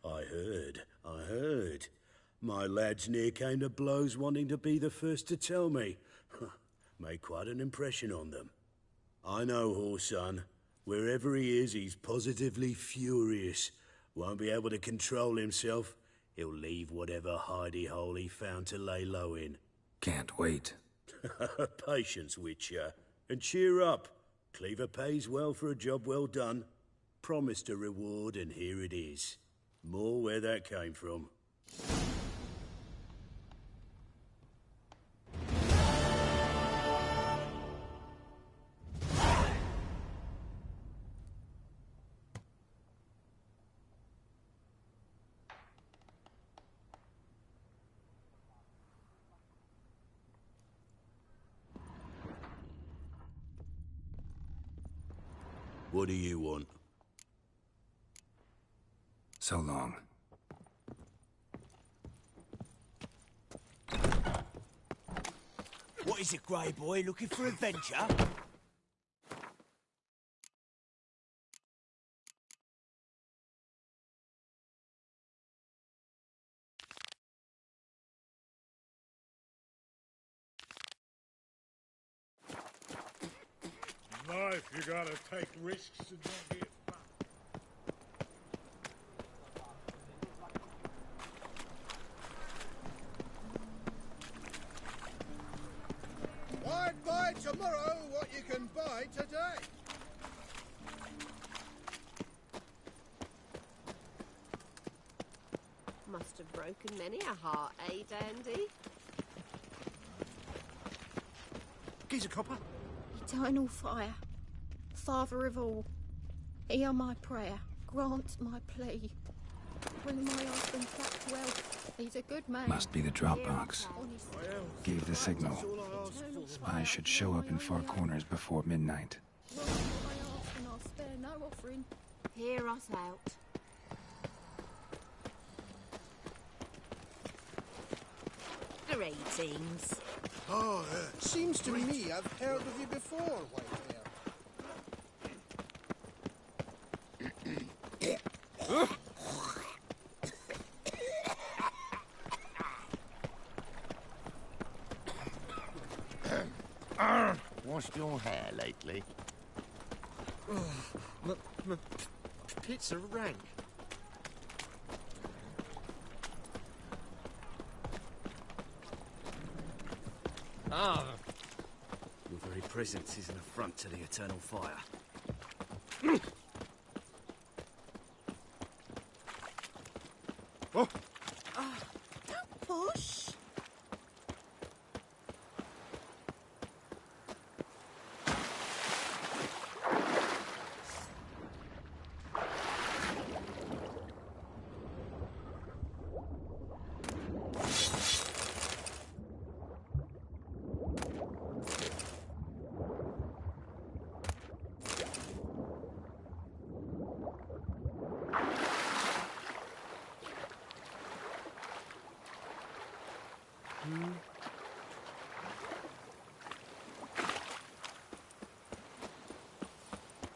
I heard. My lads near came to blows wanting to be the first to tell me. Made quite an impression on them. I know, Horson. Wherever he is, he's positively furious. Won't be able to control himself. He'll leave whatever hidey hole he found to lay low in. Can't wait. Patience, Witcher. And cheer up. Cleaver pays well for a job well done. Promised a reward, and here it is. More where that came from. What do you want? So long. What is it, Grey Boy? Looking for adventure? Life, you gotta take risks and not get fucked. Might buy tomorrow what you can buy today. Must have broken many a heart, eh, Dandy? Gives a copper. Eternal fire, Father of all, hear my prayer, grant my plea. Bring my husband back to health. He's a good man. Must be the drop box. Gave the signal. I should show up in Far Corners before midnight. Grant what I ask and I'll spare no offering. Hear us out. Greetings. Oh, seems to me I've heard of you before, White Washed your hair lately? My pits are rank. Ah! Your very presence is an affront to the eternal fire. Oh! Don't push.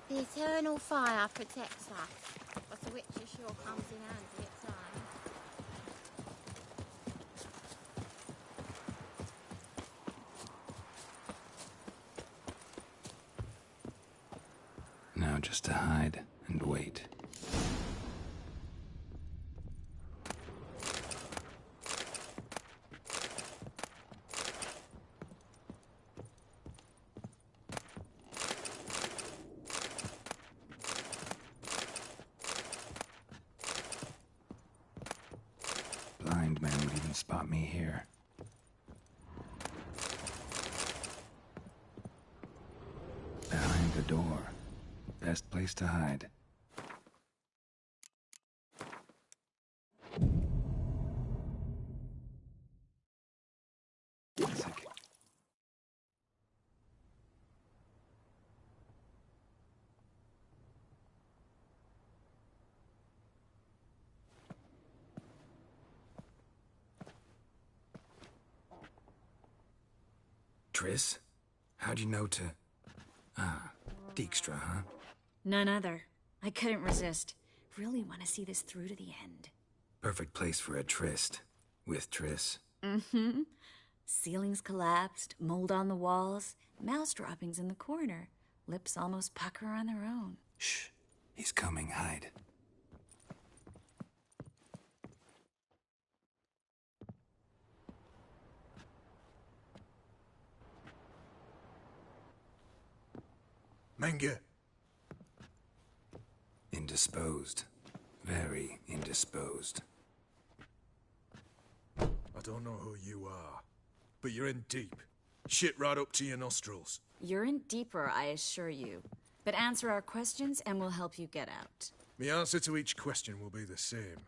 The eternal fire protects us, but the witcher sure comes in handy at times. just to hide and wait. Blind man would even spot me here. Behind the door. Best place to hide. Classic. Triss? How'd you know to... Ah, Dijkstra, huh? None other. I couldn't resist. Really want to see this through to the end. Perfect place for a tryst. With Triss. Mm-hmm. Ceilings collapsed, mold on the walls, mouse droppings in the corner. Lips almost pucker on their own. Shh. He's coming. Hide. Menge. Indisposed. Very indisposed. I don't know who you are, but you're in deep. Shit right up to your nostrils. You're in deeper, I assure you. But answer our questions and we'll help you get out. The answer to each question will be the same.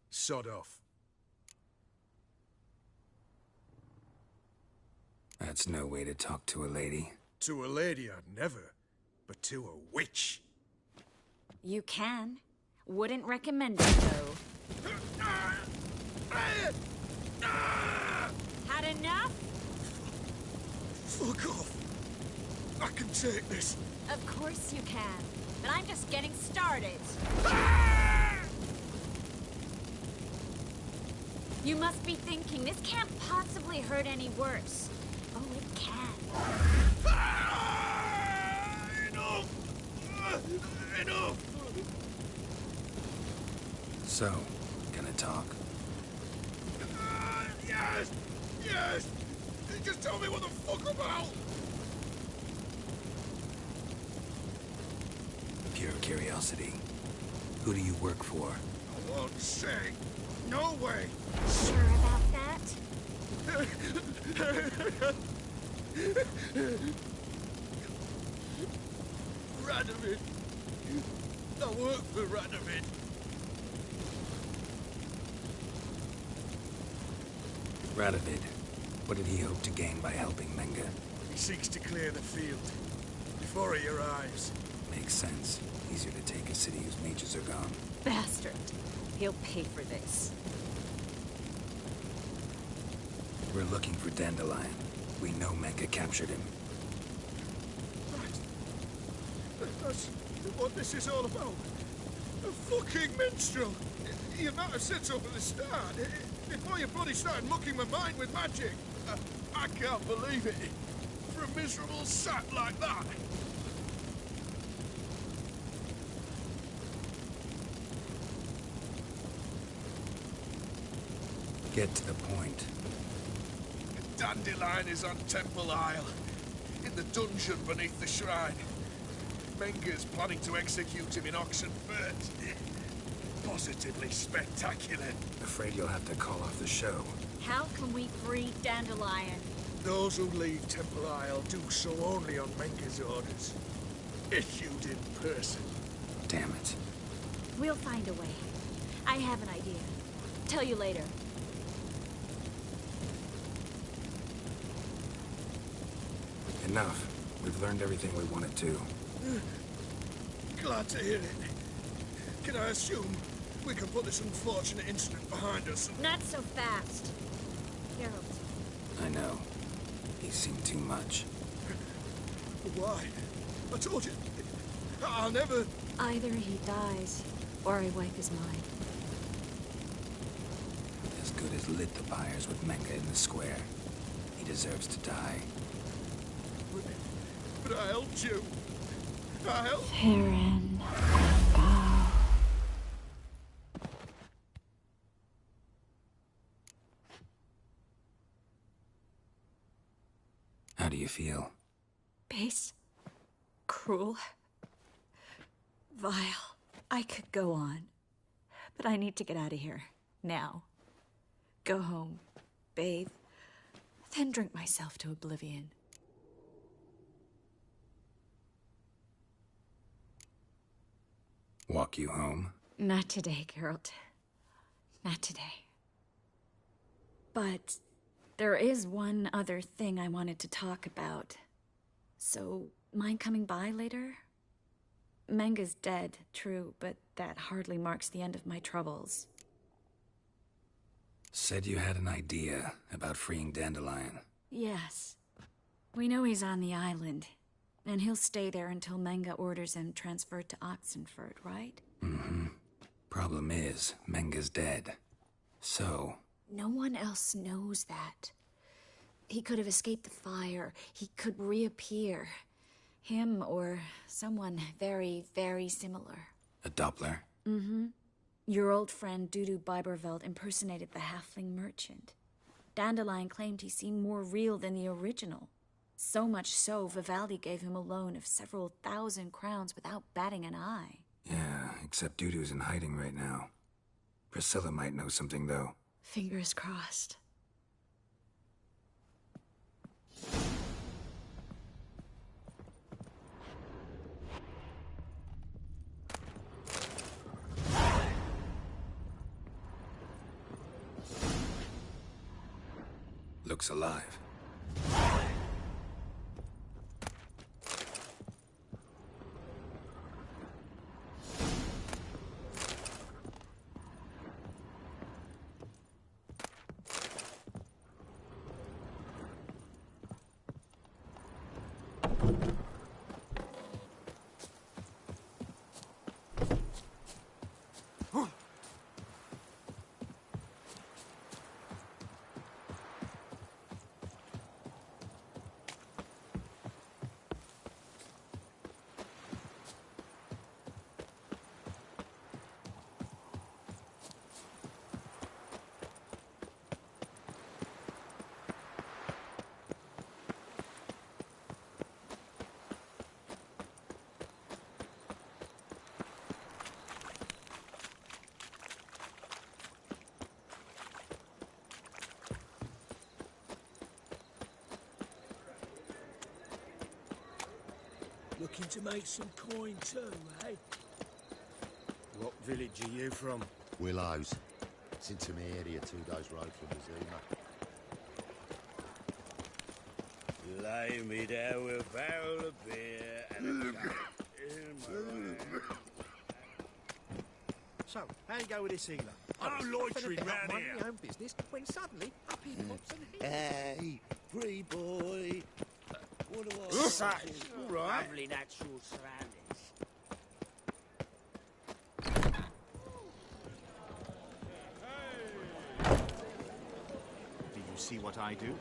Sod off. That's no way to talk to a lady. To a lady, I'd never. But to a witch. You can. Wouldn't recommend it, though. Had enough? Fuck off. I can take this. Of course you can. But I'm just getting started. You must be thinking, this can't possibly hurt any worse. Oh, it can. Enough! So, gonna talk? Yes! Yes! Just tell me what the fuck about! Pure curiosity. Who do you work for? I won't say. No way! Sure about that? Radovid. I work for Radovid. Radovid. What did he hope to gain by helping Menge? He seeks to clear the field. Before he arrives. Makes sense. Easier to take a city whose mages are gone. Bastard. He'll pay for this. We're looking for Dandelion. We know Menge captured him. That's what this is all about. A fucking minstrel. You might have said so from the start. Before you bloody started mucking my mind with magic. I can't believe it. For a miserable sap like that. Get to the point. Dandelion is on Temple Isle. In the dungeon beneath the shrine. Menge's planning to execute him in Oxenfurt. Positively spectacular. Afraid you'll have to call off the show. How can we free Dandelion? Those who leave Temple Isle do so only on Menge's orders. Issued in person. Damn it. We'll find a way. I have an idea. Tell you later. Enough. We've learned everything we wanted to. Glad to hear it. Can I assume we can put this unfortunate incident behind us? Not so fast. Geralt. I know. He's seen too much. Why? I told you. I'll never... Either he dies, or I wipe his mind. As good as lit the pyres with Menge in the square. He deserves to die. But I helped you. Vile? Farron. How do you feel? Base. Cruel. Vile. I could go on. But I need to get out of here. Now. Go home. Bathe. Then drink myself to oblivion. Walk you home? Not today, Geralt. Not today. But there is one other thing I wanted to talk about. So, mind coming by later? Menga's dead, true, but that hardly marks the end of my troubles. Said you had an idea about freeing Dandelion. Yes. We know he's on the island, and he'll stay there until Menga orders him transferred to Oxenford, right? Mm-hmm. Problem is, Menga's dead. So... No one else knows that. He could have escaped the fire. He could reappear. Him or someone very, very similar. A Doppler? Mm-hmm. Your old friend Dudu Biberveld impersonated the halfling merchant. Dandelion claimed he seemed more real than the original. So much so, Vivaldi gave him a loan of several thousand crowns without batting an eye. Yeah, except Dudu's in hiding right now. Priscilla might know something, though. Fingers crossed. Looks alive. Looking to make some coin too, eh? What village are you from? Willows. It's into my area, 2 days' road from Azuma. Lay me down with a barrel of beer and a cup in my hand. So, how you go with this healer? No loitering round here. My own business when suddenly up he pops and he... Hey, free boy. What do I... Such right. lovely natural surroundings. Do you see what I do?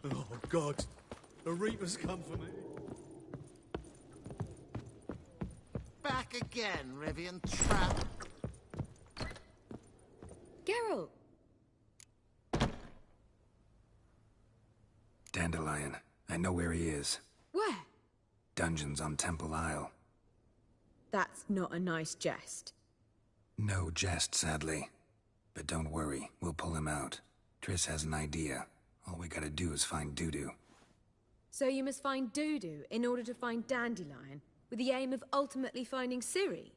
Oh, God. The Reaper's come for me. Back again, Rivian Trap. Geralt! Dandelion. I know where he is. Where? Dungeons on Temple Isle. That's not a nice jest. No jest, sadly. But don't worry, we'll pull him out. Triss has an idea. All we gotta do is find Dudu. So you must find Dudu in order to find Dandelion, with the aim of ultimately finding Ciri?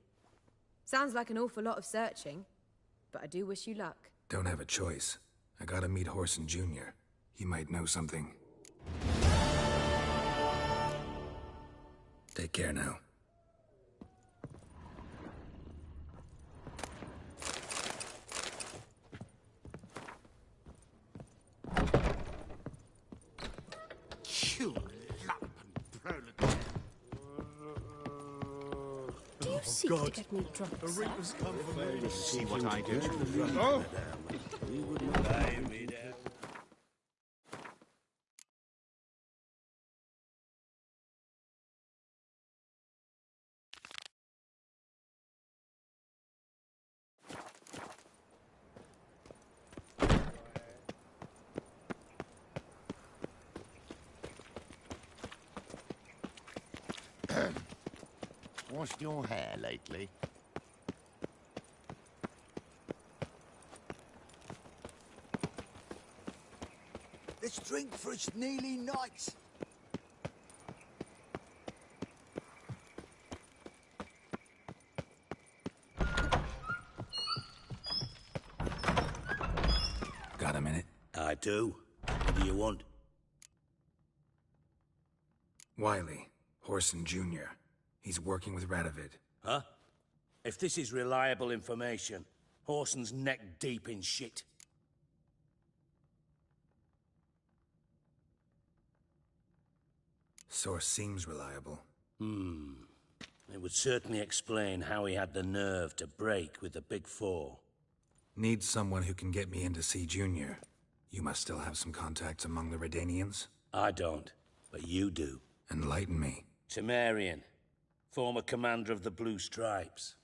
Sounds like an awful lot of searching, but I do wish you luck. Don't have a choice. I gotta meet Horson Jr. He might know something. Take care now. You lump and proletariat. Do you seek to get me drunk, The sir? Reaper's come for me. See what I do? Oh! Lay me down. washed your hair lately? Let's drink for its nearly night. Got a minute? I do. What do you want? Wiley, Horson Jr. He's working with Radovid. Huh? If this is reliable information, Horson's neck deep in shit. Source seems reliable. It would certainly explain how he had the nerve to break with the Big Four. Need someone who can get me in to see Junior. You must still have some contacts among the Redanians? I don't, but you do. Enlighten me. Temerian, former commander of the Blue Stripes.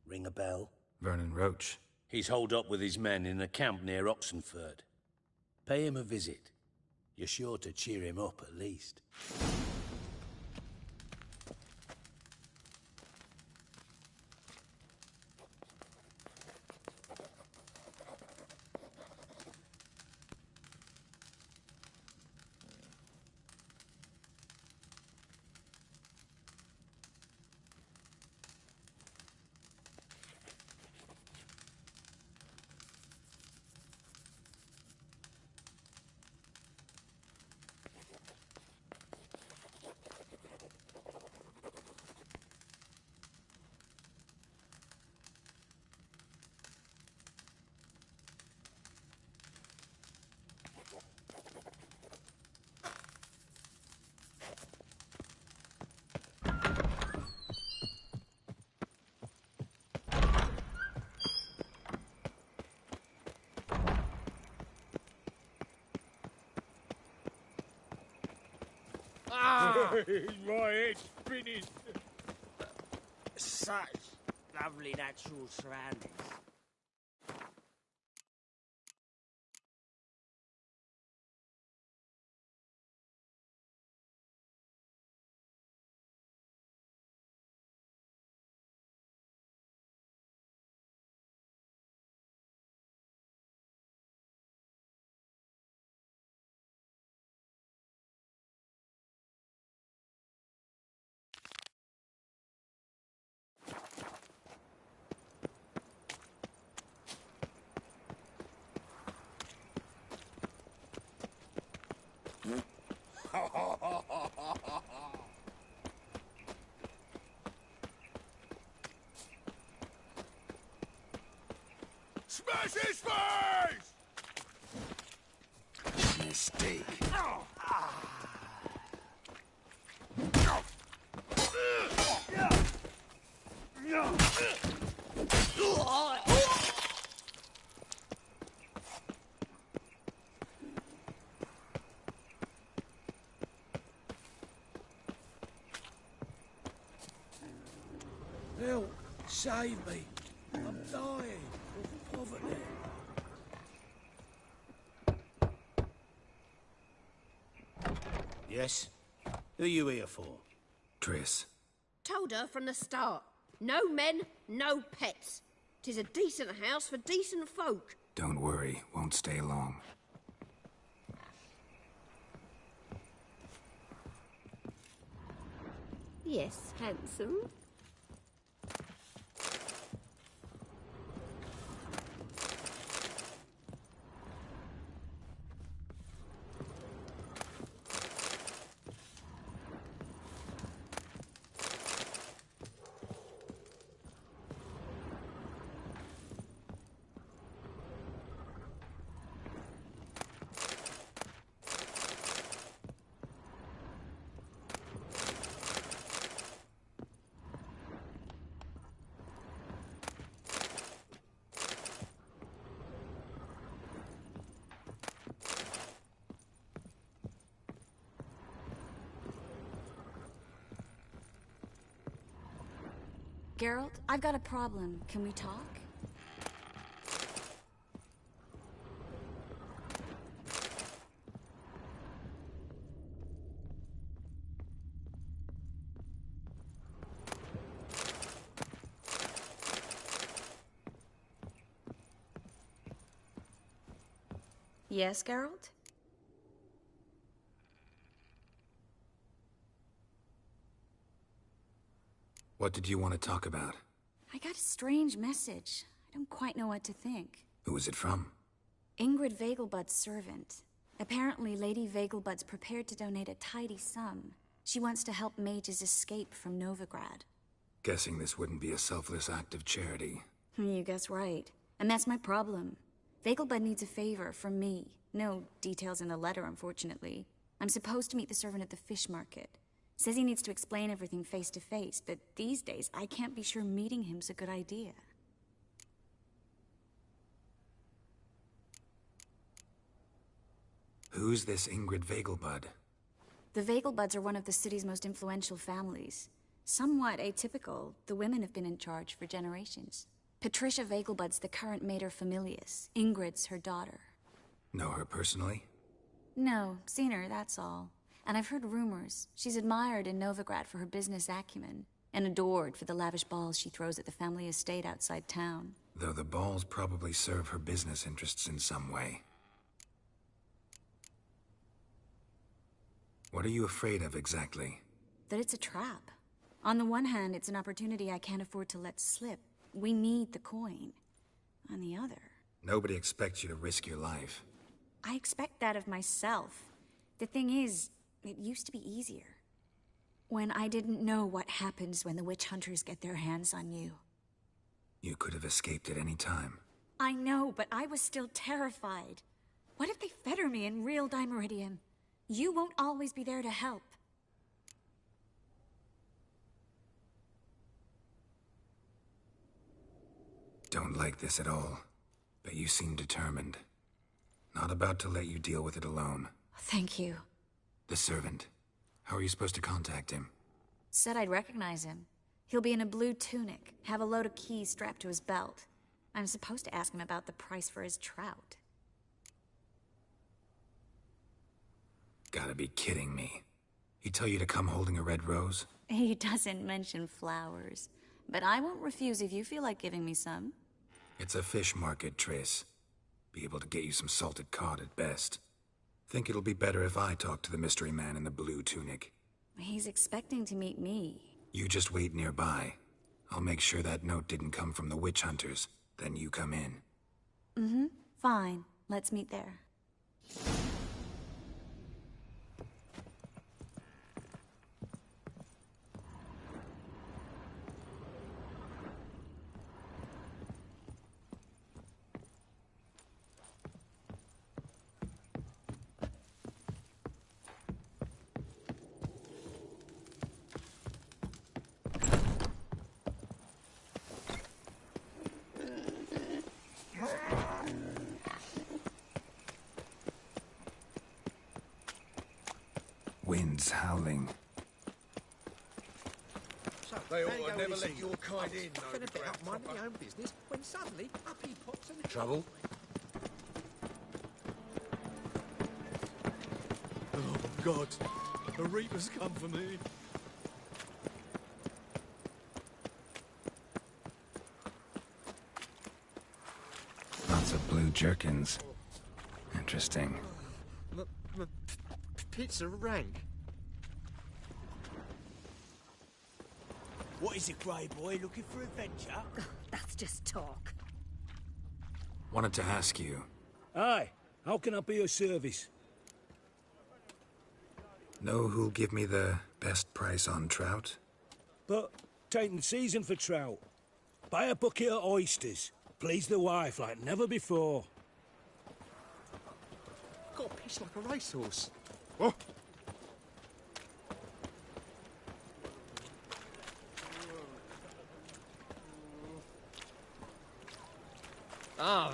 Ring a bell? Vernon Roach. He's holed up with his men in a camp near Oxenford. Pay him a visit. You're sure to cheer him up, at least. My head's finished. Such lovely natural surroundings. Smash his face! Mistake. Help! Save me! I'm dying of poverty. Yes? Who are you here for? Triss. Told her from the start. No men, no pets. 'Tis a decent house for decent folk. Don't worry, won't stay long. Yes, handsome. Geralt, I've got a problem. Can we talk? Yes, Geralt? What did you want to talk about? I got a strange message. I don't quite know what to think. Who was it from? Ingrid Vegelbud's servant. Apparently, Lady Vegelbud's prepared to donate a tidy sum. She wants to help mages escape from Novigrad. Guessing this wouldn't be a selfless act of charity. You guess right. And that's my problem. Vegelbud needs a favor from me. No details in the letter, unfortunately. I'm supposed to meet the servant at the fish market. Says he needs to explain everything face to face, but these days I can't be sure meeting him's a good idea. Who's this Ingrid Vegelbud? The Vegelbuds are one of the city's most influential families. Somewhat atypical, the women have been in charge for generations. Patricia Vegelbud's the current mater familias. Ingrid's her daughter. Know her personally? No, seen her, that's all. And I've heard rumors. She's admired in Novigrad for her business acumen, and adored for the lavish balls she throws at the family estate outside town. Though the balls probably serve her business interests in some way. What are you afraid of exactly? That it's a trap. On the one hand, it's an opportunity I can't afford to let slip. We need the coin. On the other... Nobody expects you to risk your life. I expect that of myself. The thing is, it used to be easier. When I didn't know what happens when the witch hunters get their hands on you. You could have escaped at any time. I know, but I was still terrified. What if they fetter me in real Dimeridium? You won't always be there to help. Don't like this at all, but you seem determined. Not about to let you deal with it alone. Thank you. The servant. How are you supposed to contact him? Said I'd recognize him. He'll be in a blue tunic, have a load of keys strapped to his belt. I'm supposed to ask him about the price for his trout. Gotta be kidding me. He tell you to come holding a red rose? He doesn't mention flowers, but I won't refuse if you feel like giving me some. It's a fish market, Triss. Be able to get you some salted cod at best. Think it'll be better if I talk to the mystery man in the blue tunic. He's expecting to meet me. You just wait nearby. I'll make sure that note didn't come from the witch hunters. Then you come in. Mm-hmm. Fine. Let's meet there. Wind's howling. They ought to never let your kind in, no Out minding my own business when suddenly up he pops and... Trouble? Oh, God. The Reaper's come for me. Lots of blue jerkins. Interesting. Pizza rank. What is it, Grey Boy? Looking for adventure? That's just talk. Wanted to ask you. Aye. How can I be of service? Know who'll give me the best price on trout? But taking the season for trout. Buy a bucket of oysters. Please the wife like never before. Got a piss like a racehorse. Oh. Ah.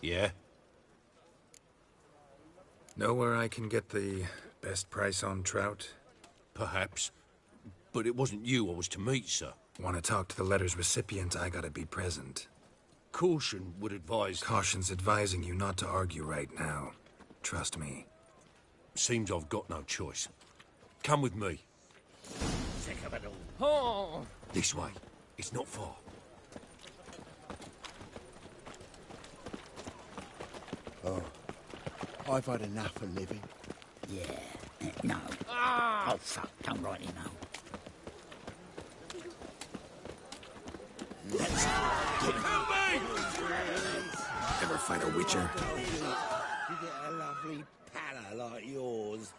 Yeah? Know where I can get the best price on trout? Perhaps. But it wasn't you I was to meet, sir. Want to talk to the letter's recipient, I gotta be present. Caution would advise... Caution's advising you not to argue right now. Trust me. Seems I've got no choice. Come with me. sick of it all. Oh! This way. It's not far. Oh, I've had enough of living. Yeah, no. Oh, fuck, don't rightly know. Let's get him. Help me! Ever fight a witcher? You get a lovely pallor like yours.